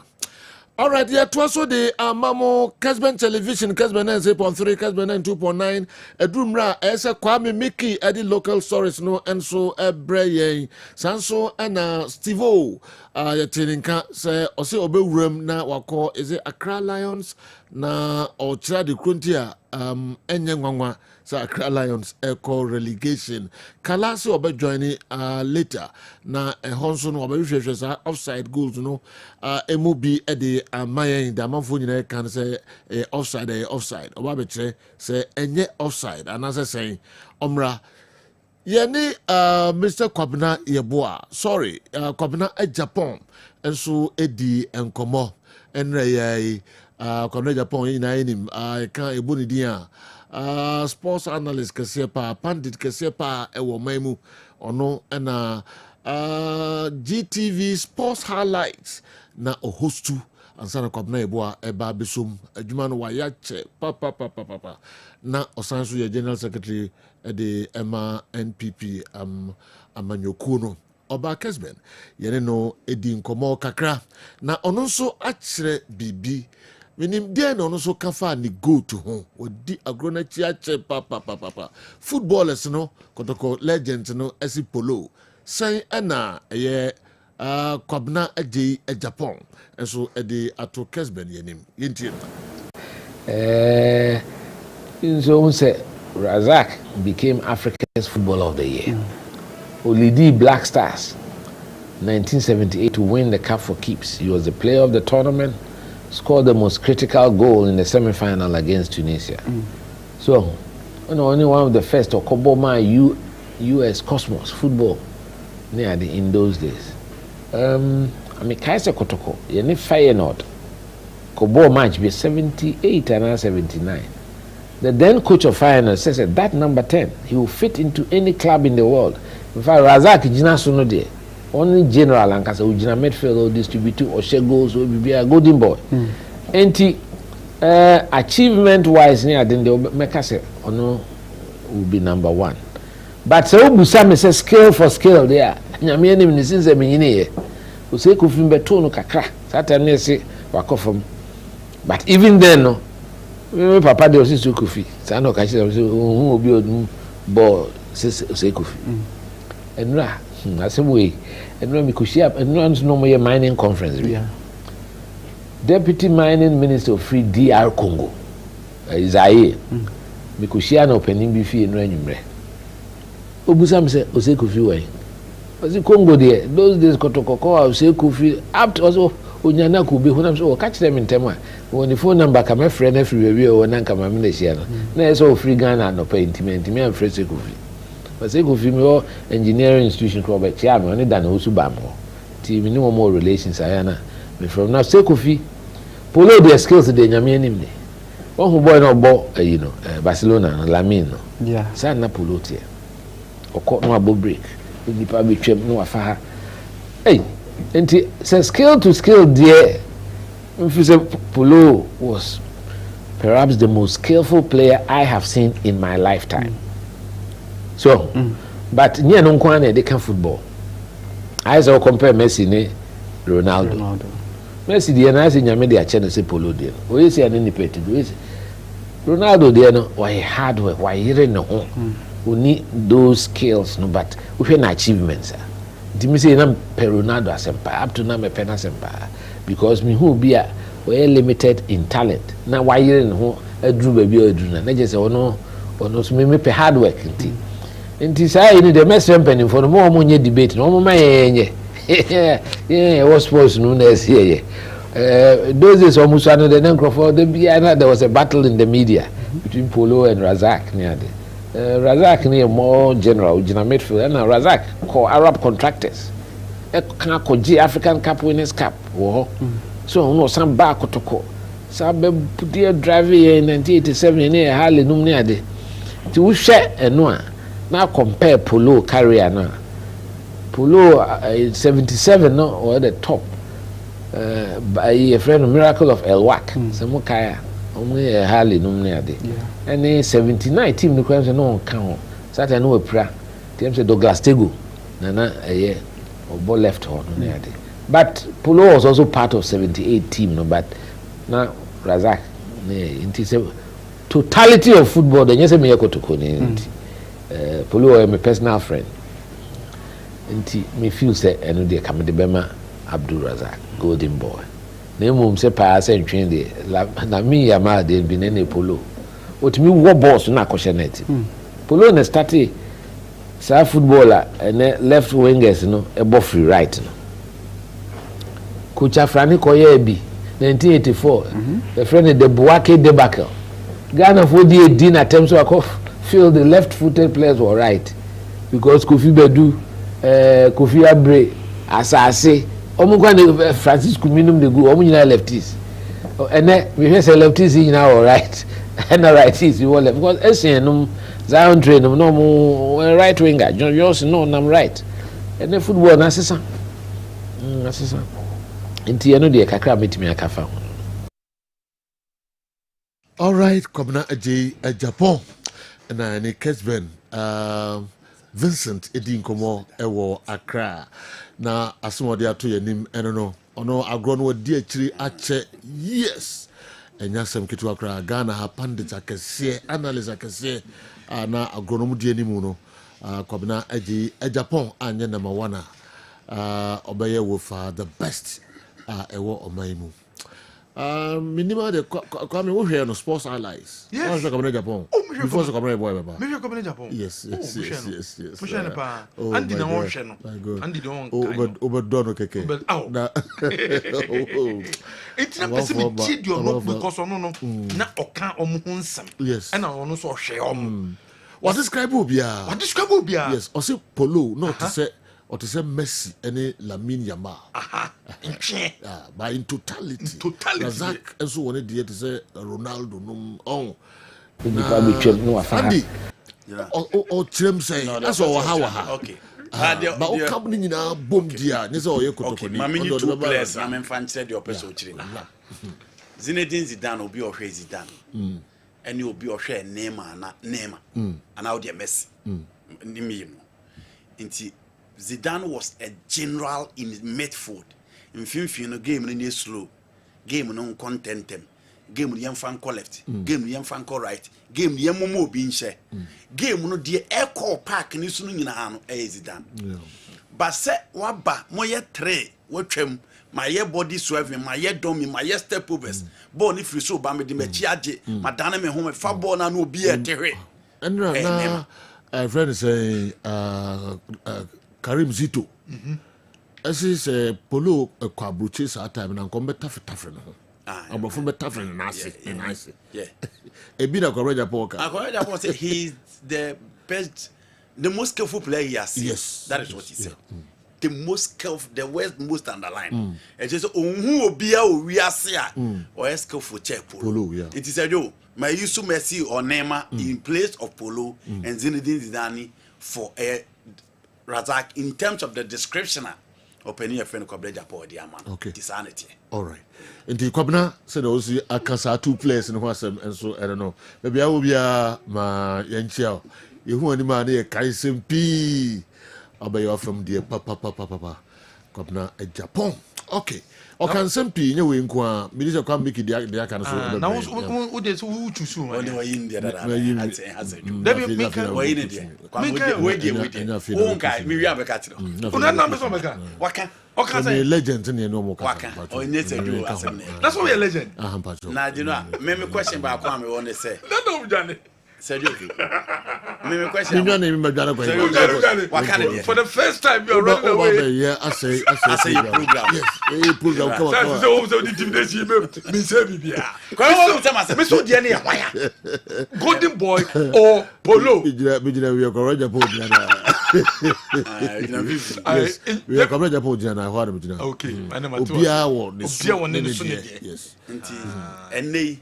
All right, yeah, twas the Mamo Kessben television, Kessben 9.3, Kessben 2.9, Edumra, Esa Kwame Mickey, Eddie local stories, no, and so Braye, Sanso, and Stivo, Yatinka, say, or say, Obe Room, na wako, is it Accra Lions, na, or Chadi Kruntia, Enyangwa, sa Accra Lions, Echo relegation. Kalasi Obe joining later, na Honson, Obe Refreshers, offside goals, no, MOB, Eddie. Mayen da manfo nyina kan say offside oba betre say enye offside anase say omra ye ni Mr. Kwabena Yeboa sorry Kwabena Japan enso edi enkomo enre ye Kwabena Japan nyina enim kan eboni dia sports analyst kese pa pandit kese pa ewo maimu ono na GTV sports highlights na ohostu ansana Kwabena Yeboa eba besum adwuma no wayache papa na osanso ye general secretary de Emma NPP amanyoku no oba Kessben yene no edi nkomo kakra na ono nso akyere bibi menim dia na ono nso kafa ni go to ho odi agrona chiache papa footballers no kotoko legends no esi polo sai na ye Kwabena Eji Japan and so Eddie ato Kessben yenim yintie
so say Razak became Africa's Footballer of the Year. Olidi Black Stars 1978 to win the cup for keeps. He was the player of the tournament, scored the most critical goal in the semi-final against Tunisia. So, only one of the first to Koboma US Cosmos football in those days. I mean, Kaiser Kotoko, you Feyenoord, Kobo match be 78 and 79. The then coach of Feyenoord says that number 10, he will fit into any club in the world. In fact, Razak Jina Sunode, only general and Kasa Ujina midfield or distributor or share goals will be a golden boy. And achievement wise, near then the Mekase ono will be number 1. But so Busam says scale for scale there. Nyame ni since menyine ose kofim beto no kakra Saturday say wakofom but even then no me papa de ose kofi sa no ka say hu obi odum ball ose kofi enra asem we enra mi koshia enra no mo mining conference bi Deputy Mining Minister of Free DR Congo Isaie mi koshia no penim bi fi enra nwumre obusam say ose kofi we was in Congo there. Those days Kotoko I say Kofi up to also onyana ko be hunam so catch them in tema won the phone number ka my friend every we o na nka ma me na hia no na so free Ghana no pa intimate me am free Sekofi but Sekofi me engineering institution ko be chia me oni da na osu ba mo ti me ni more relations ayana me from now Sekofi polo their skills de nyame anim de one who boy no bo you know Barcelona no Lamine no
yeah
sa na polo tie okọ no abo break nipa be twem no afa ha hey and say skill to skill there Polo was perhaps the most skillful player I have seen in my lifetime. So but near no kwane they can football. I say compare Messi ne Ronaldo. Messi dey na say nyame dey ache no say Polo dey. O yesi an ni peti do yesi. Ronaldo dey no why hard work, why yire no ho. We need those skills no but we have achievements. Dimi say na per Ronaldo asempa up to na me pen asempa because me who be a we limited in talent. Na why yire no ho adru ba bi adru na je say ono so me pe hard work nti say ni the best champion for no mo nye debate no mo ma yenye yeah was sports no na see those days almost no the Nkrofo there was a battle in the media between Polo and Razak near there. Razak near more general Gina Midfield and Razak call Arab contractors can call African Cup Winners' Cup so no some back to some dear driver in 1987 near Harley num near there to share and no now compare Polo career now Polo 77 no or the top by a friend of Miracle of El Wak some kaya only a Harley num near there and 79 team no crime no count Saturday no pra team say Douglas Tego nana a year or ball left horn near there but Polo was also part of 78 team no but now Razak into totality of football then yes me yako to Polo is my personal friend nti me feel say eno dey come the bema Abdul Razak golden boy na mum say pa say ntwen dey na me ya ma dey bi na Polo otimi wo boss na akoshe net Polo na start sa footballer and left wingers no e bo free right no coach Afrani koye bi 1984 the friend the Buake debacle Ghana for the 18 attempts to feel the left-footed players were right because Kofi Bedu, Kofi Abre, Asase, Omukwane Francisco Minum de Gu, Omunyina lefties. And then we say lefties in now right, and the righties you want because SNM Zion train no more right winger. John Jones no, I'm right. And the football na sisa. Na sisa. Inti eno de kakra metimi akafa.
All right, komna a Japan. Na ne Kessben Vincent Edin Komo ewo Accra na asomode ato yanim eno no ono agro no wadi akiri ache yes enya sem kitu Accra Ghana ha pandit akese analyst akese na agro no mudi animu no komna agi Japan anya number 1 obeye wo for the best ewo omaimu minima de come we hear no sports allies.
Yes.
Come to Japan. Before so come boy baba.
Me come to Japan.
Yes.
Pushana pa. Andi na won hwe no. Andi don
kai. Obedo no keke.
Na. It's not person me tid your no because ono no na oka omo ho nsam.
Yes.
And ono so hwe omo.
What describe obia?
What describe obia?
Yes. O say Polo no to say or to say Messi and Lamine Yamal. But in totality. Razak and so on to say Ronaldo no Andy. Or Trim say that's all how.
Okay.
But o company in our boom dear. This all you could
okay. Mammy, two players. I'm fan said your person. Zinedine Zidane will be or Zidane. And you will be or share Neymar, and now the Messi. Zidane was a general in midfield. In FIFA, game in slow, game no content them, game no fan left, game no fan right, game no momo being share, game no the echo park ni sunu nyina no Zidane. But say waba moye three, watchem my body swerving, my dummy, my step overs, born if you so ba me di me chiaje, madana me home fa ball na no be a tere.
And now, a friend say Karim Zito. say polo kwabruches at time and come tafre no. I'm from tafre nice.
Yeah.
A bit of Korea Poker.
Korea say he's the best, the most skillful player he has seen.
Yes.
That is what he said. The most skillful, the West most underlined. And just who will be our we are seeing or skillful check polo.
Yeah.
It is a joke. My Yusu Messi or Neymar in place of Polo and Zinedine Zidane for a Razak in terms of the description of Penny friend Kobreja Paul Diamond.
Okay.
Insanity.
All right. And the Kobna said also I can say 2 players in Wasam and so I don't know. Maybe I will be my Yanchao. You want him a Kaisen P. I'll be off from the papa. Kobna a Japan. Okay. O kan sempi nye we nko a me dey kwa make dia kan so
na wo dey so wo chusu ma
oni we yin dia da
David Mika
we yin dia kwa we dey o nka me wi abeka tiro
una na me so meka
waka o kan
say legend ne no mo ka
waka o nye say do asem ne
that's why we are legend
na you know me question ba kwa me won say
no jane
seriously me question
me me dwana kwa
for
the first time you are running away
yeah I say
program
yes program come on
so the intimidation me say bibia me so dia na wire golden boy or polo
bijira we Korea po dia na yes we Korea po dia na ho bijira
okay
obia wo ne
so
yes ennei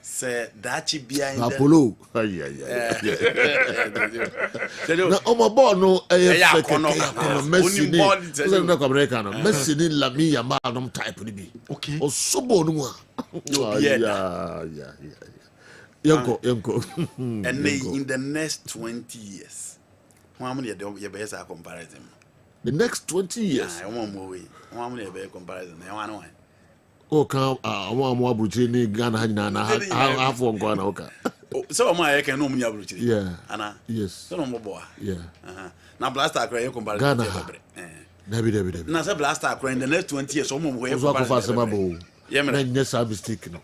say dachi bia in
Apollo na omo ball no Messi ni so na America no Messi ni Lami Yamal no type ni bi
okay
o sobo no yeah yanko
and in the next 20 years how many you be say comparison
the next 20 years
one more way how many be comparison one
o kan awon abuchi ni Ghana hanyina na half on go na oka
so ma ye kan no mu ni abuchi
yeah
ana
yes
so no mo boa
yeah
na blaster akra ye comparison
David
na say blaster akra in the next 20 years so mo we
so ko fa se mabo na nye service stick no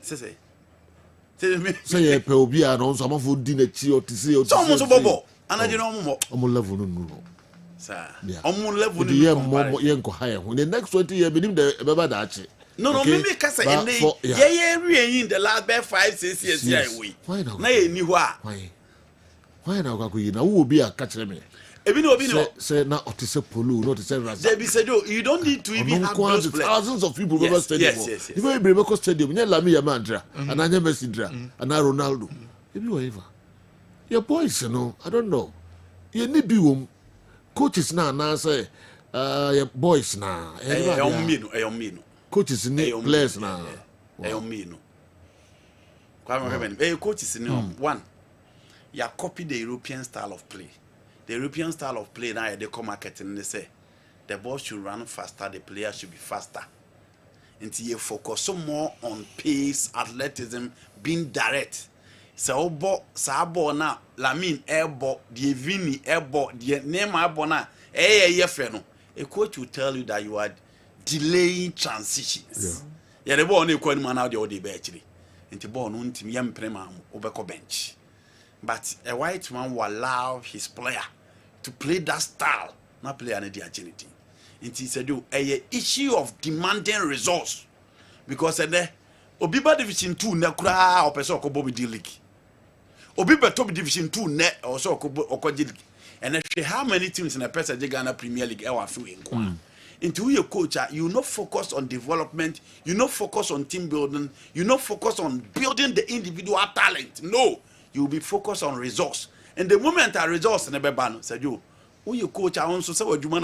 say
ye pe obi a no so amafo di na chi o tisi o
so mo so bobo ana je no mo
o level no
sir
on level ni yenko higher in the next 20 years minim the beba da achi
no me ka say ye in the last 5-6 years here we na ye ni ho a
why na kwa kuyi na wo obi a ka kire me
ebi no
say na otise polo no otise Razak
they be said you don't need to even have those players.
Thousands of people over stadium
yes.
Even if Bremeko stadium nya Lami Yamal dra ananya Messi dra ana Ronaldo ebi whatever your boys no I don't know you need be coaches na say your boys na
eyomino
coaches ni players na
eyomino kwa me coaches ni one ya copy the European style of play. The European style of play now they come marketing they say the ball should run faster, the player should be faster. Until you focus more on pace, athleticism, being direct. So ball na Lamin airball, the Vini airball, the name airball na no. A coach will tell you that you are delaying transitions. Yeah, the ball no kwani man out the other actually. Until ball no team yam prema obeko bench. But a white man will allow his player to play that style, not play any agility. It is a issue of demanding results. Because Obiba Division 2 ne kura or person ko bobi league. Obiba top Division 2 ne also ko league. And how many teams in a person Ghana Premier League are few into your coach, you not focus on development, you not focus on team building, you not focus on building the individual talent. No. You be focused on results. And the moment our results never ban, said you, who you coach our own so what you man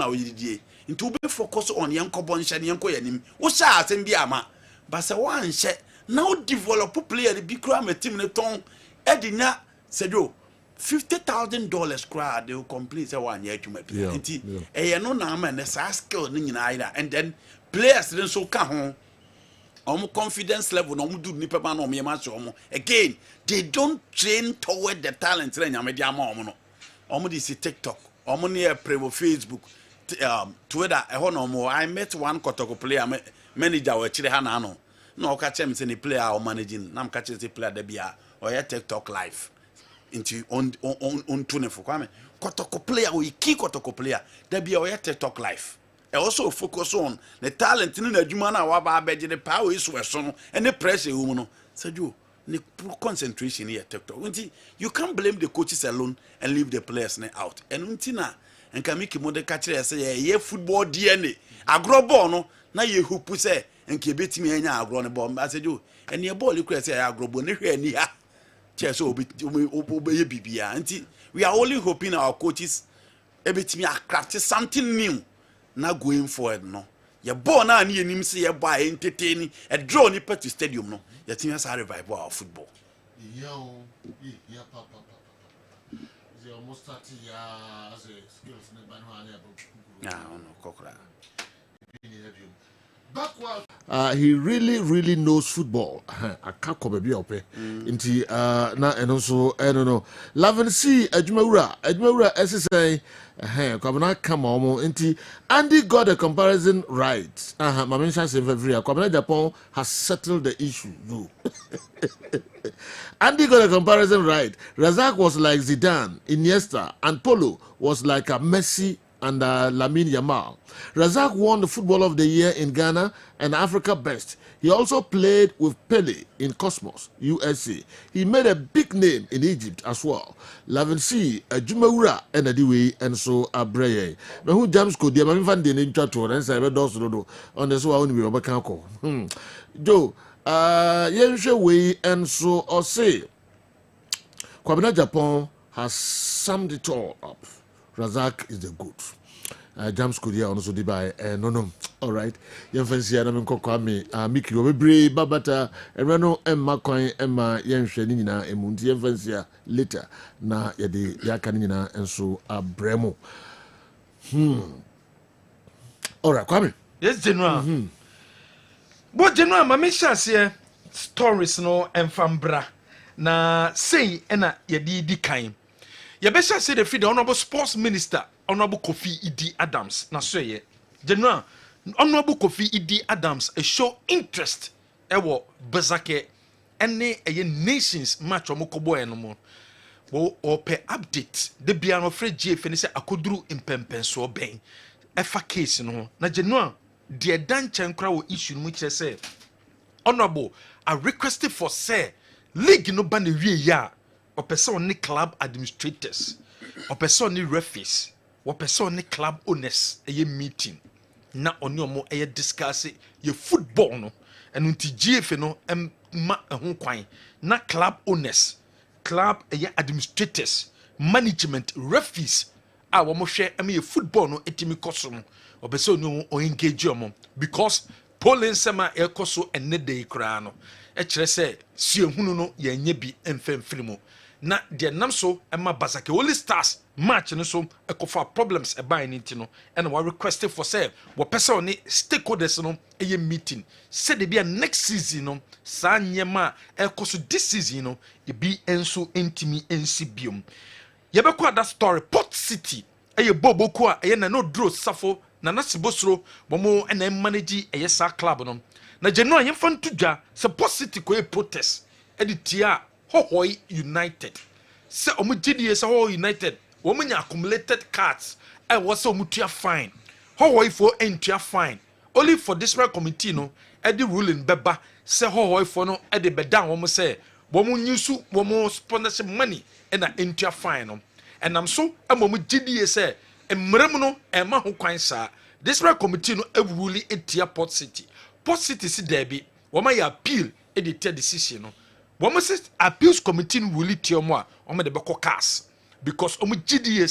into be focused on yanko boncha yanko yanim, what shall be ama. But say one share now develop player the big crime a team ton Edina said you $50,000 crowd they will complete say 1 year to my play. And no nama and the skill either. And then players then so come home. Confidence level no do nipa man no me match again they don't train toward the talent na media no omo see TikTok omo near premo Facebook Twitter I met one Kotoko player manager we chire ha na no ka chem say ni player o managing na am ka chere say player da bia or TikTok live into on for kwame kotoko player we key kotoko player there be our TikTok life and also focus on the talent in the adwuma na wa ba beje the power is so no and the pressure hu no sajo ni concentration here TikTok you can't blame the coaches alone and leave the players out and untina and can make mode catch say ye football DNA agro ball no na ye hoop say and ke betimi anya agro no ball sajo and ye ball you say agro ball ni hwe ni ha so we are only hoping our coaches ebetimi craft something new na going forward no your ball na ni enim say your boy entertaining a draw ni pet to stadium no your team has revive our football
papa is almost 30 years skills ne ban ho anya
no kokra
he really knows football. I can't come baby up into na and also I don't know. Lavin C Ejumura SSA Kwabena come on into Andy got a comparison right. Mama say every Kwabena Japan has settled the issue. No. Andy got a comparison right. Razak was like Zidane, Iniesta, and Polo was like a Messi and Lamine Yamal. Razak won the Football of the Year in Ghana and Africa Best. He also played with Pele in Cosmos, USA. He made a big name in Egypt as well. Lavency, Jumaura, and Adiwe, and so Abreye. Now who jams could the Mammy Van Den in Chato and Cyber Dosso on the Swa only Robert Kanko. Joe, Yensha way and so or say Kwabena Japan has summed it all up. Razak is the good. James could hear also by no. All right. Young fancy and I'm Kwame, Mickey, Obebre, Babata, and Rano, Emma Coin, Emma, Yan Shenina, and Munti, and fancy later. Na Yadi Yakanina, and so Bremo. All right, Kwame.
Yes, General. But General, my mission here stories no and fambra. Na say, ena yadi kind. Yabesha said the Honorable Sports Minister, Honorable Kofi Idi Adams. Na so ye. General, Honorable Kofi Idi Adams show interest ewo bezake ene eye nations match omokobo enomo. Wo ope update de bia no free GF ni se akoduru impempenso ben. Efa case no. Na General, de dan chenkra wo issue mu kire say Honorable I requested for say league no ba na wie ya. Or person ni club administrators, or person ni referees, or person ni club owners a meeting. Na oni omo a discuss ye football no, and unti GF no ma kwan. Na club owners, club a administrators, management, referees. Wamo share ye football no etimi koso or person no or engage omo because polling sema e koso enne dey kra no. E kire say sie hunu no ye nya bi emfemfirimo. Na de nam so ema basake only stars match no so ekofa problems e ban ni ti no and we requested for say wo person oni stakeholders no e meeting said de bia next season no sa nyema ekoso this season no e bi enso entimi ensi biom ye be kwa that story Port City e boboku a e na no draw safo na nasibosro bomo e na manage e sa club no na January ye fan tudwa se Port City ko e protest e di tia Hohoi United. Se omugidi se Hohoi United. Womunya accumulated cards. And was omutia fine. Hohoi for entria fine. Only for this committee no. Edi ruling beba. Se Hohoi for no. Edi bedan womu say. Womu nyusu. Womu sponsorship money. Ena entria fine no. And I'm so. Omugidi se. Emremu no. Ema hukwain sa. This committee no. Ruli etia Port City. Port City si derby. Woma ya appeal. Edi tia decision no. Woman says appeals committee will lead to more on the Bako cast because GDA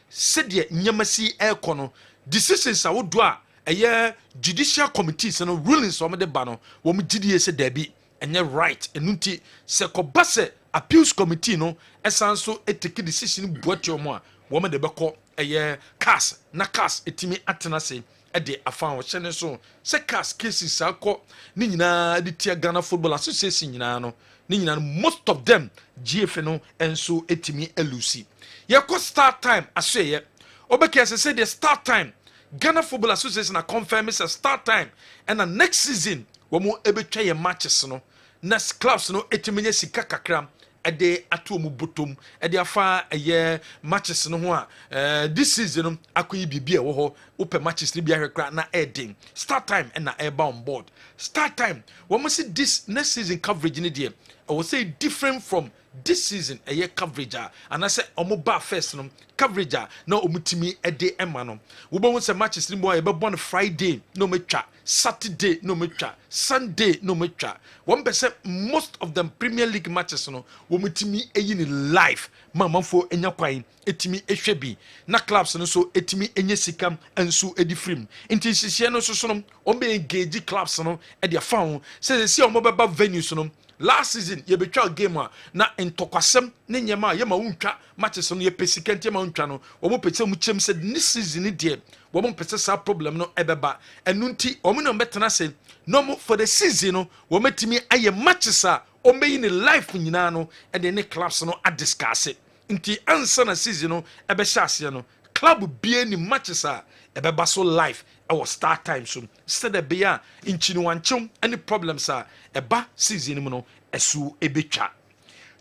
said the Yamasi Aircono decisions I would do a year judicial committees and rulings on the banner. Woman GDA said there be and you're right and nunti Sekobase appeals committee no esanso take decision brought your more woman the Bako a year cast na cast etimi atenase. Ede afan chene so se cast cases akọ ni nyina de tia Ghana Football Association nyina no ni nyina most of them GF no enso etimi elusi ye ko start time aseye obeke say the start time Ghana Football Association na confirm say start time and the next season wo mo ebetwa ye matches no next clubs no etimi nya sika kakra
ɛde ato mu botom ɛde afa ɛyɛ matches no ho a this season no akɔyi biribi ɛwɔ hɔ wopɛ matches no bi ahwɛ kora na ɛden start time ɛna ɛba on board start time wɔn si this next season coverage no deɛ ɛwɔ sɛ different from this season ɛyɛ coverage and I say ɔmo ba first no coverage na ɔmo timi ɛde ɛma no wobɛhu sɛ matches no mu a yɛbɛbɔ no Friday na ɔmo atwa Saturday na ɔmo atwa Sunday na ɔmo atwa wɔn pɛ sɛ most of them Premier League matches no wɔn timi ɛyi ni live ma amanfo enya kwan etimi ehwɛ bi na clubs no so etimi enye sika nso edi film nti nhyehyɛ no so no wɔn bɛ engage clubs no ɛde afa ho sɛ sɛ ɔmo bɛba venues no last season you betwa game na ntokwasem ne nyema ye ma wontwa matches no ye pesikenti ma wontwa no wo mo pese mu chem said this season die wo mo pese sa problem no ebeba enu nti wo mo no betena se no mo for the season no wo metimi aye matches a o meyi ne life nyina no e de ne clubs no a discuss nti ansa na season no ebe hya ase no club bie ni matches a ebeba so life our start time so instead of be a inchini wanchum any problems are eba season mu no esu ebetwa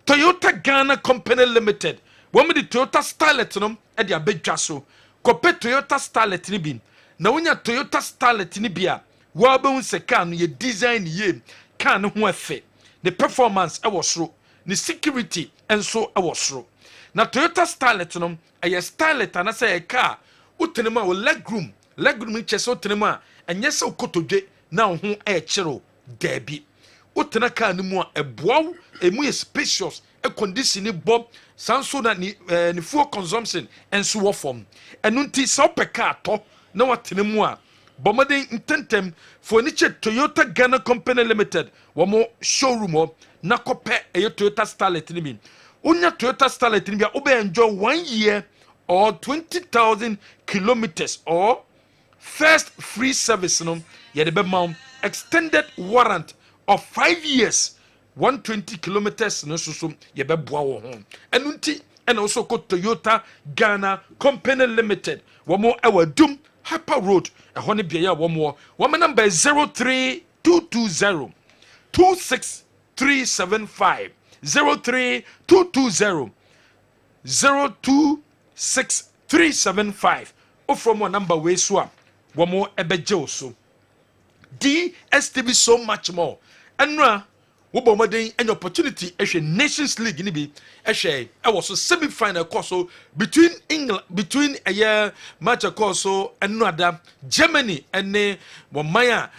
Toyota Ghana Company Limited wo me the Toyota Starlet no e de abetwa so kope Toyota Starlet ni bi na wonya Toyota Starlet ni bi a wo be hu se car no ye design ye car no ho efe the performance e wo soro the security enso e wo soro na Toyota Starlet no e Starlet ana say e car utenema wo legroom cheso tenema enye se okotodwe na ho e chiro debi utena ka ni mu a eboaw emu ye spacious e condition ni bob sanso na ni fuel consumption enso wo form enu nti so peka ato na watena mu a bomodin intentem for ni Toyota Ghana Company Limited wo mo showroom o na kope e Toyota Starlet ni bi unya Toyota Starlet ni bi a obe enjoy 1 year or 20,000 kilometers or first free service no yede be mount extended warrant of 5 years 120 kilometers no so ye be boa wo ho enu nti ena also ko Toyota Ghana Company Limited wo mo ewadum Herbal Road ehɔ ne bia ya wo mo number 03220 26375 03220 026 from one number way so one more ebeje so DSTV so much more enra wo bomodin any opportunity ehwe Nations League ni bi ehwe e was so semi final course so between England between a year match course so enada Germany ene womaya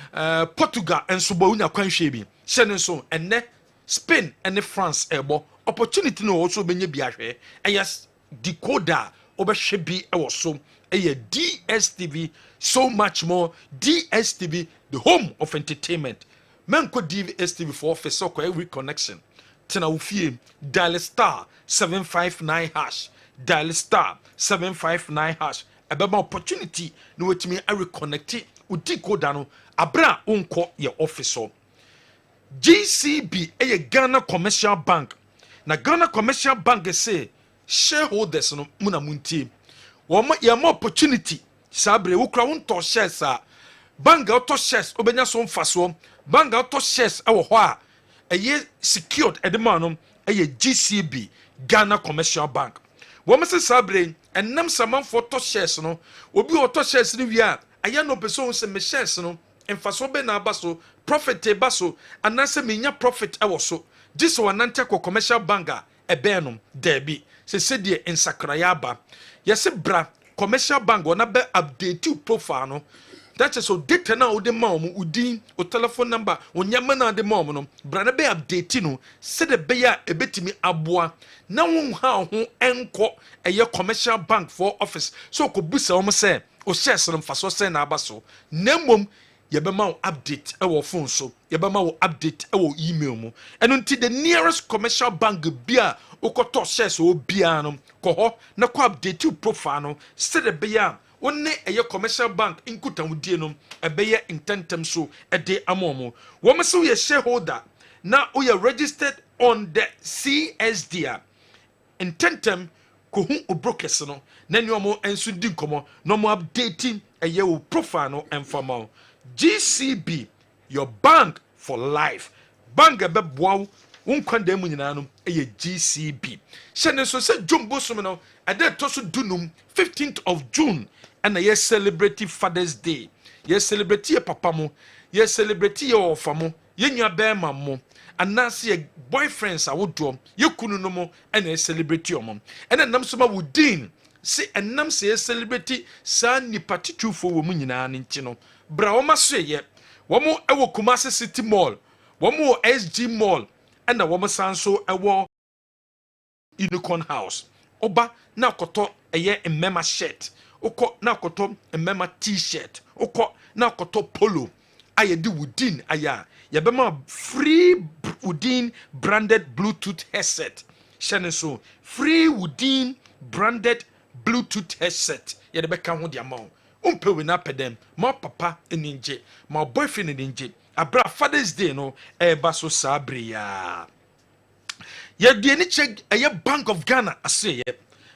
Portugal enso bo unya kwanhwe bi hye so ene Spain ene France ebo opportunity no also benye bi ahwe yes decoder obehwe bi e was so DSTV so much more DSTV the home of entertainment menko DSTV for office so every connection tena ufie dial star 759 hash dial star 759 hash ebema opportunity no wetimi a reconnect u decoder no abra unko ye office so GCB Ghana Commercial Bank na Ghana Commercial Bank say shareholders no muna muntie woma ya mo opportunity sabre wo kra wonto shares a bank auto shares obenya so mfaso bank auto shares ewo ho a eye secured edema no eye GCB Ghana Commercial Bank woma se sabre enam saman for to shares no obi auto shares ni wi a aya no person se me shares no mfaso be na abaso profit e baso anase menya profit ewo so this one nante ko commercial bank a ebe no debi se de ensakraya ba yesi bra commercial bank wona be update you profile no that is so data na ode ma omu udin o telephone number onyama na de ma omu no bra na be update no se de be ya ebetimi aboa na won ha ho enko eye commercial bank for office so ko busa omu se o shares no mfaso se na abaso nemom yebema wo update e wo phone so yebema wo update e wo email mu eno nti the nearest commercial bank bia ukoto shares o bia no ko ho na ko update you profile no se de bia wonne eye commercial bank inkutamudie no ebeye intentem so ede amomo wo meso ye shareholder na we are registered on the CSD intentem ko hu obrokers no na ni omo enso di nkomo no mo updating eye wo profile no informal GCB, your bank for life. Bank ebe boaw Unkwanda mu nyina no eye GCB. Shene so se Jumbo som no ade to so dunum 15th of June and ye celebrate Father's Day. Ye celebrate ye papa mo, ye celebrate ye ofa mo, ye nua bema mo. Anase ye boyfriends awodo ye kunu no mo and ye celebrate yo mo. And nam so ma wudin se enam se ye celebrate sa nipa titufo wo mu nyina ne nti no. Bra wo ma so ye. Wo mo ewo Kumasi City Mall, wo mo SG Mall. And the woman sanso ewo Unicorn House. Oba na koto eye emema shirt. Oko na koto emema t-shirt. Oko na koto polo. Aye di wudin aya. Yabema free wudin branded Bluetooth headset. Shane so free wudin branded Bluetooth headset. Yadebeka ho di amount. Umpe we na pedem. Ma papa eninje. Ma boyfriend eninje. Abra Father's Day no eba so sabria. Ye die ni check eye Bank of Ghana ase ye.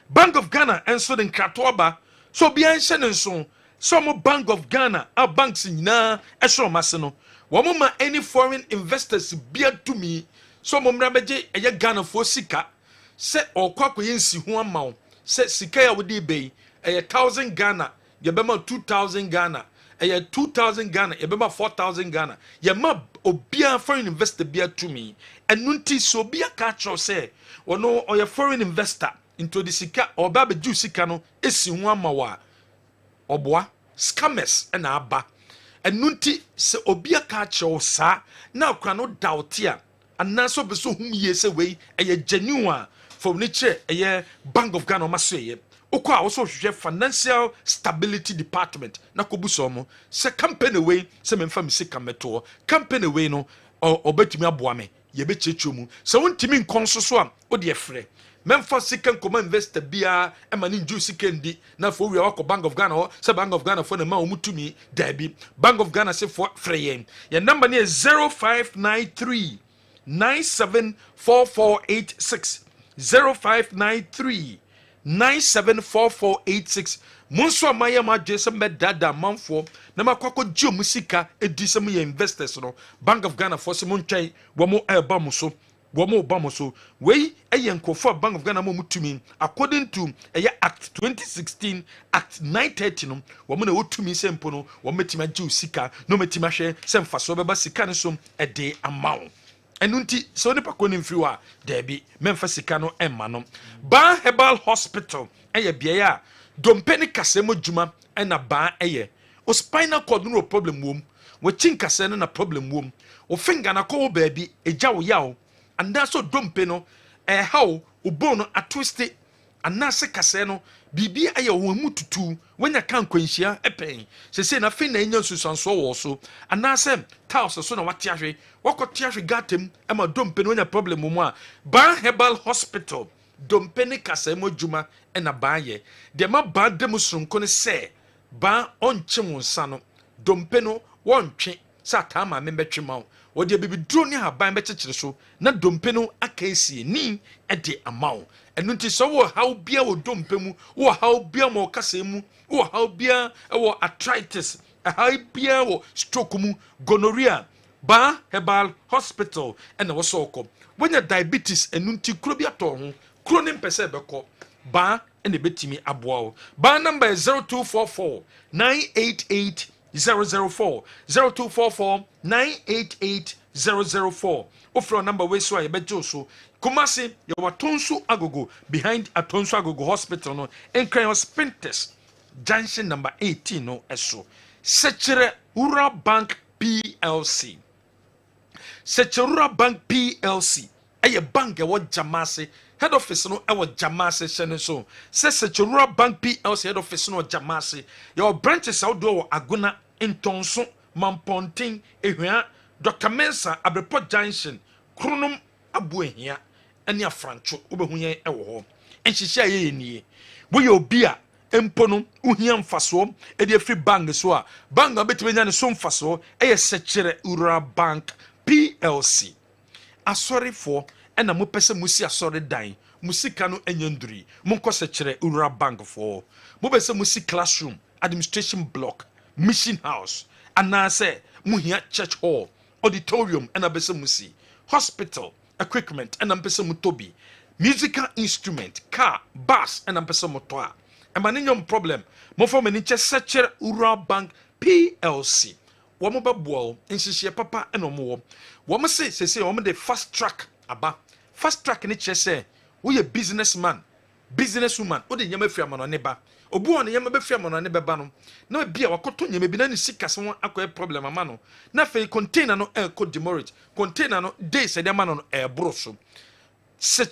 Bank of Ghana enso den kratoba so bia ense ne so mo Bank of Ghana a banks nyina eso mase no. Wo mo ma any foreign investors bia to me so mo mra beje eye Ghana fo sika se okwakoye nsi ho amaw se sika ya wodi bei eye 1000 Ghana ye be ma 2000 Ghana. 2,000 Ghana, yebema 4,000 Ghana. Yema obia foreign investor bia to me. And nunti so bia catch or say, or no, or your foreign investor into the sika or baby juice sikano, esi mawa or bois, scammers and abba. And nunti se obia catch or sa, now cannot doubt here. And now so be so whom ye say way, a genuine from nature, a Bank of Ghana masay. Okwa also hwehwe financial stability department na kobuso mo se company way se memfa me sika meto company way no obetumi aboa me ye be chechu mu se wontimi nkonso so a o de frɛ memfa sika nkoma investor bia e ma ne nju sika ndi na fo wi akọ Bank of Ghana se Bank of Ghana fo na ma omutumi dabi Bank of Ghana se fo frɛ yen ye number ne 0593 974486 0593 974486 Monso amaya ma jesem be dada manfo na makwako gyo musika edisem ye investors no Bank of Ghana for se montwai wo mo eba mo so wo mo ba mo so wei eye nkofo Bank of Ghana mo mutumi according to Act 2016 Act 930 no wo mo na wotumi sempo no wo metima gyo sika no metima hwe semfa so beba sika ne so ede amount. Enunti so ne pako ne mfiri wa debi memfa sika no emma no ba Herbal Hospital eye bia ya dompeni kase mo djuma na ba eye o spinal cord no problem wom wo chin kase no na problem wom o finger na ko baabi eja wo yawo anda so dompe no how o bone a twist anda se kase no bibi eye wo mu tutu wanya kan kwanhia epen se na fin na enya susanso wo so anda se taos so na wate ahwe wakote ahwe gatem ema dompe no nya problem mu a ba Herbal Hospital dompe ne kase mo djuma na ba ye de ma ba dem sonko ne se ba onche wonsa no dompe no wontwe sa ta ma membetwe ma wo de bibi duro ne haban bekekere so na dompe no akaisi ni de amaw enu nti so wo how bia wo dompe mu wo how bia mo kase mu wo how bia wo arthritis how bia wo stroke mu gonorrhea ba Herbal Hospital na wo so ko wonya diabetes enu nti kuro bi ato ho kuro ne mpese beko ba ene betimi aboa ba number 0244 988 004 0244 988 004 offer number we so ayebejo so Kumasi ye watonso agogo behind Atonso Agogo Hospital no Enkran Spintex junction number 18 no eso Sechere Ura Bank PLC Sechere Bank PLC eye bank e wo Jamase head office no ewo Jamase shene so Sechere Bank PLC head office no Jamase your branches out do Aguna Ntonso Mampontin ehua Dr. Mensa Abrepo Junction Kronum Abuehia ene afrancho obehu yen ewo ho enhihia ye nie wo ye obi a empo no uhia mfaso e de free bank so a bank betime nya ne so mfaso eye Sechere Ura Bank PLC asori for ena mo pese musi asori dan musika no enyanduri monko Sechere Ura Bank for mo pese musi classroom administration block mission house anase muhia church hall auditorium ena bese musi hospital equipment and ampesa mutobi musical instrument car bass and ampesa motoa and maninyom problem mo for many chesecher Rural Bank PLC womo babuo nsihye papa and omo womo say womo the fast track aba fast track ni chese we a businessman businesswoman o de nyama fia mano ne ba obu on nyama be fia mano ne beba no na bia wakoto nyama bi na ni sika se won akoye problem ama no na fe container no e code demurrage container no days e de ma no e boro so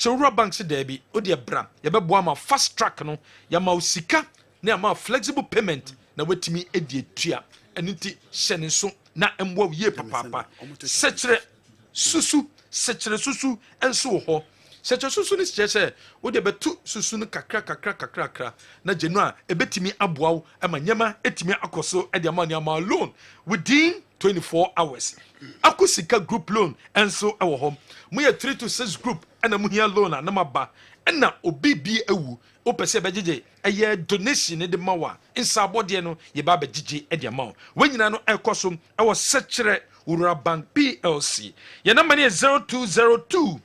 Rural Bank se there bi o de bra ye be boa ma fast track no ya ma sika na ma flexible payment na wetimi e die tua eniti hyene so na embo ye papa sechere susu enso ho sechere susu ni sechere o de betu susu no kakra na jenu a ebetimi aboawo amanyama etimi akoso e de ama loan within 24 hours akusika group loan enso ewo ho mo ye 3 to 6 group na mo hia loan na maba na obibi ewu o pese bejeje eye donation de mawa insabo de no ye ba bejeje e de ma wenyina no ekoso ewo sechere Rural Bank PLC ye number is 0202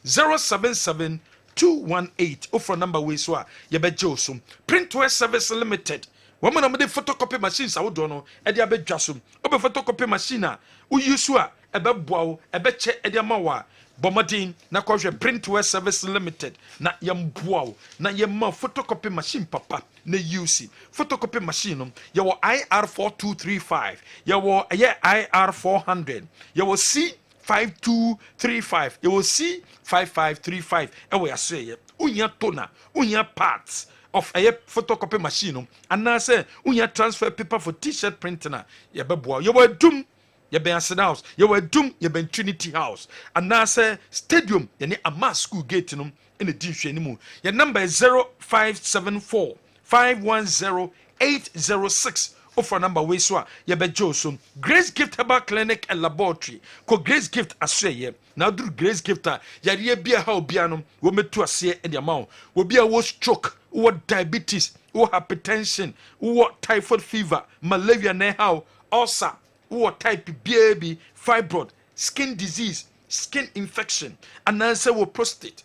077 218 offer number we so ye beje osum Printwear Service Limited woman na me photocopy machines awodo no e de abedwa so obe photocopy machine a uyusu a ebe boawo ebe che e de mawa Bomadin na kwahwe Printwear Service Limited na yambuawo na yemma photocopy machine papa na UC photocopy machine yawo IR4235 yawo IR400 yawo C5235 yawo C5535 ewo yaseye unya tona unya parts of a photocopy machine and na say unya transfer paper for t-shirt printing na yebeboa yawo dum ye ben Acid House, ye were Doom, ye ben Trinity House, and now say Stadium, ye ne Ama School Gate in the Dinshu anymore. Your number is 0574 510 806. Offer number we so ye be Josum. Grace Gift Herbal Clinic and Laboratory. Ko Grace Gift Asweye. Now do Grace Gift ye be a how bianum, wo me to ase and the amount. Will be a wo stroke, wo diabetes, wo hypertension, wo typhoid fever, malaria ne how, ulcer. Or type baby fibroid, skin disease, skin infection, and answer wo prostate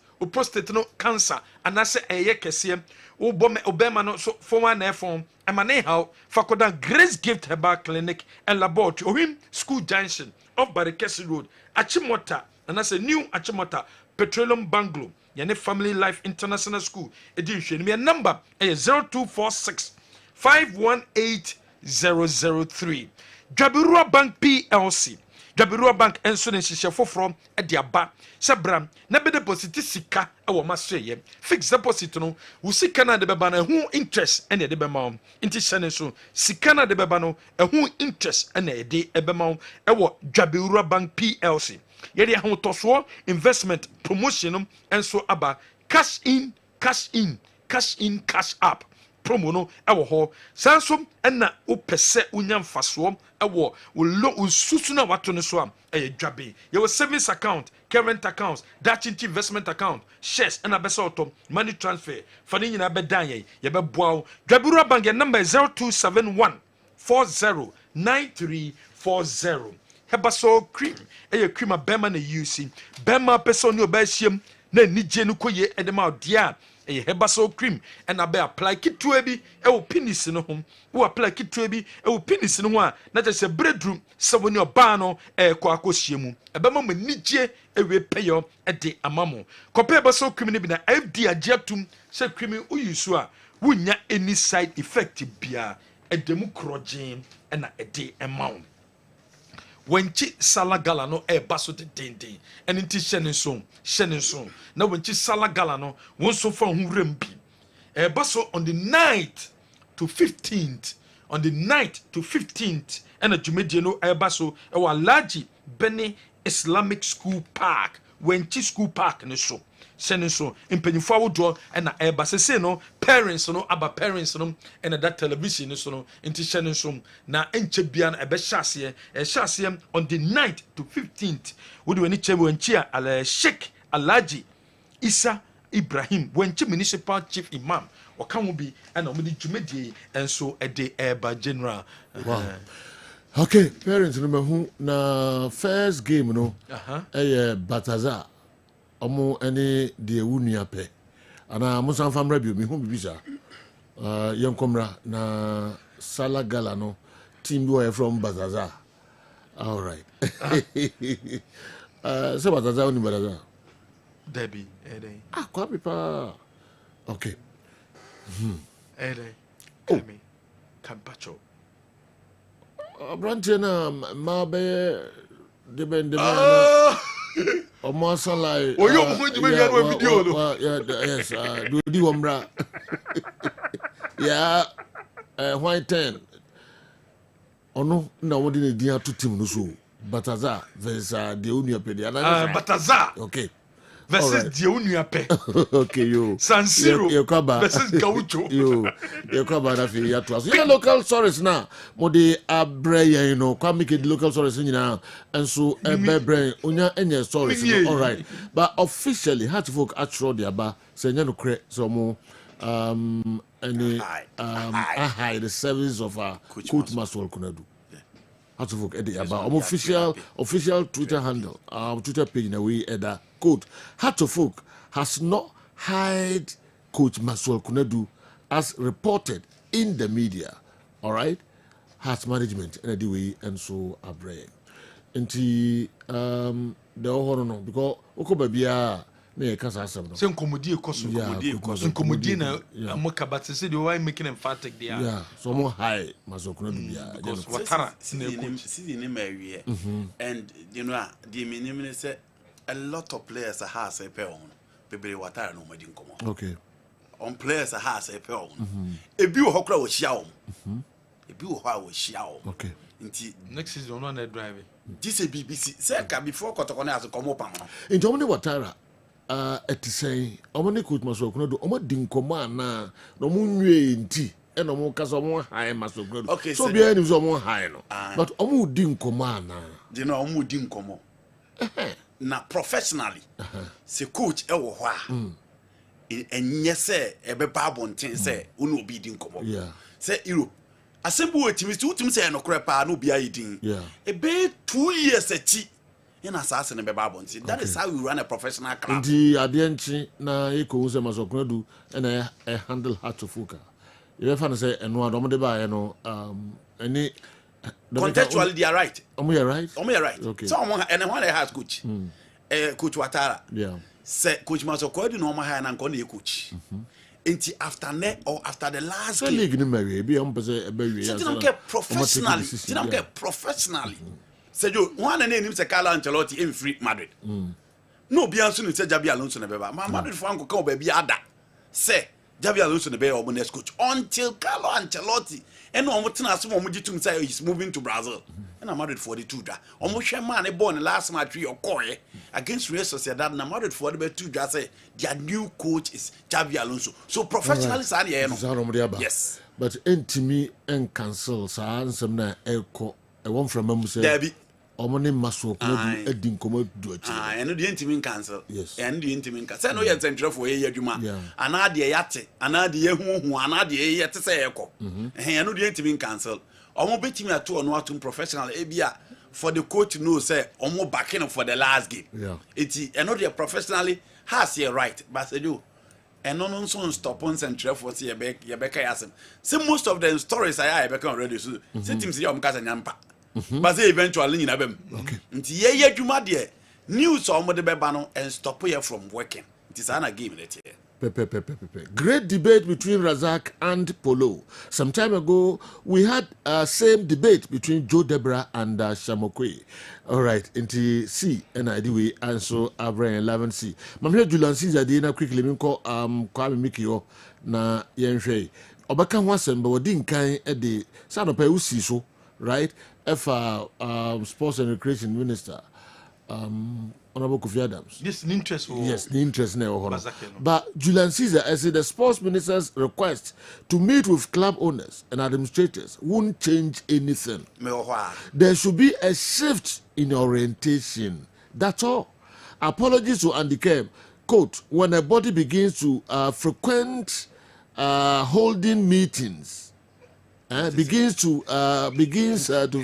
no cancer, and answer a kesium, obema no so for one form, and my how Fakoda Grace Gift Herbal Clinic and Laboratory, or him School Junction off by the Kessben Road, Achimota, and that's a new Achimota Petroleum Bungalow, Yane Family Life International School edition. Me a number 0246 518 003. Rural Bank PLC. Rural Bank enso ne hihye foforo e de aba. Sebram na be deposit sika e wo maseye. Fixed deposit no, wo sika na de beba na hu interest ene de bema wo. Inti hye so sika na de beba no hu interest ene de ebema wo e wo Rural Bank PLC. Ye de ahotoso investment promotion enso aba cash in, cash up. Promo no ewo ho sansom na opese unya mfaso ewo wo susu na wato ne so am dwabe ye wo savings account, current accounts, Dutch investment account, shares na besa otom money transfer fani nyina be dan ye be boawo Rural Bank number 0271 409340 Herbal cream cream a bema na UC bema person no ba hiem na nije no koye edema dia Herbal cream and I be apply kitwe bi e wo penis no ho wo apply kitwe bi e wo penis no ho a na just bedroom se woni oba no ko akohie mu e be ma manije e we peyo e de amamo kope Herbal cream ne bi na FD agiatum se cream uyusu a wunya any side effect bia e de mu krogen e na e de amount wenchi salagala no baso de dende and inti shenin so na wenchi salagala no won so fa hu rembi baso on the 9th to 15th and a jumedie no baso e wa large Bene Islamic School Park wenchi school park ne so shenin so impanyfo awodo and na basese no parents no aba parents no and that television no so no inti shenin so na enche bia na ebe hyase on the 9th to 15th wo de wani chebe wanchi ala Sheikh Alhaji Isa Ibrahim wanchi municipal chief imam waka wo bi and omudi jumedie enso ede eba general.
Wow. Okay, parents no mahu na first game no Batazar Omo any de wunia pe. Ana musan famra bi mi hu bibisa. Yankomra na Sala Gala no team boy from Bazaza. All right. So Bazaza oni Bazaza.
Debbie, Eddie.
Ah, kwa pipa. Okay.
Eddie. Kami. Kampacho.
Branche na mabe depende Omo like
you move me video
yes, do di womra. Yeah, white 10. Ono na wodi ne dia to team no so. Bataza versus the Unia Pedia.
Bataza.
Okay.
Versus the Unia Pe.
Okay, yo.
San Siro
versus
Gaucho.
Yo. You kwaba na fi ya to. You local stories na mo de abre you know, kwa make the local stories nyina and so ebebre onya enye stories no. All right. But officially Hatfolk actually the aba say nya no kre so mo any the service of Coach Maswell Kunadu. How to look at the about official Twitter handle, Twitter page in a way that quote Hatfolk has not hired Coach Maswell Kunadu as reported in the media. All right, has management in a way and so abre. Into the whole no because Okobabia. Ne kasa asem no.
Say nkomodie koso nkomodie na amoka but say the why making emphatic there.
Yeah, so more high mazokuna bia.
Because watara
see the marie and you know the minimum say a lot of players has a pair on. People watara no madi nkomo.
Okay.
On players has a pair on. Ebi wo hokra wo hia wo. Ebi wo ho wo hia wo.
Okay.
Nti
next season no na drive.
This a BBC say ka before kotokone as komo pam no.
Nti omne watara eti say omne Coach Maswell Kunadu omo di nkomo ana no mu nwie nti e no mu kasa omo high Maswell Kunadu.
Okay,
so bia ni so omo high no. But omo di nkomo ana.
You know omo di nkomo. Na professionally se coach e wo ho a enye se e be ba bonten se unu obi di nkomo.
Yeah.
Se Europe asembu otimi se no kore pa no bia yidin.
Yeah.
E be 2 years achi in assassin and babonti. That is how we run a professional club.
Ndi adianchi na eko se Maswell Kunadu and I handle Hatfolk. You ever say eno adom de ba no any
contextually they are right.
Omo you right?
Omo you right.
Okay.
So omo and one has coach. Coach Watara.
Yeah.
Say Coach Maswell Kunadu no omo hire na nko na coach. Until after the last
game. League ni marry be am pese ebe wi ya.
Didn't get professionally. Didn't get professionally. Sejo one na name say Carlo Ancelotti in free Madrid. No be anso ni say Javi Alonso na beba. Madrid for anko ka obabi ada. Say Javi Alonso na be your next coach until Carlo Ancelotti and no tena so mo gitum say he's moving to Brazil. And Madrid 42 da. Omo hwe man e born last match we okoye against Real Sociedad na Madrid 42 da say their new coach is Javi Alonso. So professionally say no. Yes.
But entimi en cancel sa ansem na eko e won from am say
Debbie
omone Maswell Kunadu edi nkomo du achi.
And the entimi cancel.
Yes.
And the entimi cancel. Say no ye central for ye adwuma. Ana de yate, ana de yehuhu, ana de ye te say eko. And no the entimi cancel. Omo betimi ato ono atum professional ebia for the coach know say omo backing for the last game.
Yeah.
It and no the professionally has here right, but say do and no stop on central for see ye beka yasem. Say most of the stories I beka already so. Say teams say omkasa nyampa. But say eventually nyina bem.
Okay.
Nti ye adwuma de news omo de beba no and stop here from working. It is an game let here.
Great debate between Razak and Polo. Some time ago, we had same debate between Joe Debra and Shamokwe. All right, into C and I do we answer Abraham 11C. Mamma Julian Caesar Dina quickly minko Kwame Mikio na Yenshwe. Obaka wasem but didn't kind at the son of Peusi so right? If Sports and Recreation Minister. Honorable Kofi Adams.
Yes, the interest.
Yes, the interest now. But Julian Caesar, I said the sports minister's request to meet with club owners and administrators won't change anything. There should be a shift in orientation. That's all. Apologies to Andy Kem. Quote, when a body begins to frequent holding meetings, begins to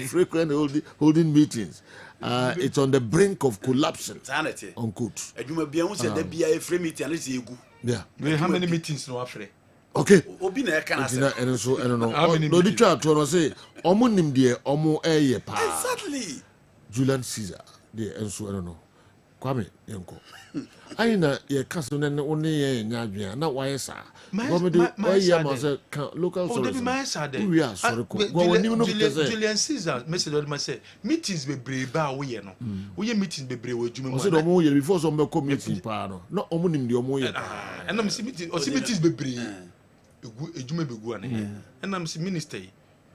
frequent holding meetings, it's on the brink of collapsing. Unquote. Yeah.
How many meetings no after?
Okay.
Obi na can say.
And so I don't know. No, the chat to say omo nim de omo eye pa.
Exactly.
Julian Caesar. De and so I don't know. Kwame yenko. Ayi na ye kasa na one ye nya adwen na why sa. Go me why ye ma say local source. We are sorry ko. Go woni no kese.
Julian Caesar message do say meetings bebre ba wo ye no. Wo ye meetings bebre wo adwuma mu.
So do mo ye before some be meeting pa no. No omo nim de omo ye.
And am see meetings bebre. Ejuma begu ane. And am see minister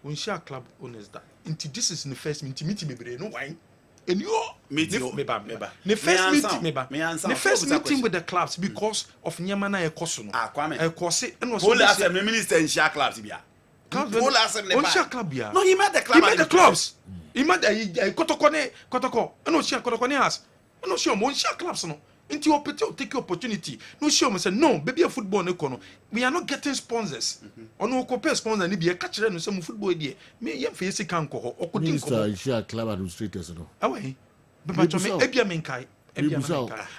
when share club owners that. Into this is the first meeting bebre no wine. And you
meeting
the first meeting with the clubs because of Nyamana Ekosuno.
Kwame.
Ekose and was
the minister in share clubs bia.
Share club bia.
No, he met the club.
He met the clubs. He met Kotoko. And no share Kotoko has. And no share one share clubs no. Into your take opportunity. No show me say no, baby a football no kono. We are not getting sponsors. Or no compare sponsor ni be a catcher no some football there. Me yem face kan ko ho.
Minister share club administrators no.
Away. But to me ebia menkai.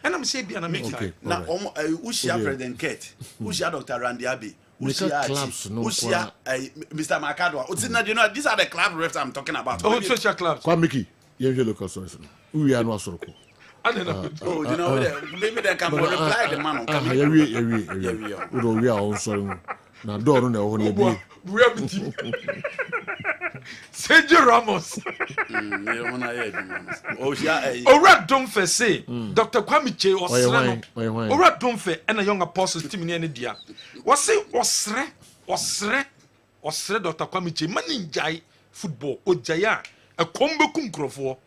And I'm saying be an menkai.
Na who share President Kate. Who share Dr. Randy Abbey. Who share
clubs no.
Who share Mr. Makadwa. You know these are the club refs I'm talking about.
Oh, social clubs.
Kwa Mickey, you local source. We are no soroko.
You know, maybe they can reply the man.
We are also now. Don't know
we are Sergio Ramos. Ora don't fe say Dr. Kwamiche Osreno. Ora don't fe and a young apostle team in dia. Was say Osre Dr. Kwamiche maninjai football ojaya a combo kunkrofo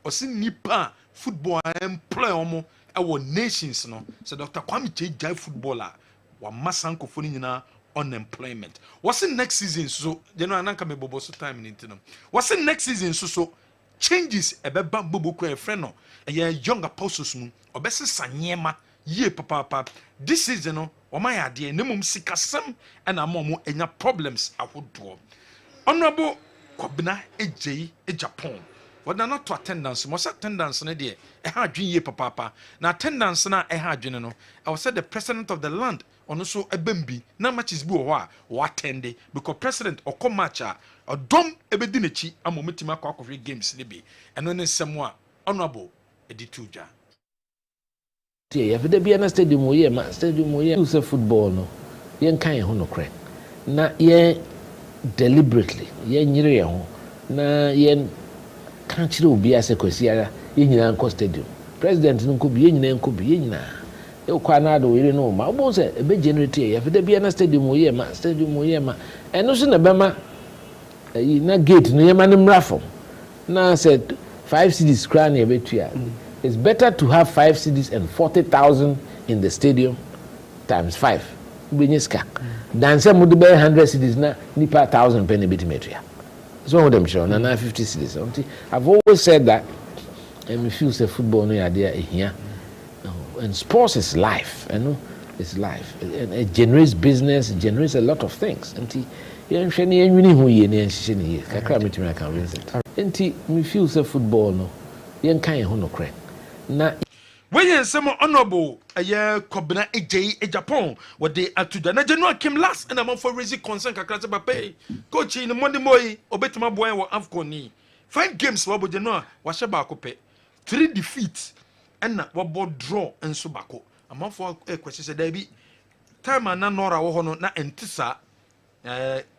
osi nipa football employ omo our nations no so Dr. Kwamiche jai footballer wa masanko foni nyina unemployment. What's in next season? So you know, ananka me bobo so time in no. What's in next season? So changes ebe bambo ko e friend no. E young apostles mu obese sanyema ye papa. This season no, o my ade ne mum sikasem and amom enya problems ahodo. Honorable Kwabena Japan. What not to attendance, most attendance na de e ha adwen ye papa. Na attendance na e ha adwen no. I was said the president of the land ono so ebembi na matches bi wo ho attend because president or come match a odom ebedi nechi amometima akwa games ne bi eno ne semo a honorable edituja
tie yefde bia na stadium wo ye use football no yen kan ho no kre na ye deliberately ye nyire ye ho na ye kan chire obi ase kwasiara ye nyina nko stadium president nko bi ye nyina nko bi ye nyina e kwa na do yire no ma obo se e be generate ye fede bia na stadium wo ye ma eno so na bema na gate no ye ma ne mrafo na said 5 cities crown ye betua. It's better to have 5 cities and 40,000 in the stadium times 5 benyeska than say mudu be 100 cities na nipa 1,000 penny betimetria. So what them sure na 50 cities. I've always said that and me feel say football no idea here. And sports is life, you know, it's life. And it generates business, it generates a lot of things. And you me feel say football no yen kan ho no kre na
when some honorable Kobena Japan what they are to na January came last and I'm for raising concern kakra ba pay coach in Monday boy obetima boy wa afcon 5 games wa bo January wa sheba akope 3 defeats and na wa bo draw enso bako am for question say there be time na nora wo ho no na entisa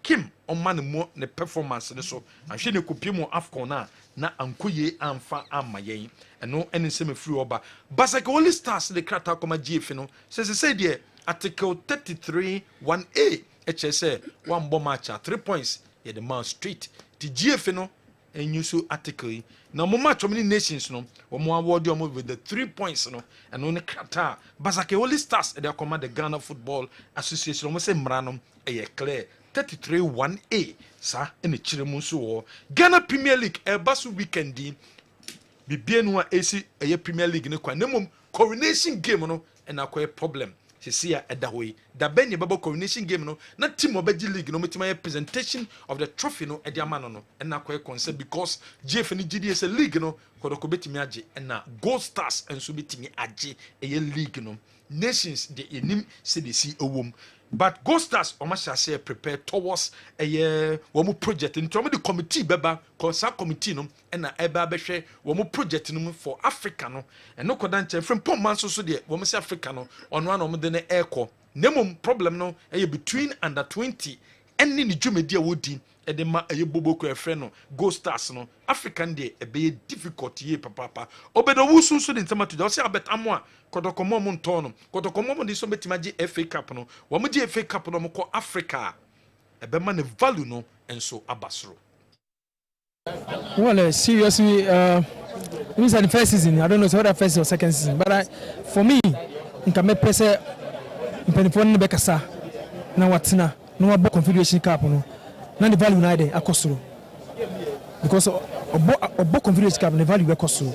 Kim on man mo ne performance ne so ahwe ne kopie mo afcon na ankoye amfa amayen eno ene se me free oba basaka only stars the krata koma gf no say there article 33(1)a say one bomb match 3 points ye the man street the gf no and so article na mo match many nations no mo award you with the 3 points no and only krata basaka only stars they command the Ghana Football Association mo say mranom e clear 33(1)a sa ene chiremu so Ghana Premier League basu weekend bibie no AC Premier League ne kwa nemom coronation game no and akwa problem sesia edahoyi da benye babo coronation game no na team obaji league no metima presentation of the trophy no ediamano no and akwa concern because GF ni GDS league no Kodoko betimi agye na Gold Stars enso betimi agye eye league no nations de enim CDC ewom but Gold Stars omasase prepare towards eye wo project nto the committee beba cause committee no na eba behwe wo project no for Africa no eno koda nche from pomman so de wo se Africa no ono ana omde na eko nemom problem no eye between under 20 eni ni dwumedi a wodi ede ma eye boboko efre no Gold Stars no African dey ebe difficult ye papa obedo wusu so de ntama to say abet amo a kodokomo mo nton no kodokomo mo de so betimaje FA Cup no wo mo je FA Cup no mo ko Africa ebe ma ne value no enso abasro.
Well, seriously, this is the first season. I don't know whether first or second season, but for me, in Kame Pese, in Penifon Bekasa, now what's na no Confederation Cup, no, the value neither a costro because of Confederation Cup, the value a costro.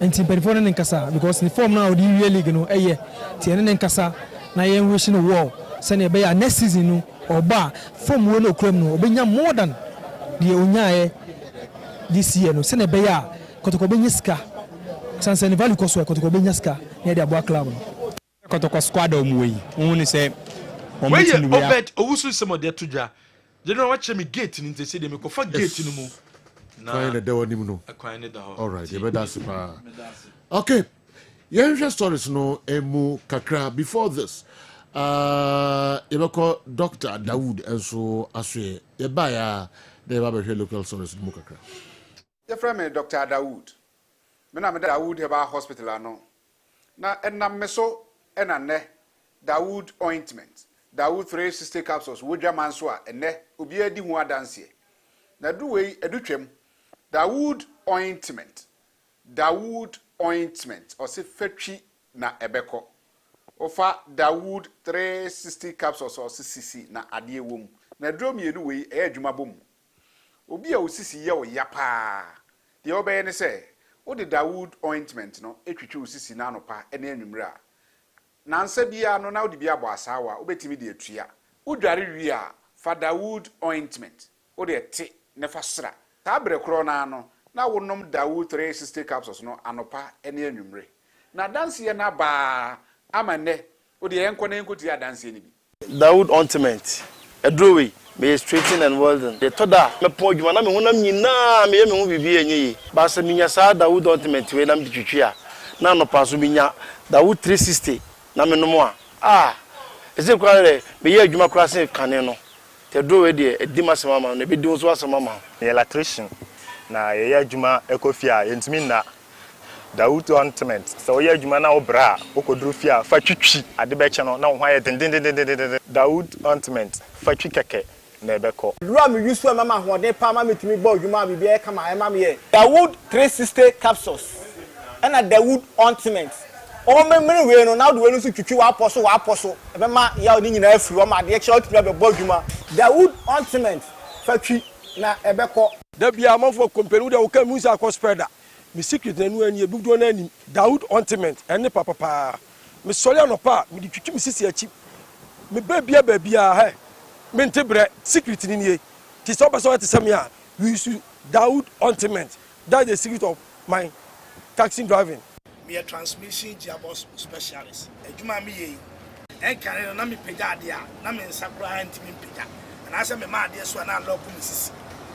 And in Penifon and Kasa, because the form now the real league, no, a year, Tian and Kasa, na yen wishing a war, send a bear next season, no, or bar, form no criminal, or being more than the Onyae. This year no send a bear kotoko benyiska sanse ne value koso kotoko benyiska near the Abua club
kotoko squad omwe woni say
we obed owusu semo de tuja je no watch me gate ni say de me ko fa gate no mu
na kwai de woni mu no
kwai ne da
all right you better super okay your stories no emu kakra before this yebeko Dr. Dawood enso aswe yebaya de ba be local stories mu kakra.
Your friend Dr. Dawood. I'm Dawood Herbal Hospital ano. Na enam meso enane Dawood ointment. Dawood 360 capsules wodwa manso a ene obi adi hu adanse. Na du wei edutwem Dawood ointment. Dawood ointment o se fatwi na ebeko. Ofa Dawood 360 capsules o se sisi na ade ewom. Na dro mienu wei e adwuma bom. Obi a osisi ye oyapa de obeye ne se wo de Dawood ointment no etwitwe osisi na anopa ene anwumre a nansa bia no na wo de bia bo asawa obetimi de atua wo dware wi a fa Dawood ointment wo de te ne fa sra ta bre kro na no na wo nom Dawood 360 capsules no anopa ene anwumre na danse na ba amane wo de enko na enko ti adanse ni bi
Dawood ointment edrowe me straighten and well done. The toda me podjuma na me honam nyina me hu bibi enyi ba se minya sa Dawood ointment we na me twitwia na no paso minya Dawood 360 na me no mo a eze kware me ye adwuma kra se kane no te do we de edima se mama no be di so asema mama
ye electrician na ye adwuma ekofia yentimi na Dawood ointment so ye adwuma na obra okodru fia fa twitwi ade be che no na ho aye den Dawood ointment fa twi keke nebeko
Ram use mama hode pa ma metimi bo adwuma bibia e kama e mama ye Dawood 360 capsules and a Dawood ointment o memre we no na do we no so twitwi wa aposo e be ma ya oni nyina afiri o ma de che otimi be bo adwuma Dawood ointment fatwi na ebeko
da bia amafo company da wo ka musa akospreda mi secret na nu ani e bugdo na ani Dawood ointment ene papa mi sori anopa mi di twitwi mi sisi achi mi babia he Mentebre secret in here. Tis up as I we use Dawood ointment. That's the secret of my taxi driving.
Me a transmission gearbox specialist. Ejuma mi ye. En kan na me pega dia, na me nsakura antimi pega. And I say me ma dia so na lock me sisi.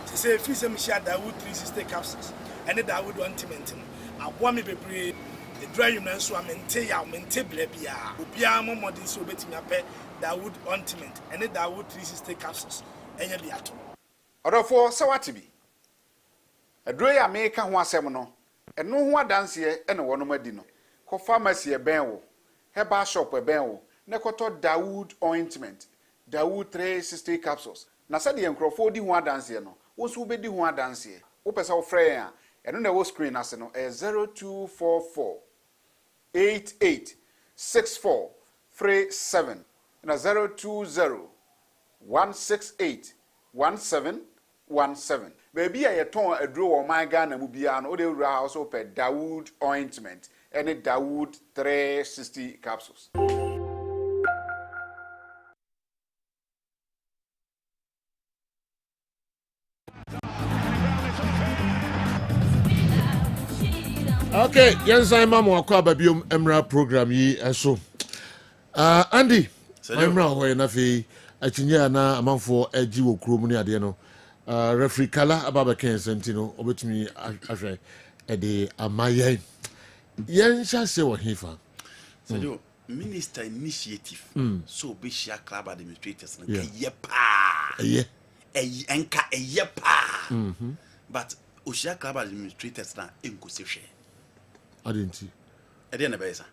She say if you say me share Dawood 360 capsules and the Dawood ointment. Aboa me bebre the drive na so amente ya mente bia. Obia mo modin so betimi ape Dawood ointment and the Dawood 360 capsules enye biato
odofo se watibi adro ya me ka ho asem no eno ho adanse ene wono madi no ko pharmacy e ben wo herbal shop e ben wo ne koto Dawood ointment Dawood 360 capsules na se de enkrofo di ho adanse no wo so be di ho adanse wo pesa wo frɛ ya eno na wo screen ase no 0244 886437 na 020-168-1717. Baby, I ton a draw on my gun and Mubiano, or the house open Dawood ointment and a Dawood 360 capsules.
Okay, yensa mama akwa babiom emra program yi eso. Andy, emra ho na fe achinya na amanfo agi wo krom ni ade no. Referee kala ababa ken sentino obetumi ahwe ede amaye. Yensa se wo hefa.
So minister initiative so be share club administrators na yepa. Enka yepa. But Oshia club administrators na enkosi hwe.
Adenti.
Ede na be sa.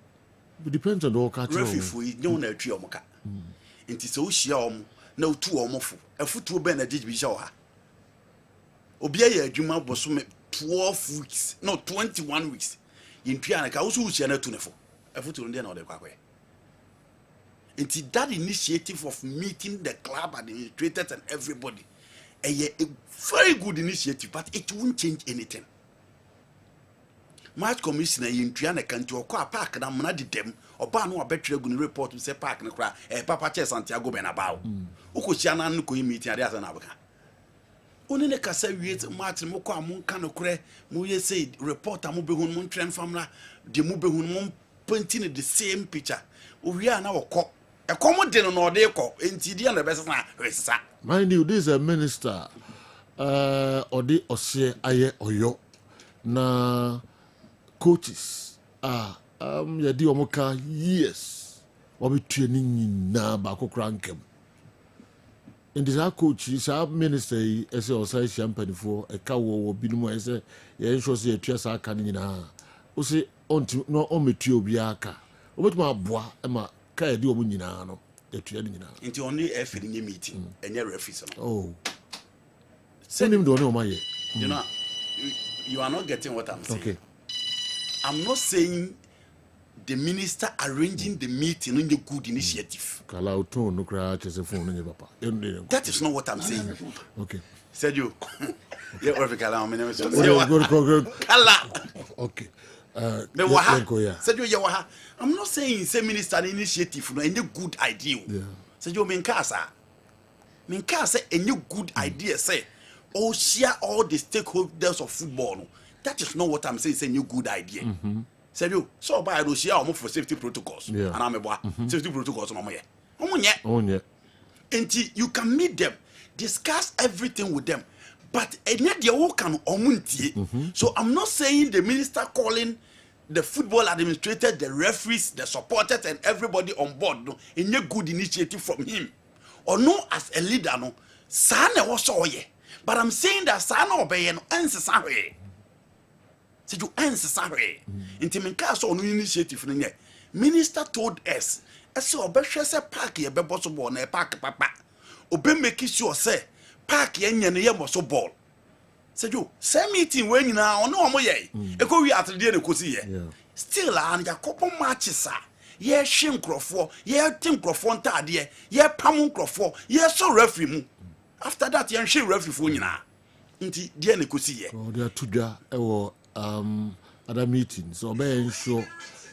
It depends on the work at
referee for you na atwi omoka. Nti se Oshia omo na otu omofo. Afutuo be na jiji sha ha. Obi aye adwuma boso 12 weeks, no 21 weeks. Yintwa na ka wo so Oshia na tu ne fo. Afutuo ndi na ode kwakwe. Nti that initiative of meeting the club administrators and everybody a very good initiative, but it won't change anything. Match commissioner in Triana Canty or car park and I'm not them or ban or better report to say park and cry a Papa Chess Santiago Benabao. Ukushana Nuku meeting at Azanabaca. Only the Cassa Wiet Martin Moka Moncano Cre, Muye said, reporter Mubehun Montran Famla, the Mubehun painting the same picture. We are now a cop. A common dinner or they call in TD and the best.
Mind you, this is a minister. Odi Ose Aye Oyo na coaches yadi omoka years obi training na ba kokra nkem ndisa coach sa minister ese osai champagne for e ka wo binum ese ye nsho se etua sa aka nyina o se onti no o metua obi aka obetuma aboa e ma ka yadi omo nyina no etua nyina
nti only every meeting enye referees no
oh. You
know, you are not getting what I'm saying. Okay. I'm not saying the minister arranging the meeting in the good initiative. That is not what I'm saying.
Okay.
Said you. Yeah, my name is
okay.
Said you, I'm not saying it's a minister initiative, no, any good idea. Said you, Minkasa, any good idea, say. Or share all the stakeholders of football. That is not what I'm saying. It's a new good idea. Say you so by I share almost for safety protocols. And I'm a safety protocols on my and you can meet them, discuss everything with them. But so I'm not saying the minister calling the football administrator, the referees, the supporters, and everybody on board. No, in a good initiative from him. Or no, as a leader, no, Sana was so ye. But I'm saying that Sana obey no answer sorry. So you answer sorry. Intiminka so no initiative no nye. Minister told us, "Ese obehwe se park ye bebo so ball na park papa. Obe make sure say park ye nya ne ye so ball." So you same meeting when nyina ono omo ye. E ko wi atde na kosi ye. Still an ya couple matches ah. Ye hwe nkrofo, ye tim nkrofo ntade, ye pam nkrofo, ye so referee mu. After that, you share referee for you now. Inti dear Nikosi.
Oh, they are together. Other meetings. So, be ensure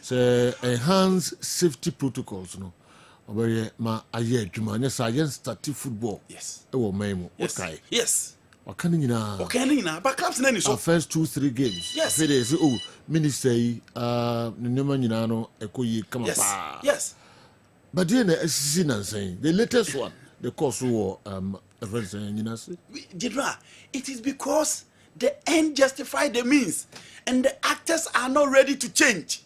say enhance safety protocols. No, obey ma aye juma. Yes, I start football.
Yes.
Memo.
Yes.
Okay.
Yes.
What can you now?
Okay, now. But clubs nani so.
First 2-3 games.
Yes.
They say, oh, minister, Nima Ninano, Ekoyi, come
yes.
on.
Yes.
But then saying the latest one, the course war
it is because the end justify the means and the actors are not ready to change.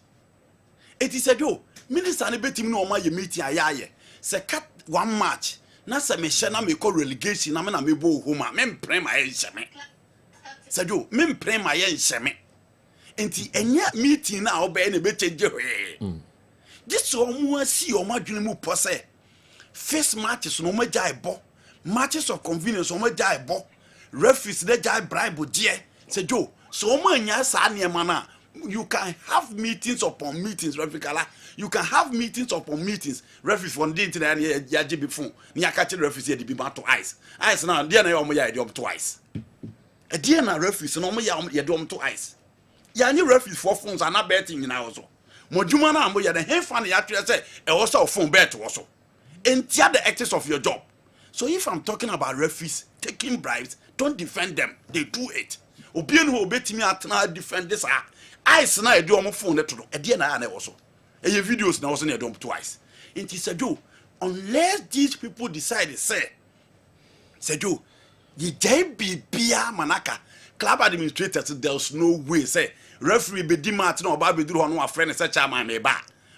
It is a do minister ne betim no ma ye meeting ayaye se cut one match na se me hye na me call relegation na me na me bo homa me mpre ma ye hyeme se do me mpre ma ye hyeme enti enya meeting na obey ne be change hwe this omo asi omo adwene mu pose first matches no ma jai bo matches of convenience omo jai bo referees they jai bribe die se do so omo anya sa niema na you can have meetings upon meetings referee you can have meetings upon meetings referees for the internet ya je before ni aka referees here be back to ice now there na omo ya to ice e there na referees no omo ya to ice ya ni referees for phones and betting na also moduma na ambo ya the hefa na ya tell say e also phone bet also entia the actors of your job. So if I'm talking about referees taking bribes, don't defend them. They do it. Obienu obetimi atna defend this ice na edu omo phone to e de na na so e videos na also na edu twice it is Joe unless these people decide say Joe ye JBBA manaka club administrators there's no way say referee be di match na oba be duru ho no afre say chairman me ba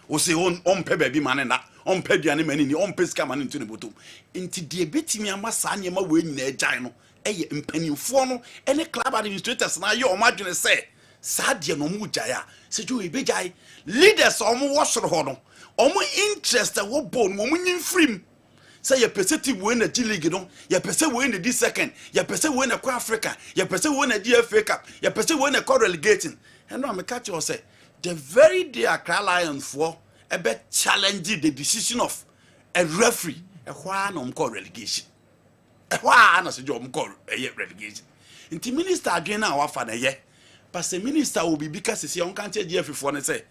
o say on pe baby man na on pe duane mani ni on pe ska man into ne botom nti de betimi amasa anya ma we nyina agyan no eye mpanimfo no ene club administrators na ye o madwene say sadie no mu gyaa se jo ebegyae leaders o mo wosoro ho no o mo interest wo ball mo nyin free say ye perspective we na G League no ye perspective we na D second ye perspective we na Kwa Africa ye perspective we na DFA Cup ye perspective we na relegating and no me catch you say the very day Accra Lions for a bet challenge the decision of a referee a why no call relegation a why na se job call relegation inti minister adwen na wafa na ye but the minister will be because see on can't GF for na say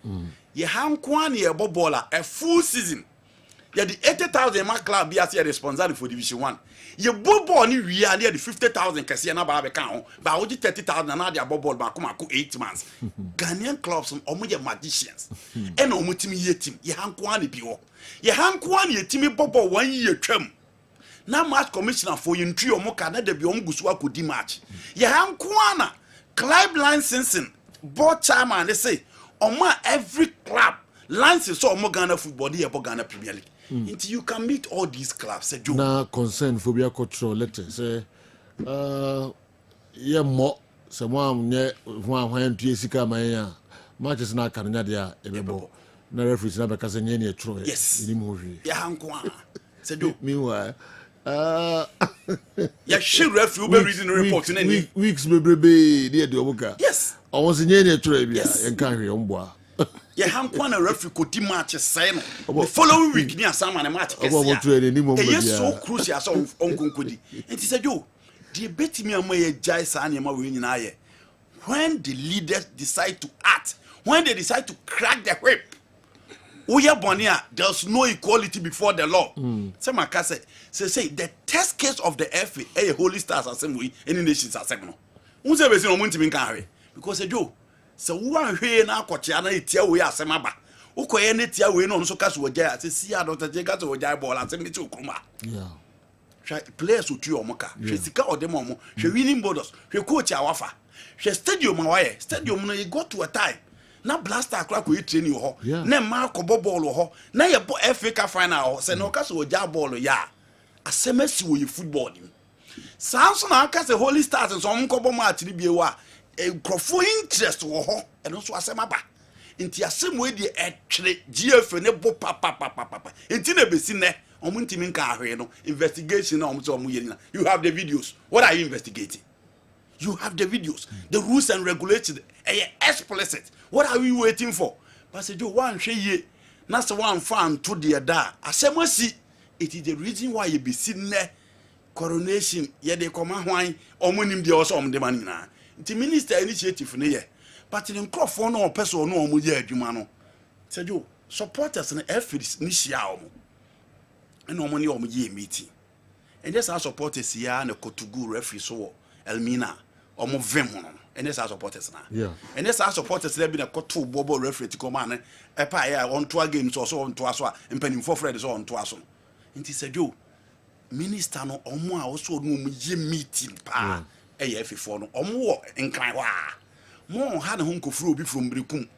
ye hanko an ye bobola a full season ye the 80,000 ma club be as responsible for division 1 ye bobo ni wi a the 50,000 kase na ba be kan ho ba wo 30,000 na the bobol ba ko 8 months Ghanaian clubs omo ye magicians and omo timi ye team ye hanko an bi wo ye hanko an ye timi bobo 1 year twam na match commissioner for you ntri omo ka na de bi omo gusu akodi match ye hanko an club licensing board chairman they say omo every club license so omo Ghana football ye Ghana Premier League until you can meet all these clubs say Joe
na concern phobia cultural letter say ye mo se mo amne ho ahwan tue sika man ya matches na kan nya dia ebebo na referees na be ka se nye ne tro
yes
ni mo hwi
ya hanko a say Joe
meanwhile
ya she referee be reading the report in any
weeks bebrebe dey do obuka
yes
I was nye ne tro bia en kan hwe omboa
ye hanko na referee ko di match say no the following week ni asama na match kesi so crucial so on konkodi enti say Joe the betimi am ye jai sa na ma we nyina ye when the leaders decide to act when they decide to crack the whip Uya Bonia, there's no equality before the law. Say the test case of the FA, a Holy Stars Assembly, any nations assembly. Unse be sin omuntu min kan hwe because Joe, so wan hwe na akochia na etia we asemaba. Ukoye na etia we no so ka so oja say see Dr. Jega so oja ball asem ti okruma. Yeah. Players utu omoka. Hwe sika odem omo. Hwe winning bonus. Hwe coach awafa. Hwe stadium awaye. Stadium no you go to a time. Na blaster akra ko training ho na ma ko ball ho na ye bo FA Cup final ho se no ka so oja ball ya asemasi wo ye football ni Samson aka se Holy Stars so mko bo match ni biewa crofo interest wo ho e no so asemaba nti asem we di etwere GF ne bo papa nti na besi ne omu ntimi nka ahwe no investigation na omu so omu ye na you have the videos what are you investigating you have the videos the rules and regulations explicit. What are we waiting for? But say, one shey na se one fan to the da. Asemasi, it is the reason why you be sitting there. Coronation, ye de come hwan, omunim de also om de man na. The minister initiative ne ye. But in crofo no person no omu ye adwuma no. Say you supporters na efis ni hia omu. And omu ni omu ye meeting. And this our supporters here na Kotugu referee so Elmina omu vem no. And this our supporters now. Yeah. And this our supporters there been a kotu bobo referee to come on. Epa ya on two games so on to aso empenim for Fred so on to aso. Nti said you minister no omo a also no mu ye meeting pa. FF4 no omo wo nkran wa. Mo ha ne ho nkofuru obi from Brikum.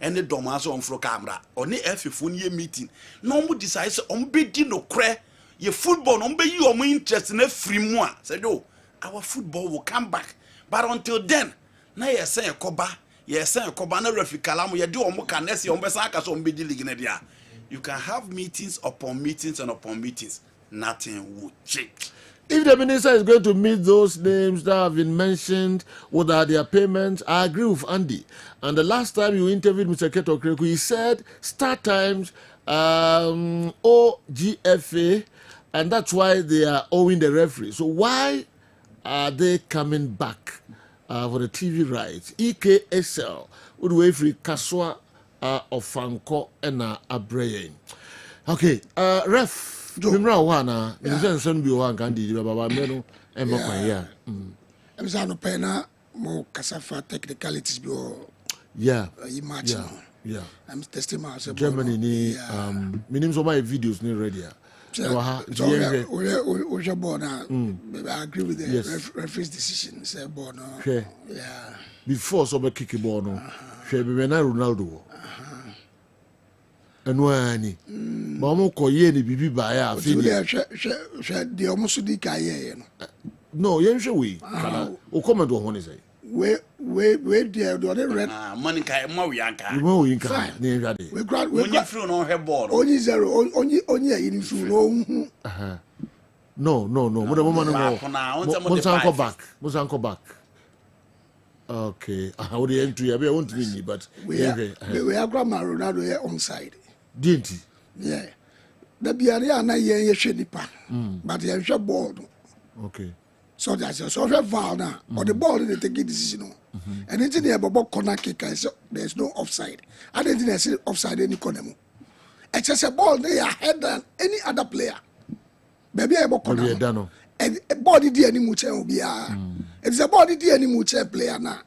Ene dom aso on fro camera. Oni FF4 ye meeting. No omo decide say omo be di no kre ye football no omo be yi omo interest na free mu a. Said you our football will come back. But until then, na ye say koba na refi kalamu ye do omo kan nesi omo besan aka so omo be di league na dia. You can have meetings upon meetings and upon meetings. Nothing will change.
If the minister is going to meet those names that have been mentioned without their payments, I agree with Andy. And the last time you interviewed Mr. Keto Kreku, he said start times, OGFA, and that's why they are owing the referee. So why are they coming back for the TV rights? EKSL would wait for Kaswa of Fanko and Abreye. Okay, ref. Mimra wana nsen bi wan kan di baba meno e makwan ya.
Emza no pena mo kasafa technicalities bi o
Yeah.
Yeah. I'm testing myself.
Germany ni minimum so my videos ni ready.
I agree with the referee's decision. Say ball no. Yeah.
Before so be kick ball no. Hwe be na Ronaldo. Enu ani. Ba mo koye ni bibi ba ya afi ni.
Hwe de omo so di ka ye no.
No, yen hwe we. Kala o comment wo honi say.
We there do the red
money ka mo we anka.
Mo we anka ni hwade.
We grad
we free no Herbal.
Only zero only a yin free no.
No. Mo de mo man no. Mo san go back. Okay. How the entry I want me but
we are grandma Ronaldo here on side.
Didn't he?
Yeah. The biaria na yen hwe nipa. But yen hwe ball.
Okay.
So that's so VAR now. Or the ball they take a decision. And it's in the about corner kick, so there's no offside. I don't think there's offside any corner. It's just a ball they are ahead than any other player. Maybe about corner. And a body the any much will be it's a body the any much player now.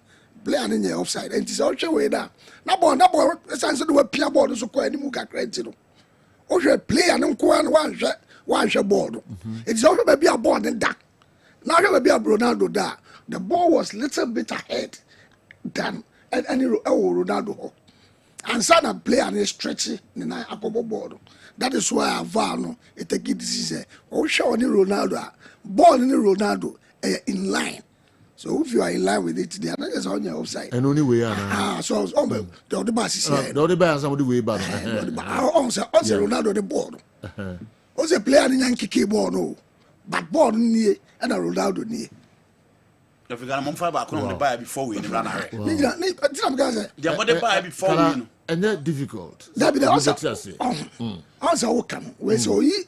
Player in the offside. And it's also way that. Now ball sense to a player ball so quite any muka credit. Or player no one ball. It's also maybe a ball and that. Now there will be a Ronaldo there. The ball was little bit ahead than any Ronaldo. And some a player and stretchy in a ball. That is why I vow it take it decision. Oh, show any Ronaldo ball in Ronaldo in line. So if you are in line with it, the other is on your offside.
And only way
so the other bus is here.
The other bus on the way back.
Also Ronaldo the ball. Also player in Yankee ball no. But ball near and a Ronaldo near.
If you got a month back on the buy before we run away.
Yeah,
but the buy before we
and that difficult.
That be the answer. What can we so ye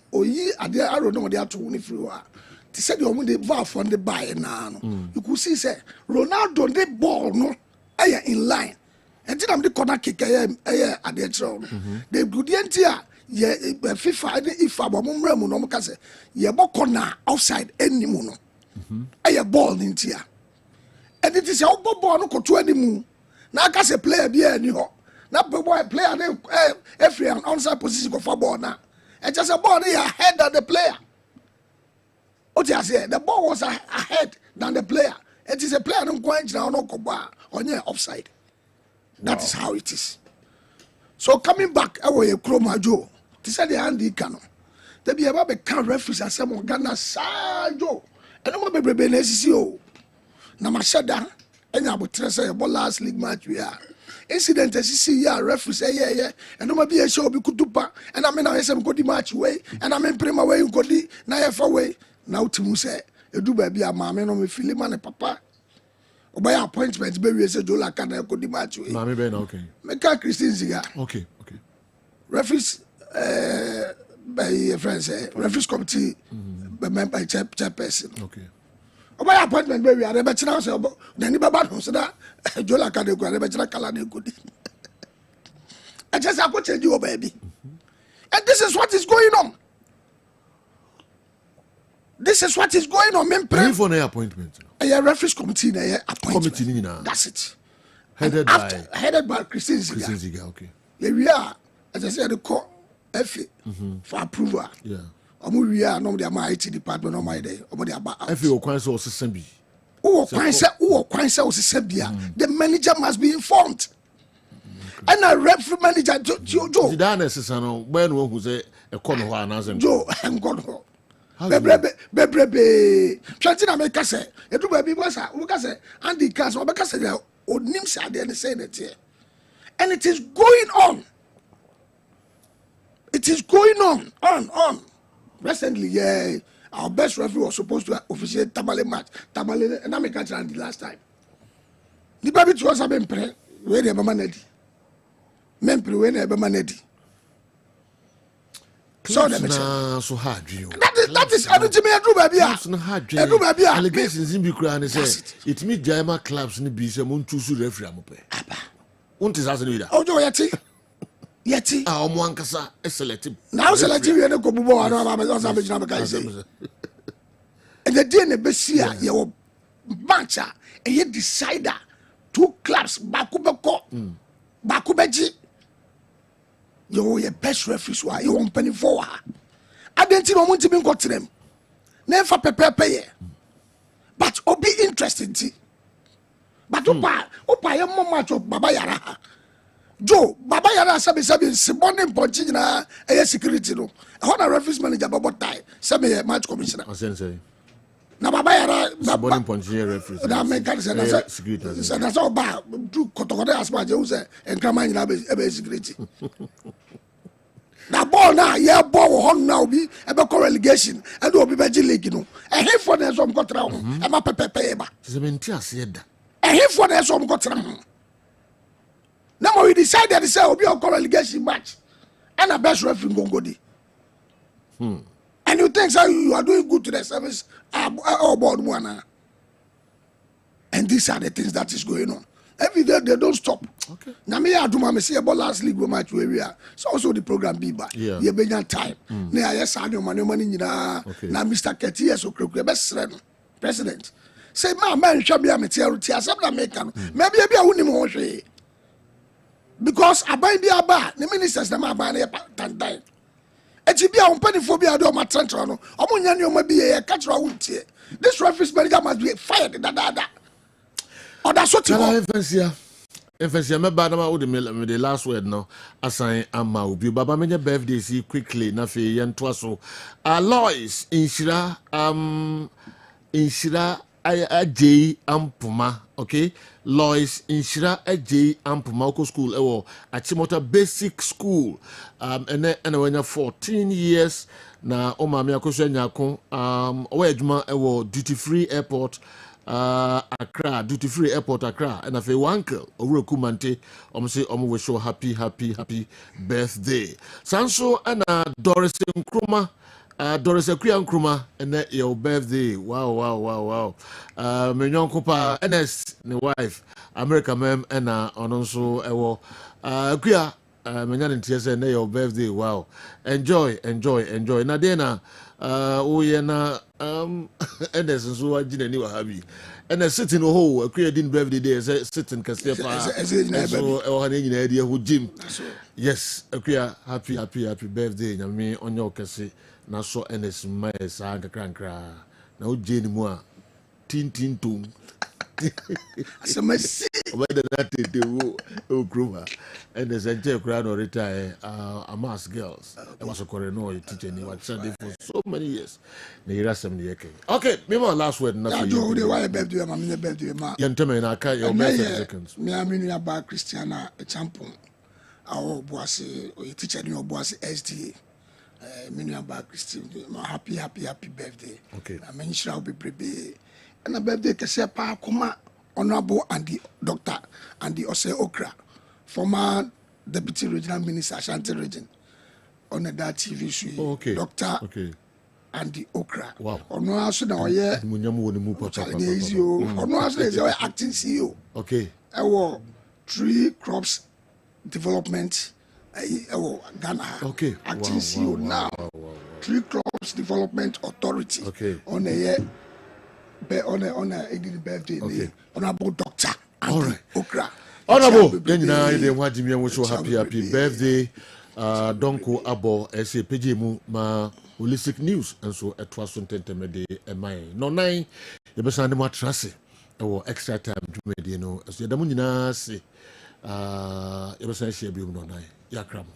are there? I don't know they are to win if you are. They said you want the bar from the buy now. You could see say Ronaldo the ball no in line. And then I'm the corner kick at the throne. They do the entire. Yeah, FIFA if I remember no mukase ye bokona outside any mu no a ball in here and it is a ball no ko to any mu na ka se player bi ani ho na boy player dey every onside position go for ball na and just a ball dey ahead than the player what you say the ball was ahead than the player it is a player no go now no go ba onye offside. That is how it is. So coming back away Chroma Joe to say the Andy Cano. There be about the can referees and some Ghana Sajo. And I'm a baby NCCO. Namashada, and I would say about last league match we are. Incident as you see, yeah, referees, yeah, and I'm be a show be kutupa, and I'm in a some good match way, and I'm in prima way, Godi, Nayafa way. Now to say, you do baby a mamma, no me feeling man, papa. By appointment, baby, said you like a good match way.
Mammy Ben, okay.
Make a Christine Ziga.
Okay.
Referees, by friends, referees committee, member chairperson.
Okay.
By appointment, baby, I never tell us about the neighbor who said that Jola can go, I never tell Kalani good. I just have to tell you, baby. And this is what is going on. This is what is going on.
Pay for an appointment.
A referees committee, appointment.
Committee,
that's it.
Headed
by Christine Ziga.
Okay.
Here we are, as I said, the court FA for approval.
Yeah.
We are not the IT department on my day.
FA or Quincy or Sembi.
The manager must be informed. And a referee manager, Joe.
The Danes is when who say a corner one as
Joe, I'm gone. Bebe, Chantina make us say, it do baby was a Andy Cass or because they are names are there saying it here. And it is going on. It is going on. Recently, yeah, our best referee was supposed to officiate Tamale match. Tamale, and I make it the last time. The baby was a memper, where they have a manedi. Memper, when they have a manedi. So
hard you.
That is I don't mean I do baby.
Allegations in Bikran say it means Jama clubs in be some to referee amope. Won't is as leader.
Oh, Yeti.
Our Mwankasa is selective.
Now selective you go bo and the day Bessia, your matcher, and yet decider 2 clubs bakubeko bakubeji yo ye best referees wa you want penny for adenti no munti bin ko trem never pepepe ye but obi interested ti but opa ye mo match baba yara Joe baba yara sabi sibone ponchi na eye security no ho na referees manager baba tie sabi ye match commissioner
Asense
na baba yara
sibone ponchi referees
na me kan say na security na so ba do kotokode asma je say enkrama nyina be security na ball na ye ball wo hon na obi e be relegation e do obi be gi league no e he for na so mkotra ho e ma pepepe ba
sementi ase da
e he for na so mkotra ho na we decided to say obi o relegation match and a best referee ngongodi and you think so you are doing good to the service board one and these are the things that is going on every day they don't stop. Okay. Now me I do my see about last league match where we are. So also the program be back. Yeah. You be time. Na yes I know money nyina. Na Mr. Keti yes okrekwe best friend president. Say man hwa bia metia tia asem na make no. Maybe bia wonim ho hwe. Because aban bia ba, the ministers na ma ba na tantan. Eti bia umpanifo bia do ma trentra no. Omo nya ne omo bi ye katra wuntie. This referee manager must be fired da. Oh, that's what you want.
Efesia me ba na ma me the last word no assign ama obi baba me birthday see quickly na fe ye nto so Alois inshira ajay ampuma okay Lois inshira ajay ampuma ko school ewo Achimota basic school ene wanya 14 years na o ma me akoso nyako o adwuma ewo duty free airport Accra, duty free airport Accra, and I feel one uncle over Kumante, say we show happy birthday. Sanso and Doris Nkrumah, Doris Nkrumah, and your birthday. Wow. Mignon Copa, NS, the wife, America mem, and also Kuya, Mignon and Tiasa, and your birthday. Wow. Enjoy. Nadena. Oyena NS and so ajina ni wahabi and sitting ho creating birthday day sitting kasepa so ohane nyina ade ho gym yes akuya happy birthday nyame onyo kase na so NS mai sa nkra na o je ni mu a tin tum
asemasi
whether that they will grow and the center crowd or retire Amas girls I was a Korean teacher and was Sunday for so many years okay maybe my last word nothing
you do why birthday my birthday ma
yenteme na ka your birthday seconds
me aminu ya ba Christiana champion our boss teacher ni boss SDA minu ya ba Christian happy birthday
okay
I mean shall be brebe and a birthday kese pa kuma Honorable Andy Dr. Andy Ose Okra, former Deputy Regional Minister Ashanti Region, on that TV show. Dr. Andy Okra.
Wow.
Ono aso na oye. Ono aso na acting CEO.
Okay.
Ewo Tree Crops Development. Ewo Ghana.
Okay.
Acting CEO now. Tree Crops Development Authority.
Okay.
On a year. On a birthday.
Okay.
Honorable Doctor.
All right.
Okra.
Honorable. Then you know they want me wish you happy birthday. Donko abo ese pj mu ma holistic news and so it was on tentemede e mai no nine ye be sande mo trase e wo extra time dwumedi no so ye damu nyina se ye be san share bi no nine yakram